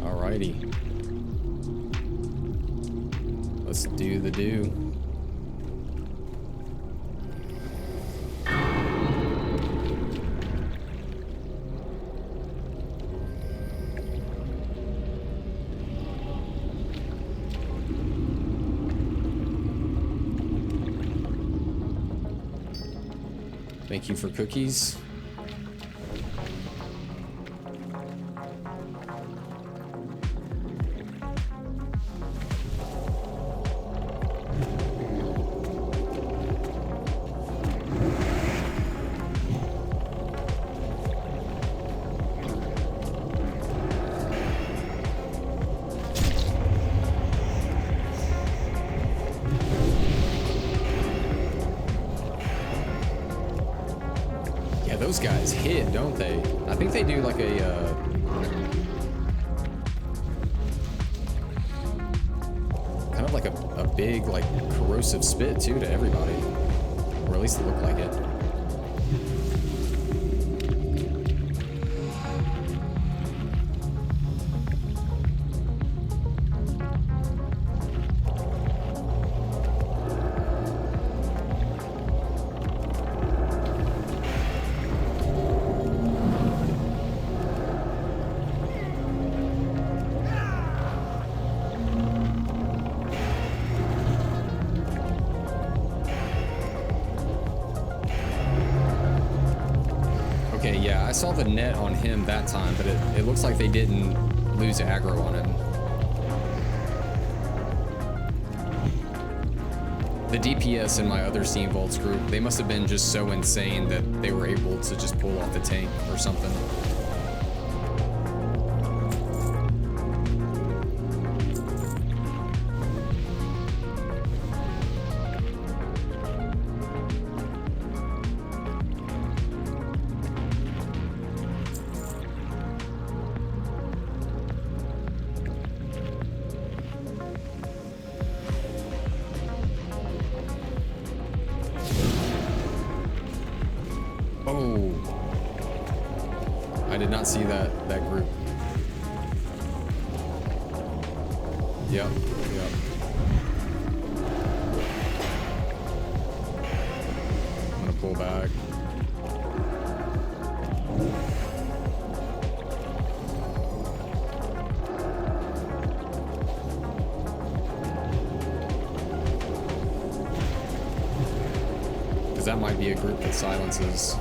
Alrighty. Let's do the do. Thank you for cookies. Those guys hit, don't they? I think they do like a kind of like a big like corrosive spit too to everybody, or at least it looked like it. Okay, yeah, I saw the net on him that time, but it looks like they didn't lose aggro on him. The DPS in my other Steam Vaults group, they must have been just so insane that they were able to just pull off the tank or something. Oh, I did not see that group. Yep. I'm gonna pull back. Because that might be a group that silences.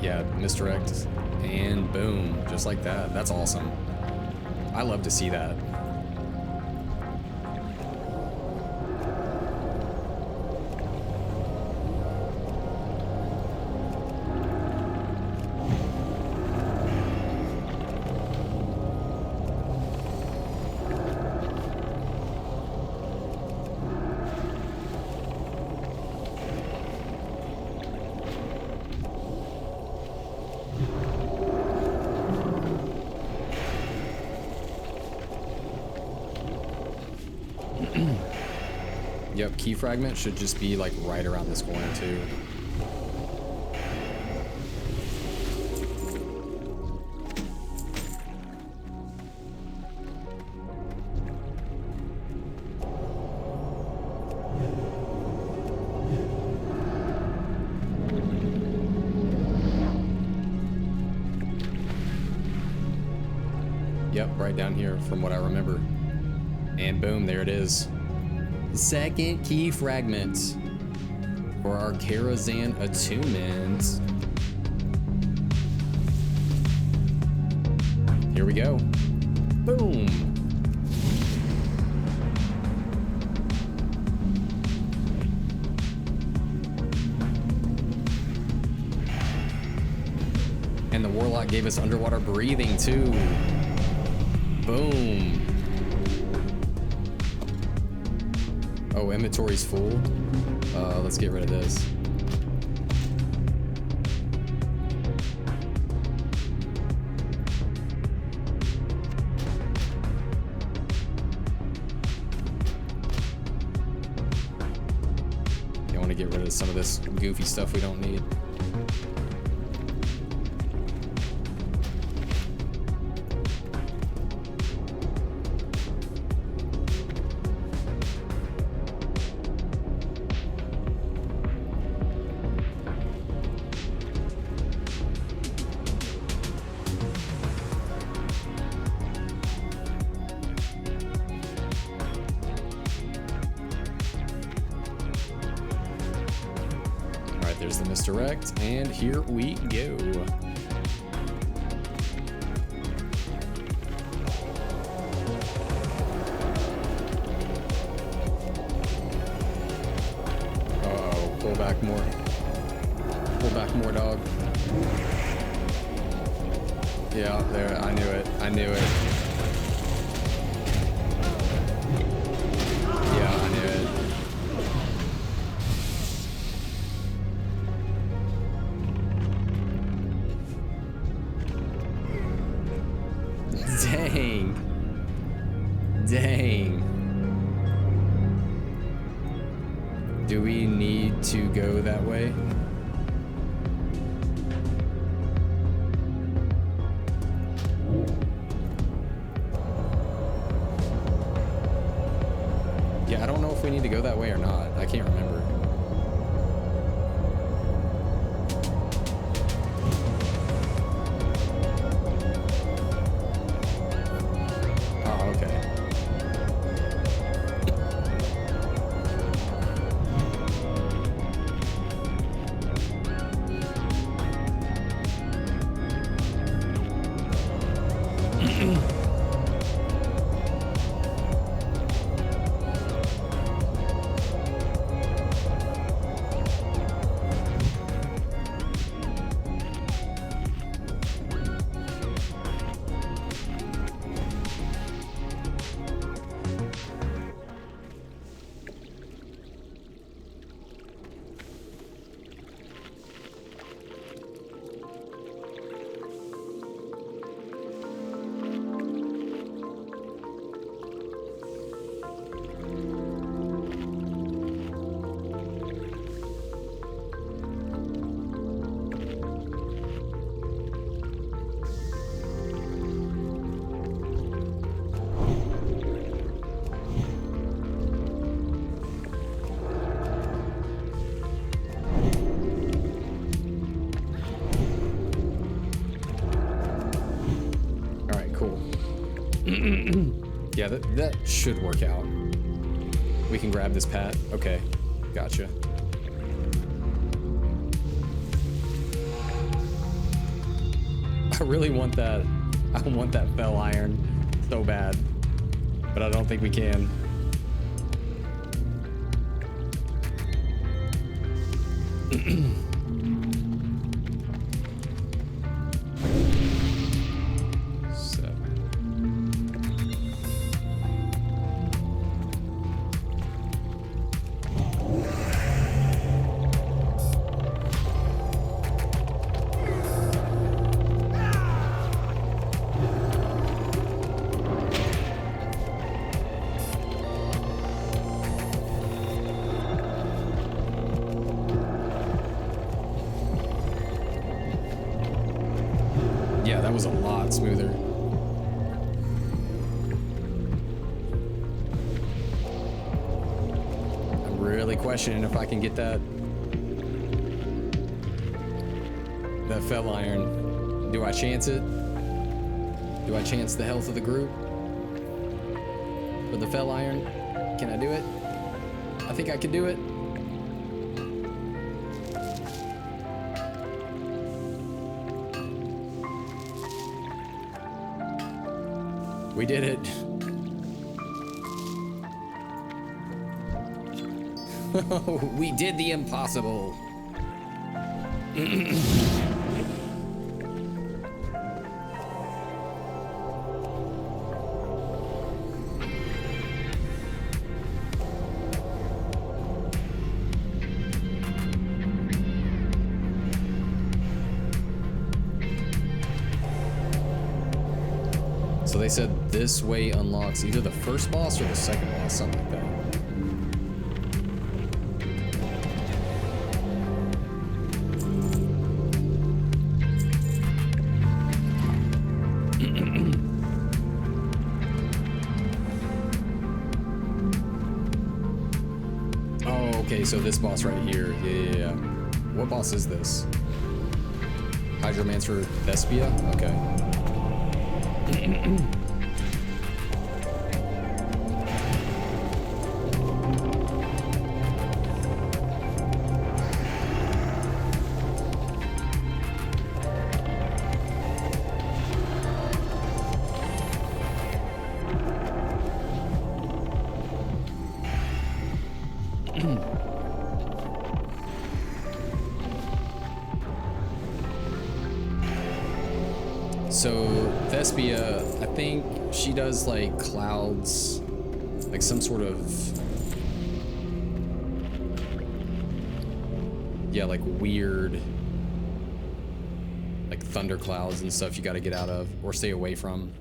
Yeah, misdirect, and boom, just like that. That's awesome. I love to see that. Yep, key fragment should just be like right around this corner too. Yep, right down here from what I remember. And boom, there it is. Second key fragment for our Karazhan attunement. Here we go. Boom. And the Warlock gave us underwater breathing too. Boom. Oh, inventory's full. Let's get rid of this. You want to get rid of some of this goofy stuff we don't need. There's the misdirect, and here we go. Uh-oh, pull back more. Pull back more, dog. Yeah, there, I knew it. I knew it. Yeah, I knew it. Dang. Dang. Do we need to go that way? Yeah, I don't know if we need to go that way or not. I can't remember. Yeah, that should work out. We can grab this pat. Okay, gotcha. I really want that. I want that fell iron so bad, but I don't think we can. lot smoother. I'm really questioning if I can get that fell iron. Do I chance it? Do I chance the health of the group? With the fell iron? Can I do it? I think I can do it. We did it. We did the impossible. So they said this way unlocks either the first boss or the second boss, something like that. Oh, okay, so this boss right here. Yeah. What boss is this? Hydromancer Thespia? Okay. So Thespia, I think she does like clouds, like some sort of, yeah, like weird, like thunder clouds and stuff you got to get out of or stay away from.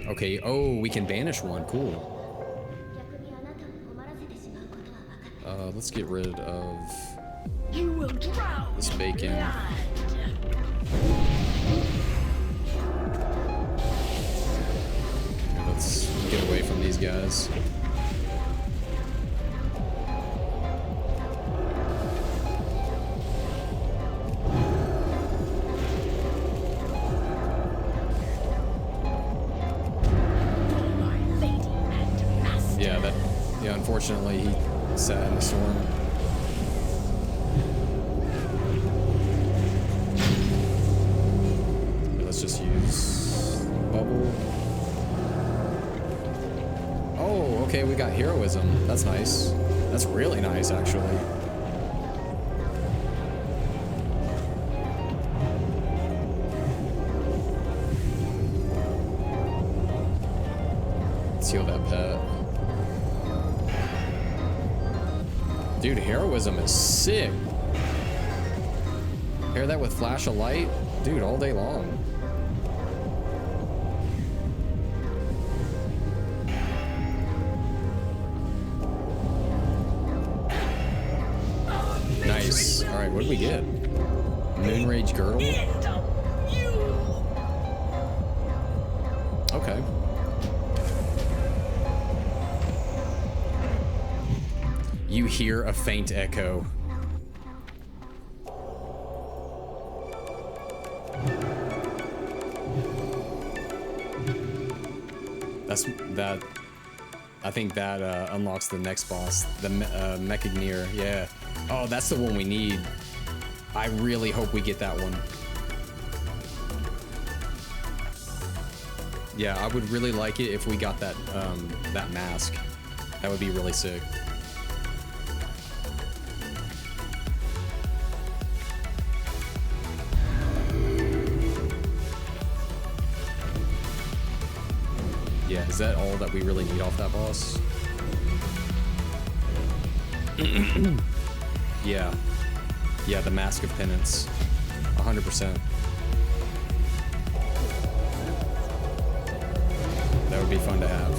Okay, oh, we can banish one, cool. Let's get rid of this bacon. Let's get away from these guys. Yeah, unfortunately he sat in the storm. Let's just use bubble. Oh, okay, we got heroism. That's nice. That's really nice, actually. Let's heal that pet. Dude, heroism is sick. Pair that with flash of light, dude, all day long. Nice. All right, what did we get? Moonrage Girdle. Okay. You hear a faint echo. That. I think that unlocks the next boss, the Mechagneer. Yeah. Oh, that's the one we need. I really hope we get that one. Yeah, I would really like it if we got that that mask. That would be really sick. Yeah, is that all that we really need off that boss? Yeah. Yeah, the Mask of Penance. 100%. That would be fun to have.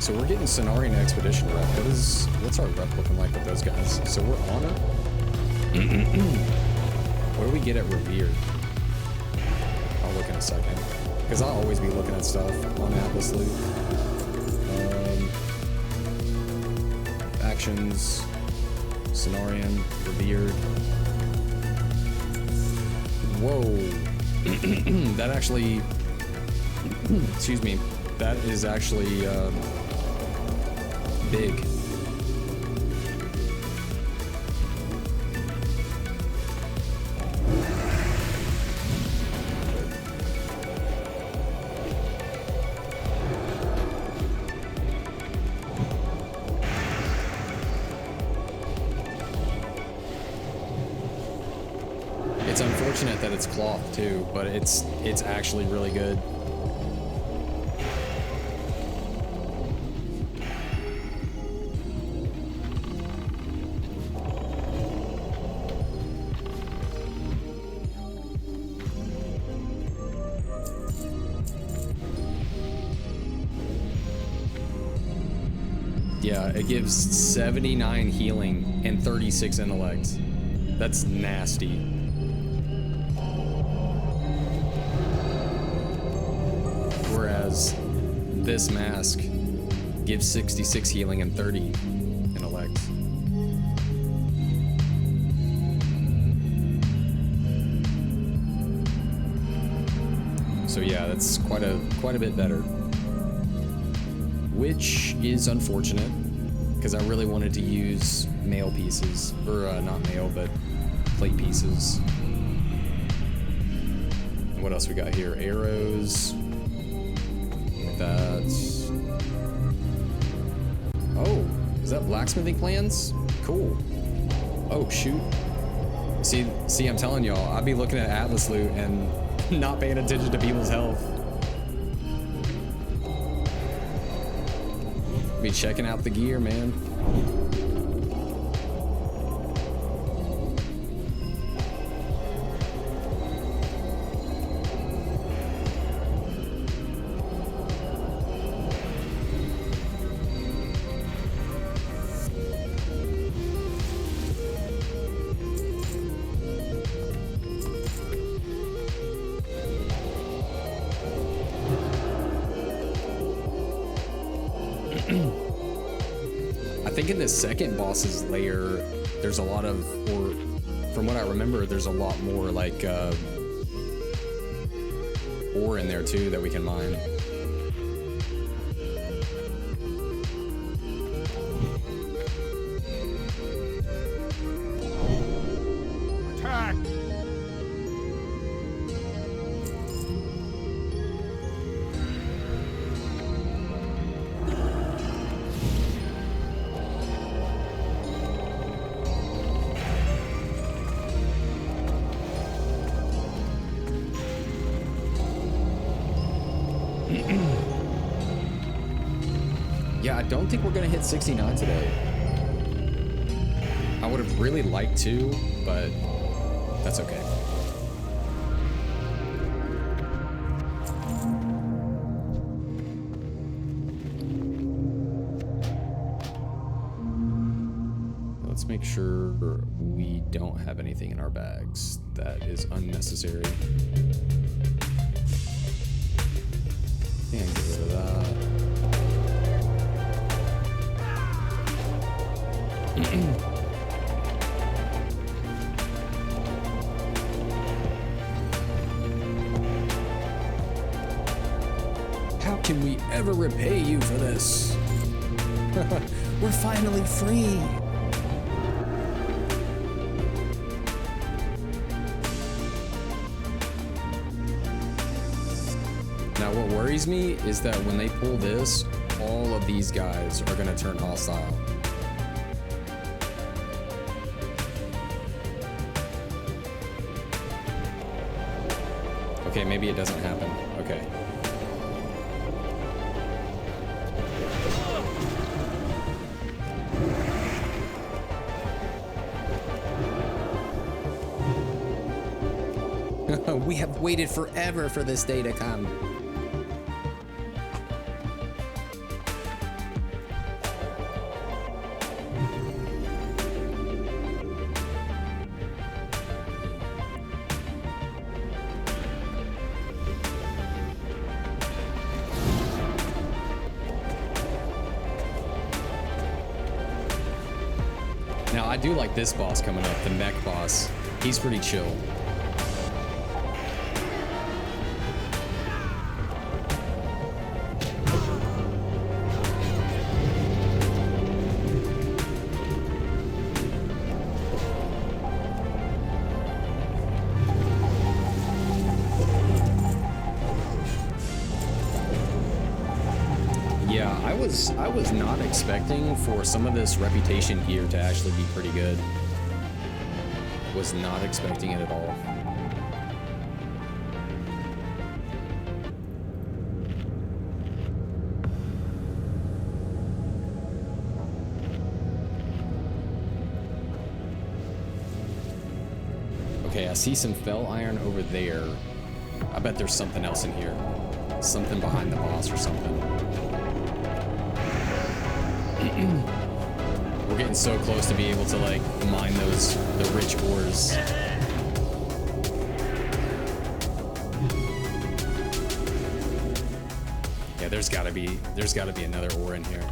So we're getting Cenarian Expedition rep. What's our rep looking like with those guys? So we're Honor. What do we get at Revered? I'll look in a second. Because I'll always be looking at stuff on Atlas Loot. Actions, Cenarian, Revered. Whoa. That actually, excuse me, that is actually big. It's unfortunate that it's cloth too, but it's actually really good. Yeah, it gives 79 healing and 36 intellect. That's nasty. Whereas this mask gives 66 healing and 30 intellect. So yeah, that's quite a bit better. Which is unfortunate, because I really wanted to use mail pieces, or not mail, but plate pieces. And what else we got here? Arrows. That's... Oh, is that blacksmithing plans? Cool. Oh, shoot. See, I'm telling y'all, I'd be looking at Atlas Loot and not paying attention to people's health. Be checking out the gear, man. I think in the second boss's lair, there's a lot of, or from what I remember, there's a lot more like ore in there too that we can mine. Attack! Yeah, I don't think we're gonna hit 69 today. I would have really liked to, but that's okay. Let's make sure we don't have anything in our bags that is unnecessary. And get rid of that. How can we ever repay you for this? We're finally free. Now what worries me is that when they pull this, all of these guys are gonna turn hostile. Okay, maybe it doesn't happen. Okay. We have waited forever for this day to come. I do like this boss coming up, the mech boss. He's pretty chill. I was not expecting for some of this reputation gear to actually be pretty good. Was not expecting it at all. Okay, I see some fell iron over there. I bet there's something else in here. Something behind the boss or something. We're getting so close to be able to like mine the rich ores. Yeah, there's gotta be another ore in here.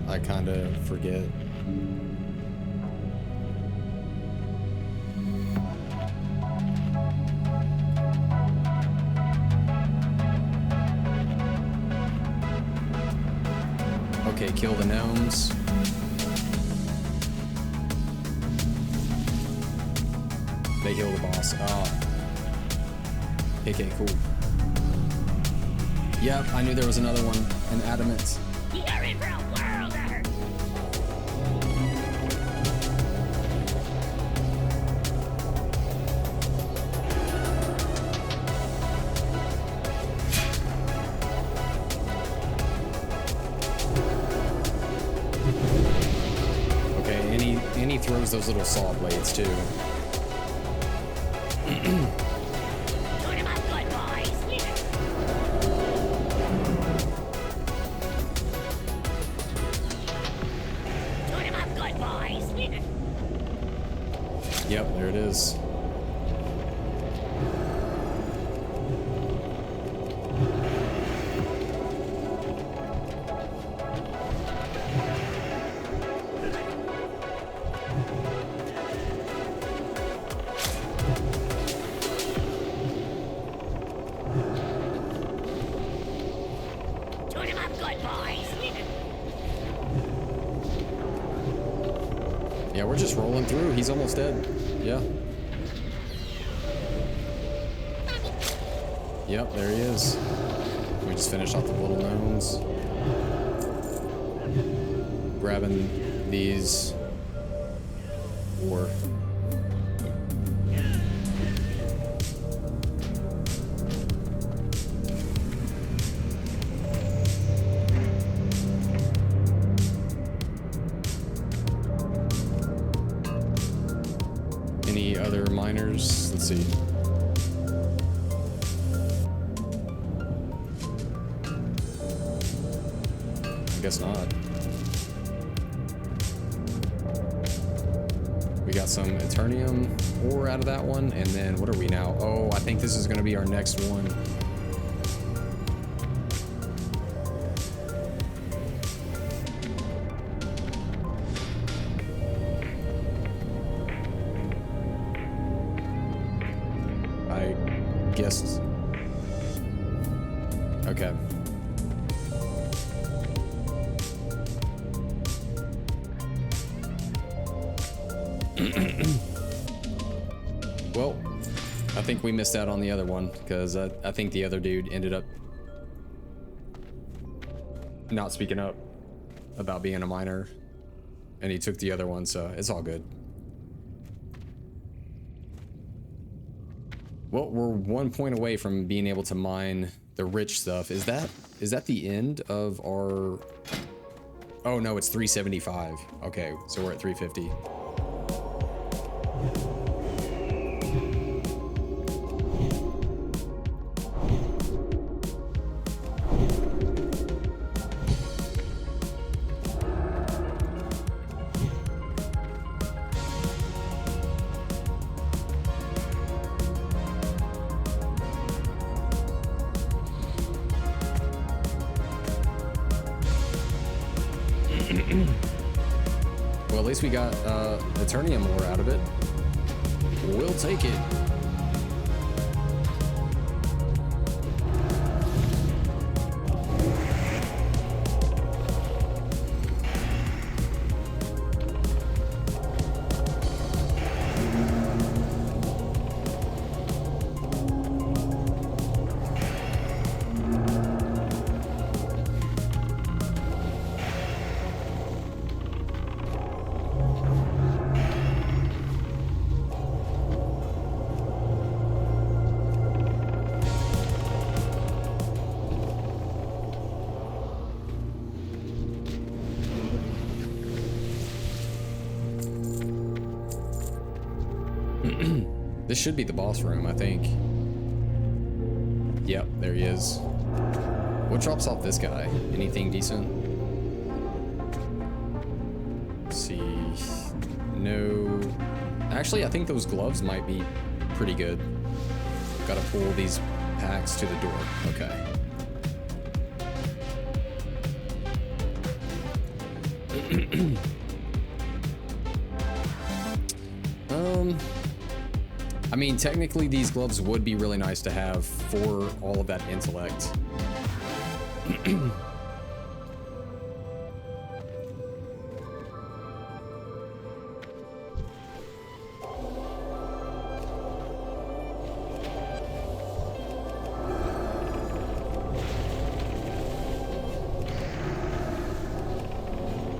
I kind of forget. Okay, kill the gnomes. They heal the boss. Oh. Okay, cool. Yep, I knew there was another one. An adamant. You're in for a worlder! Okay, and he throws those little saw blades too. Yep, there it is. Yeah, we're just rolling through. He's almost dead. Yeah. Yep, there he is. We just finished off the little gnomes. Grabbing these ore. Any other miners? Let's see. I guess not. We got some Eternium ore out of that one, and then what are we now? Oh, I think this is going to be our next one. I guessed. Okay. Well, I think we missed out on the other one because I think the other dude ended up not speaking up about being a miner, and he took the other one, so it's all good. Well, we're 1 point away from being able to mine the rich stuff. Is that the end of our... Oh no, it's 375. Okay, so we're at 350. Well, at least we got Eternium ore out of it. We'll take it. This should be the boss room, I think. Yep, there he is. What drops off this guy? Anything decent? Let's see. No. Actually, I think those gloves might be pretty good. Gotta pull these packs to the door. Okay. I mean, technically these gloves would be really nice to have for all of that intellect.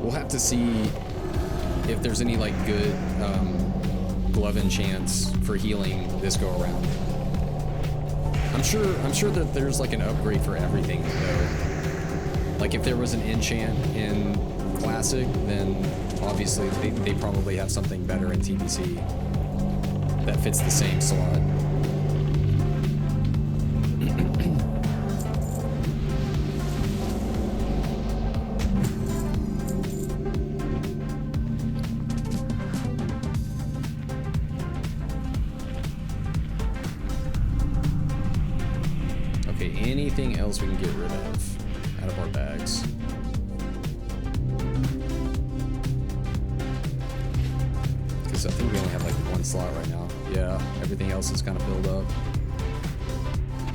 We'll have to see if there's any like good glove enchants for healing this go around. I'm sure that there's like an upgrade for everything though. Like if there was an enchant in Classic, then obviously they probably have something better in TBC that fits the same slot. Anything else we can get rid of out of our bags? Because I think we only have like one slot right now. Yeah, everything else is kind of filled up.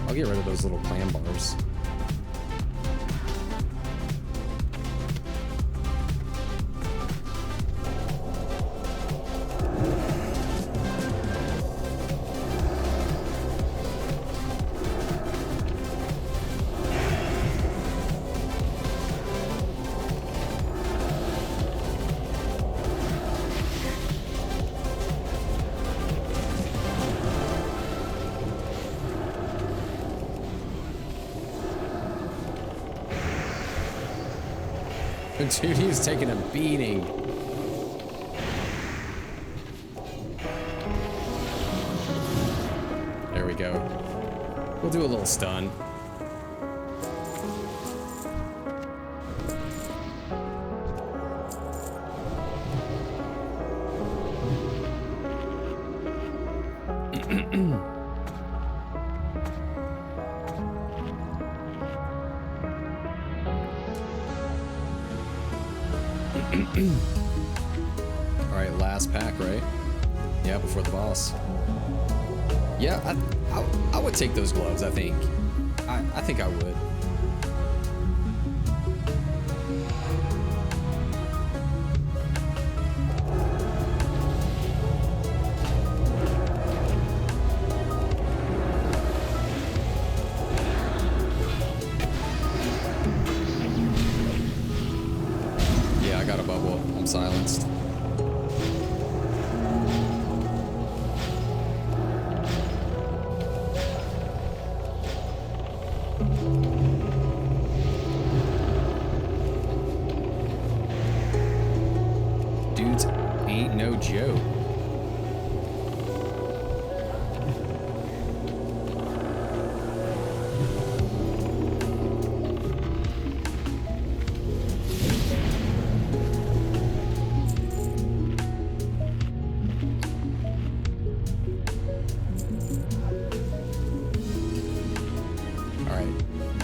I'll get rid of those little clam bars. Dude, he's taking a beating. There we go. We'll do a little stun. Alright, last pack, right? Yeah, before the boss. Yeah, I would take those gloves, I think. I think I would. Yeah, I got a bubble. I'm silenced. ain't no joke.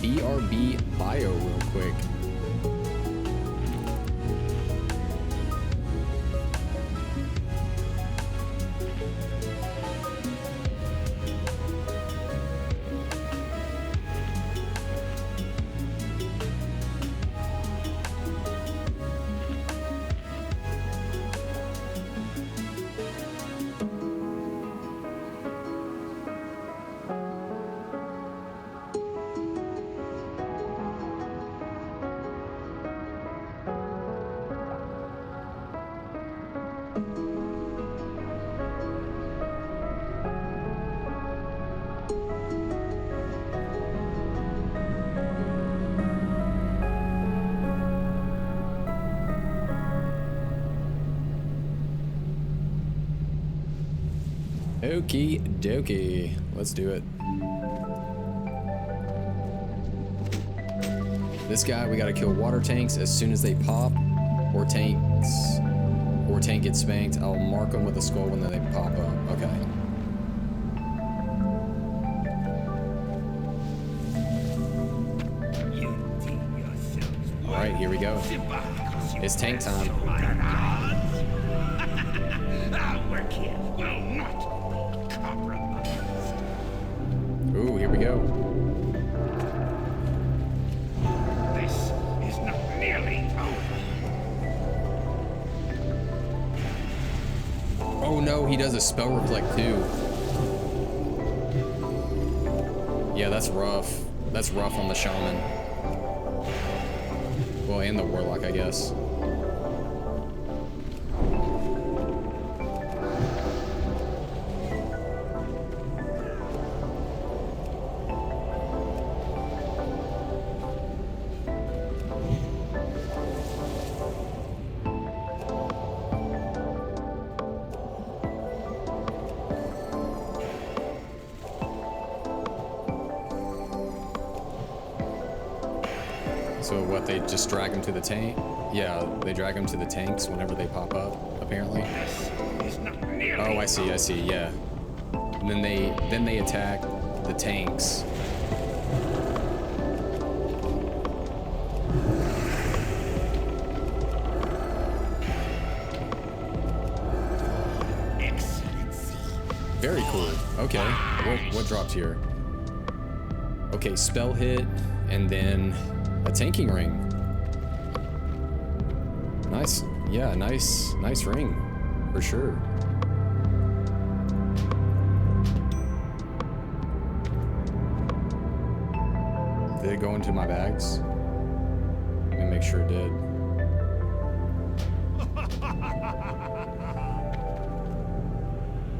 BRB bio real quick. Okie dokie. Let's do it. This guy, we gotta kill water tanks as soon as they pop, or tank gets spanked. I'll mark them with a skull when they pop up. Okay. All right, here we go. It's tank time. Ooh, here we go. This is not nearly over. Oh no, he does a spell reflect too. Yeah, that's rough. That's rough on the shaman. Well, and the warlock, I guess. So what, they just drag them to the tank? Yeah, they drag them to the tanks whenever they pop up, apparently. Oh, I see, yeah. And then they attack the tanks. Very cool. Okay, what dropped here? Okay, spell hit, and then a tanking ring. Nice. Yeah, nice ring, for sure. Did it go into my bags? Let me make sure it did.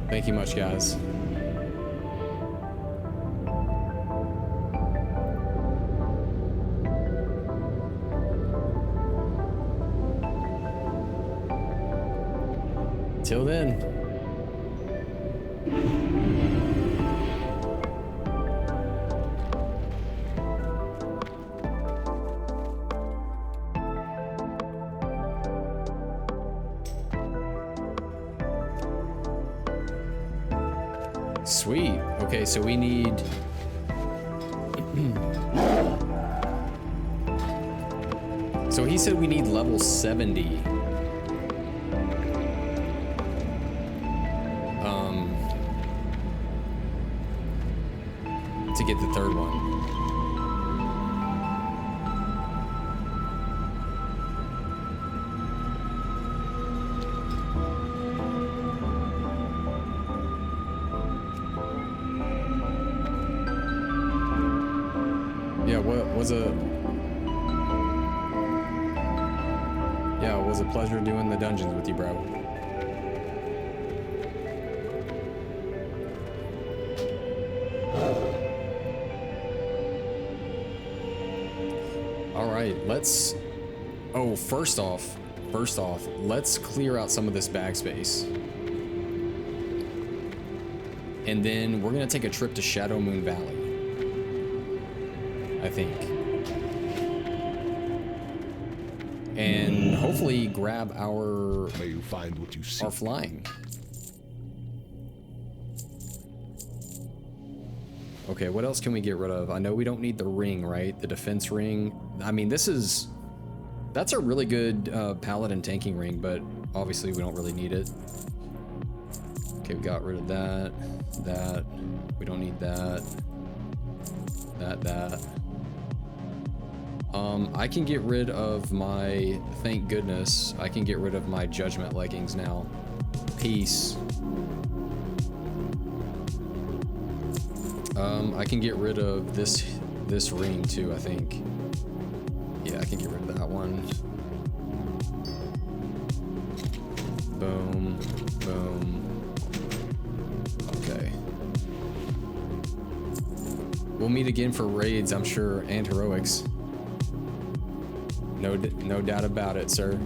Thank you much, guys. Till then. Sweet. Okay, so we need... So he said we need level 70. To get the third one. Yeah, it was a pleasure doing the dungeons with you, bro. All right, let's... Oh, first off, First off, let's clear out some of this bag space. And then we're gonna take a trip to Shadow Moon Valley. I think. And hopefully grab our May you find what you seek. our flying. Okay, what else can we get rid of? I know we don't need the ring, right? The defense ring. I mean, that's a really good Paladin tanking ring, but obviously we don't really need it. Okay, we got rid of that. We don't need that. That. I can get rid of my, thank goodness, I can get rid of my judgment leggings now. Peace. I can get rid of this ring too, I think. Yeah, I can get rid of that one. Boom, boom. Okay. We'll meet again for raids, I'm sure, and heroics. No doubt about it, sir.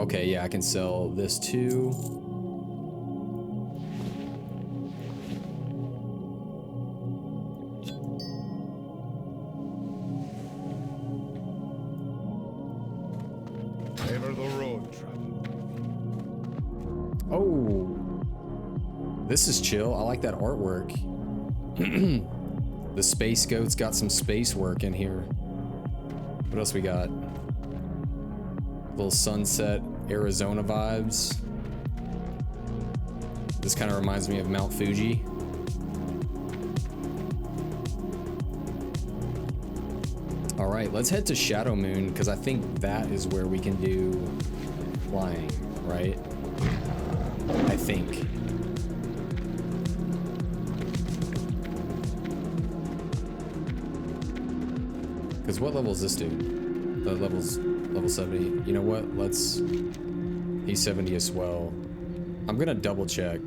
Okay, yeah, I can sell this too. Favor the road, traveler. Oh, this is chill. I like that artwork. The space goat's got some space work in here. What else we got? Little sunset Arizona vibes. This kind of reminds me of Mount Fuji. All right, let's head to Shadow Moon because I think that is where we can do flying, right? I think. Because what level is this dude? The level's level 70. You know what? He's 70 as well. I'm gonna double check.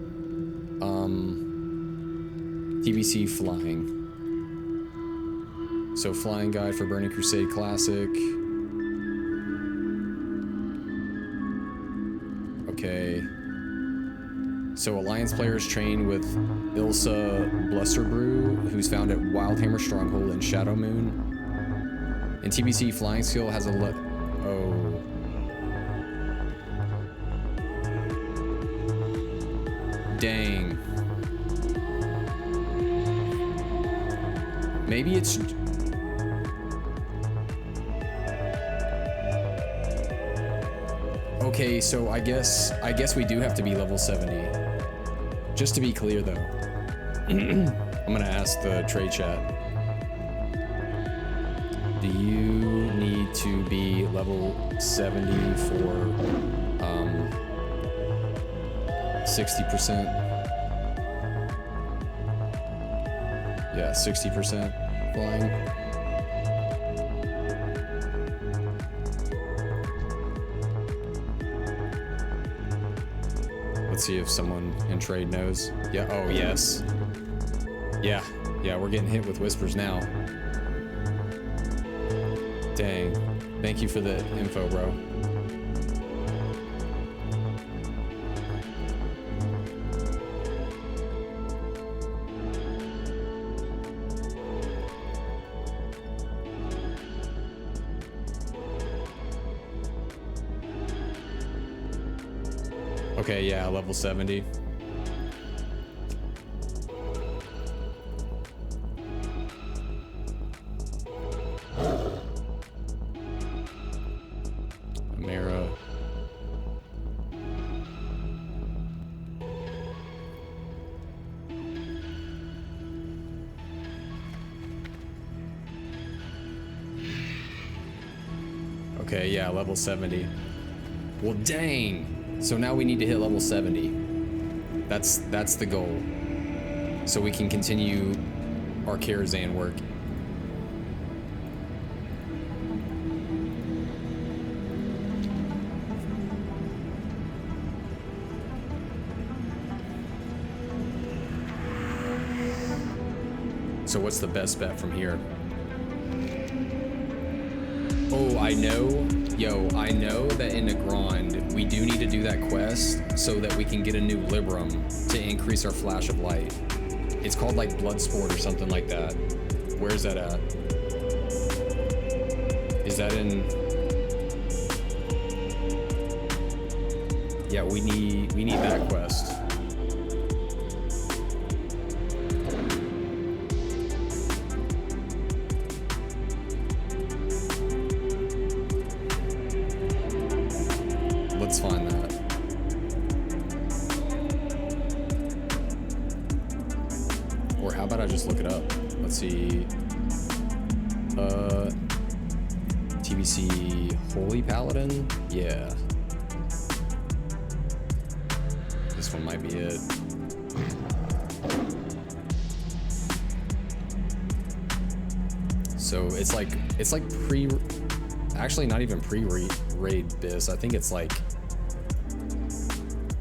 TBC flying. So flying guide for Burning Crusade Classic. Okay. So Alliance players train with Ilsa Blusterbrew, who's found at Wildhammer Stronghold in Shadow Moon. And TBC flying skill has a oh. Dang. Maybe it's... Okay, so I guess we do have to be level 70. Just to be clear though. I'm gonna ask the trade chat. Do you need to be level 70 for 60%? Yeah, 60% flying. Let's see if someone in trade knows. Yeah, oh yes. Yeah, we're getting hit with whispers now. Dang. Thank you for the info, bro. Okay, yeah, level 70. Mara. Okay, yeah, level 70. Well, dang. So now we need to hit level 70. That's the goal. So we can continue our Karazhan work. So what's the best bet from here? Oh, I know. Yo, I know that in Nagrand, we do need to do that quest so that we can get a new Libram to increase our flash of light. It's called like Bloodsport or something like that. Where's that at? Is that in... Yeah, we need that quest. Let's find that. Or how about I just look it up? Let's see. TBC Holy Paladin? Yeah. This one might be it. So it's like pre, actually not even pre-raid this. I think it's like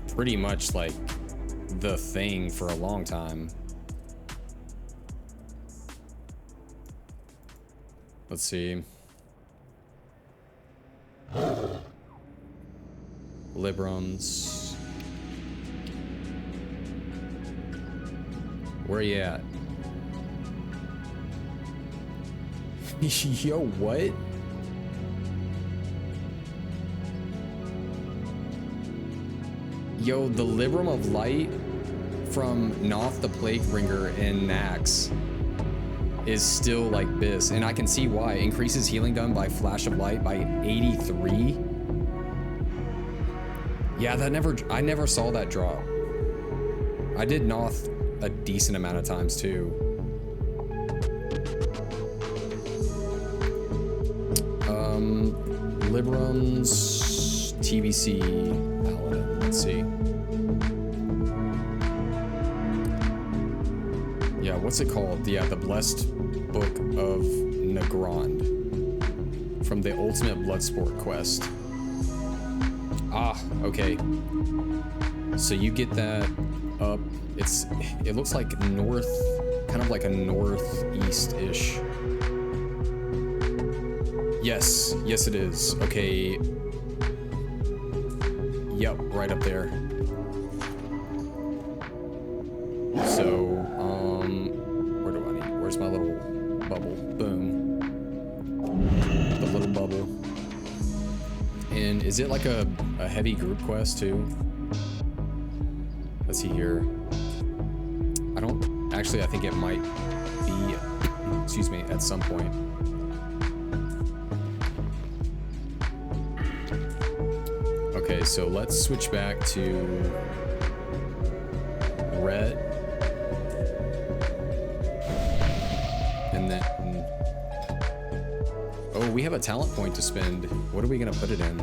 pretty much like the thing for a long time. Let's see. Librams. Where you at? Yo, what? Yo, the Libram of Light from Noth the Plaguebringer in Nax is still like this, and I can see why. Increases healing done by Flash of Light by 83. Yeah, I never saw that drop. I did Noth a decent amount of times too. Libram's TBC Paladin. Let's see. Yeah, what's it called? Yeah, the Blessed Book of Nagrand from the Ultimate Bloodsport quest. Ah, okay. So you get that up. It looks like north, kind of like a northeast-ish. Yes, yes it is. Okay. Yep, right up there. So, where do I need? Where's my little bubble? Boom. The little bubble. And is it like a heavy group quest too? Let's see here. I think it might be, excuse me, at some point. Okay, so let's switch back to Ret. And then, oh, we have a talent point to spend. What are we gonna put it in?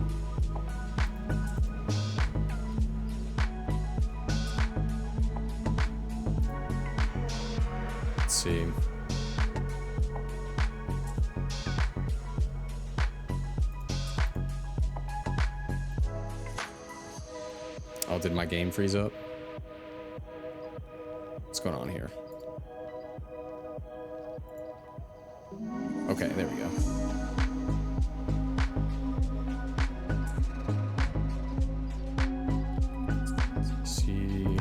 Let's see. Oh, did my game freeze up? What's going on here? Okay, there we go. Let's see.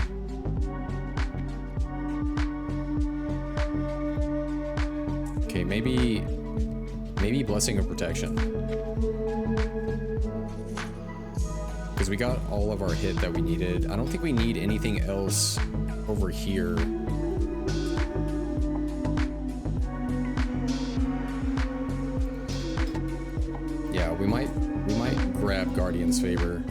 Okay, maybe Blessing of Protection. Because we got all of our hit that we needed. I don't think we need anything else over here. Yeah, we might grab Guardian's Favor.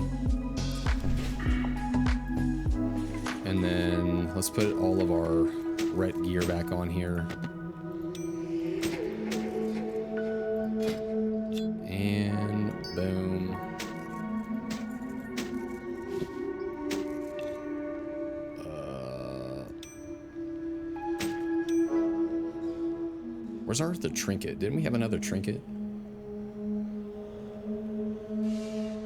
And then let's put all of our red gear back on here. And boom. Where's our other trinket? Didn't we have another trinket?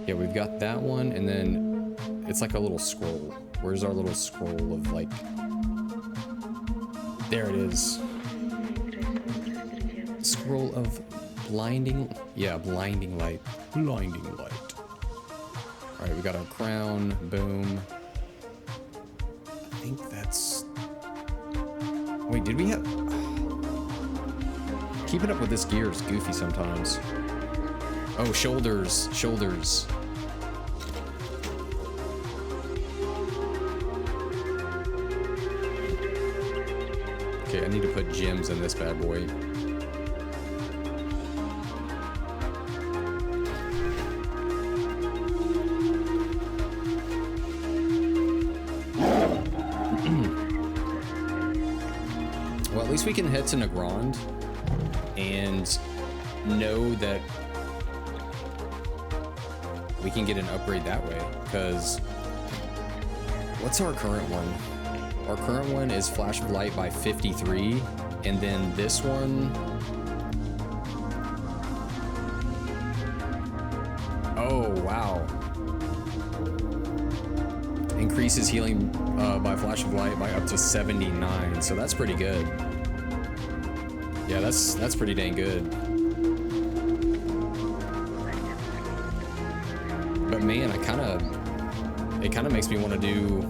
Yeah, we've got that one, and then it's like a little scroll. Where's our little scroll of like... There it is. scroll of blinding. Yeah, blinding light. Blinding light. All right, we got our crown. Boom. I think that's. Wait, did we have? Keeping up with this gear is goofy sometimes. Oh, shoulders, shoulders. Okay, I need to put gems in this bad boy. Well, at least we can head to Nagrand and know that we can get an upgrade that way, because what's our current one? Our current one is Flash of Light by 53, and then this one, oh wow, increases healing by Flash of Light by up to 79, so that's pretty good. Yeah, that's pretty dang good. But man, it kind of makes me want to do.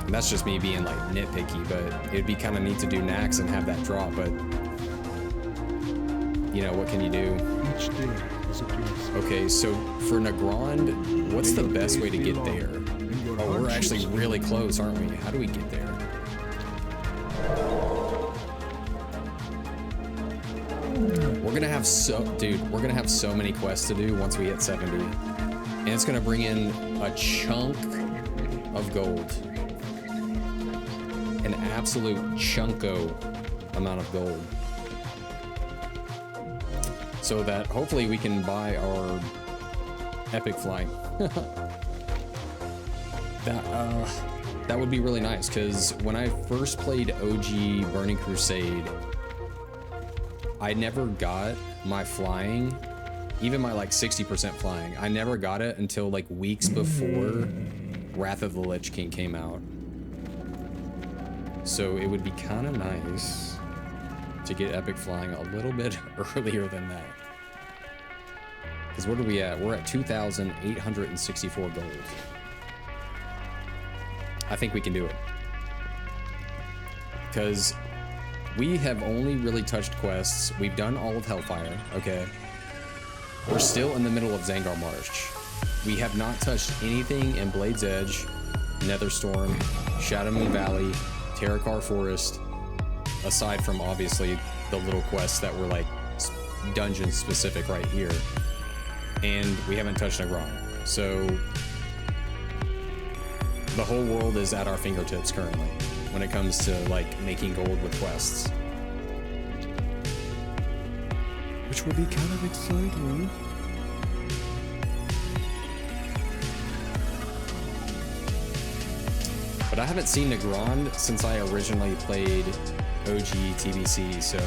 And that's just me being like nitpicky, but it'd be kind of neat to do Nax and have that drop. But you know, what can you do? Each day is a piece. Okay, so for Nagrand, what's the best way to get there? Oh, we're actually really close, aren't we? How do we get there? We're gonna have we're gonna have so many quests to do once we hit 70. And it's gonna bring in a chunk of gold. An absolute chunko amount of gold. So that hopefully we can buy our epic flight. That would be really nice, because when I first played OG Burning Crusade, I never got my flying, even my like 60% flying. I never got it until like weeks before Wrath of the Lich King came out. So it would be kind of nice to get epic flying a little bit earlier than that. Because what are we at? We're at 2,864 gold. I think we can do it. Because we have only really touched quests. We've done all of Hellfire, okay? We're still in the middle of Zangar Marsh. We have not touched anything in Blade's Edge, Netherstorm, Shadowmoon Valley, Terrakar Forest, aside from obviously the little quests that were like dungeon specific right here. And we haven't touched Nagrand. So the whole world is at our fingertips currently when it comes to like making gold with quests. Which will be kind of exciting. But I haven't seen Nagrand since I originally played OG TBC, so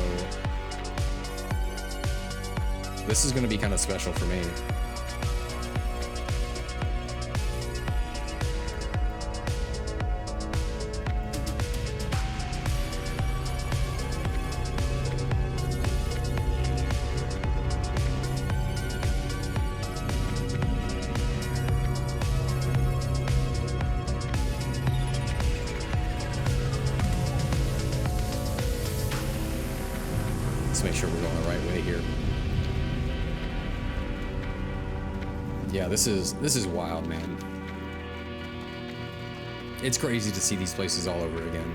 this is going to be kind of special for me. Make sure we're going the right way here. Yeah, this is wild, man. It's crazy to see these places all over again.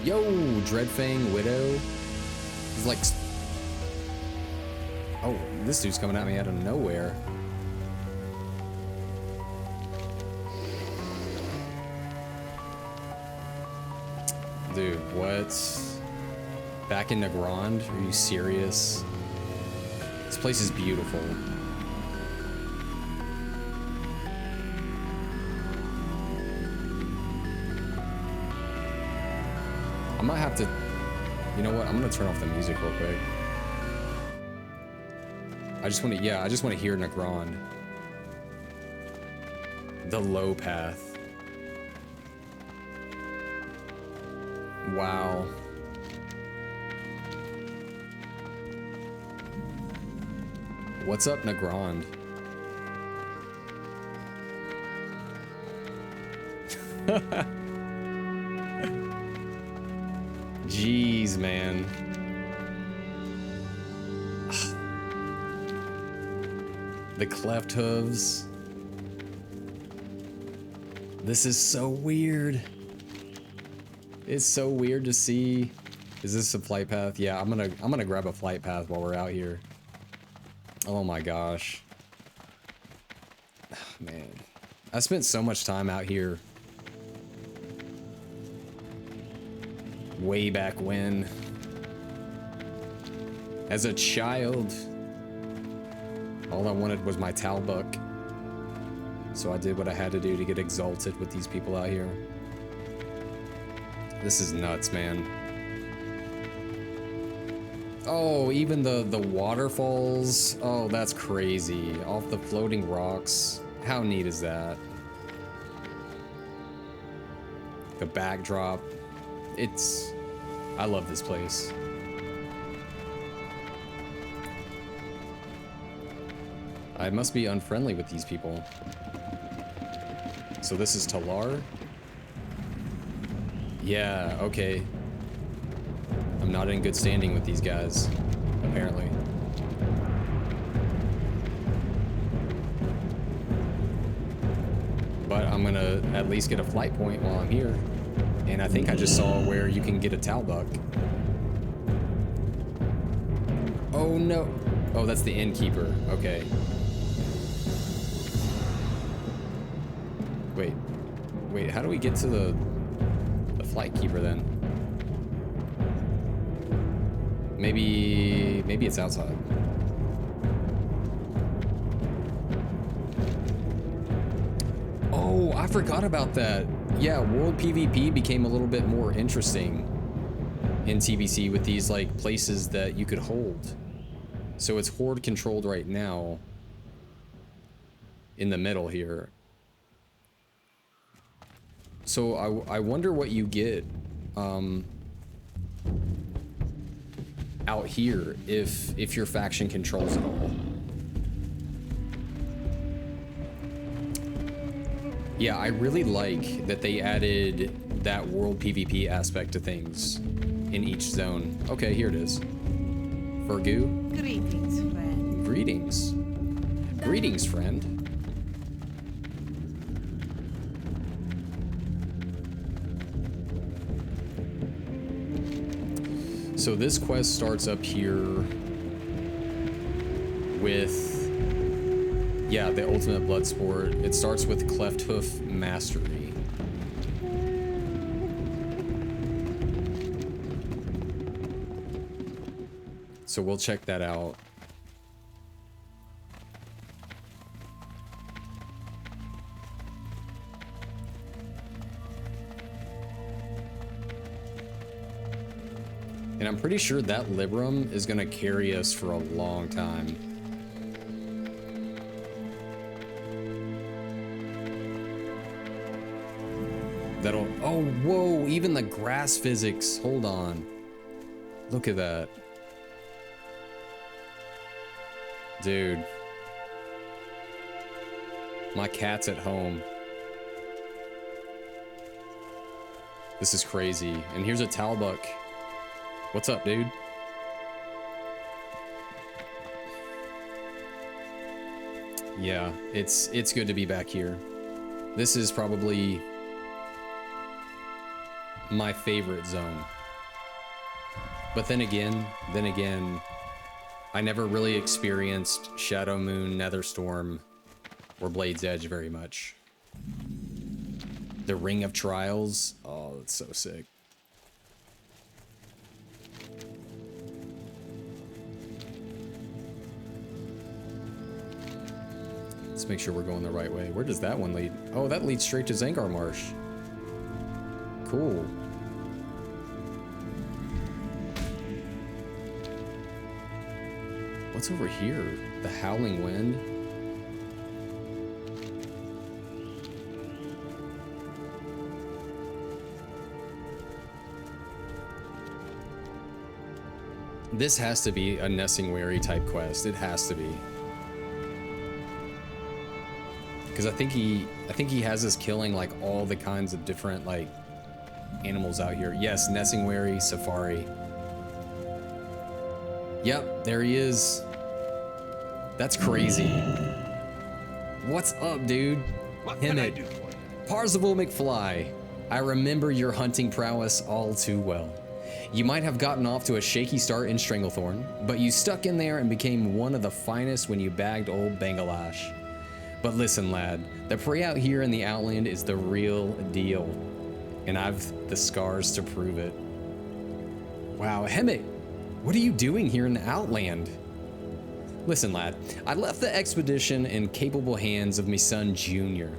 Yo, Dreadfang Widow. He's like, oh, this dude's coming at me out of nowhere. Dude, what? Back in Nagrand? Are you serious? This place is beautiful. I might have to... You know what? I'm gonna turn off the music real quick. I just want to hear Nagrand. The low path. Wow. What's up, Nagrand? Jeez, man. The cleft hooves. This is so weird. It's so weird to see. Is this a flight path? Yeah, I'm gonna grab a flight path while we're out here. Oh my gosh. Man. I spent so much time out here. Way back when. As a child. All I wanted was my Talbuck. So I did what I had to do to get exalted with these people out here. This is nuts, man. Oh, even the waterfalls. Oh, that's crazy. Off the floating rocks. How neat is that? The backdrop. I love this place. I must be unfriendly with these people. So this is Talar? Yeah, okay. I'm not in good standing with these guys, apparently. But I'm gonna at least get a flight point while I'm here. And I think I just saw where you can get a Talbuck. Oh no. Oh, that's the innkeeper. Okay. Wait, how do we get to the flight keeper then? Maybe it's outside. Oh, I forgot about that. Yeah, World PvP became a little bit more interesting in TBC with these like places that you could hold. So it's horde controlled right now in the middle here. So I wonder what you get out here if your faction controls it all. Yeah, I really like that they added that world PvP aspect to things in each zone. Okay, here it is. Fergu. Greetings, friend. Greetings. Greetings, friend. So this quest starts up here with, yeah, the ultimate blood sport. It starts with Cleft Hoof Mastery. So we'll check that out. And I'm pretty sure that Libram is gonna carry us for a long time. That'll, oh, whoa, even the grass physics, hold on. Look at that. Dude. My cat's at home. This is crazy. And here's a Talbuck. What's up, dude? Yeah, it's good to be back here. This is probably my favorite zone. But then again, I never really experienced Shadow Moon, Netherstorm, or Blade's Edge very much. The Ring of Trials, oh, that's so sick. Let's make sure we're going the right way. Where does that one lead? Oh, that leads straight to Zangar Marsh. Cool. What's over here? The Howling Wind? This has to be a Nessingwary type quest. It has to be. Because I think he has us killing like all the kinds of different like animals out here. Yes, Nessingwary Safari. Yep, there he is. That's crazy. What's up, dude? What can I Himmet. do for you? Parzival McFly, I remember your hunting prowess all too well. You might have gotten off to a shaky start in Stranglethorn, but you stuck in there and became one of the finest when you bagged old Bangalash. But listen, lad, the prey out here in the Outland is the real deal, and I've the scars to prove it. Wow, Hemmick, what are you doing here in the Outland? Listen, lad, I left the expedition in capable hands of my son Junior.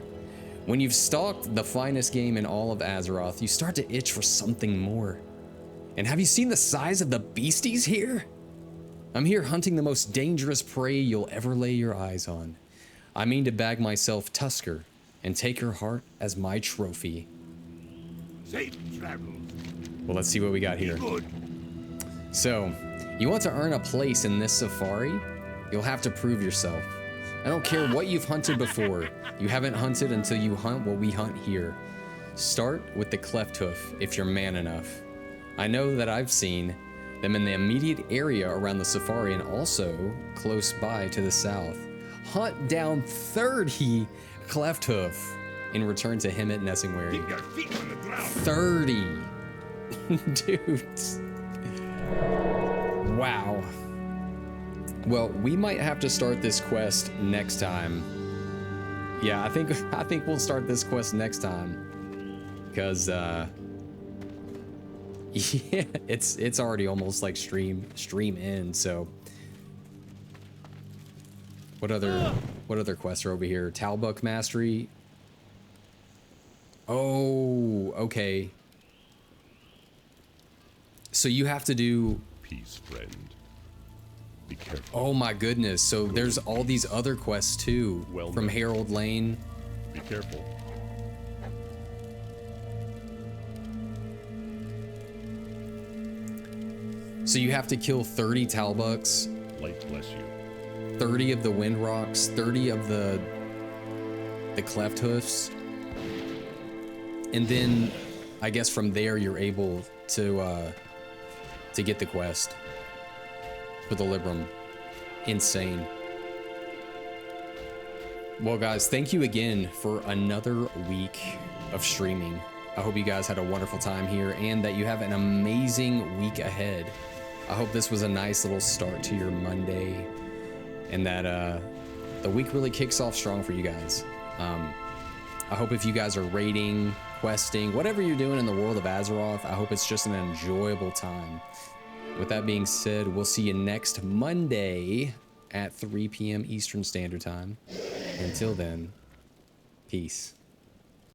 When you've stalked the finest game in all of Azeroth, you start to itch for something more. And have you seen the size of the beasties here? I'm here hunting the most dangerous prey you'll ever lay your eyes on. I mean to bag myself Tusker and take her heart as my trophy. Safe travels. Well, let's see what we got here. Good. So, you want to earn a place in this safari? You'll have to prove yourself. I don't care what you've hunted before. You haven't hunted until you hunt what we hunt here. Start with the cleft hoof if you're man enough. I know that I've seen them in the immediate area around the safari and also close by to the south. Hunt down 30 cleft hoof in return to him at Nessingwary. Keep your feet on the ground. 30. Dudes. Wow. Well, we might have to start this quest next time. Yeah, I think we'll start this quest next time. Cause yeah, it's already almost like stream end, so what other quests are over here? Talbuck Mastery. Oh, okay. So you have to do... Peace, friend. Be careful. Oh my goodness. So there's all these other quests too. Well from known. Herald Lane. Be careful. So you have to kill 30 Talbucks, Light bless you. 30 of the Wind Rocks, 30 of the Cleft Hoofs. And then I guess from there you're able to get the quest for the Libram. Insane. Well guys, thank you again for another week of streaming. I hope you guys had a wonderful time here and that you have an amazing week ahead. I hope this was a nice little start to your Monday and that the week really kicks off strong for you guys. I hope if you guys are raiding, questing, whatever you're doing in the world of Azeroth, I hope it's just an enjoyable time. With that being said, we'll see you next Monday at 3 p.m. Eastern Standard Time. Until then, peace.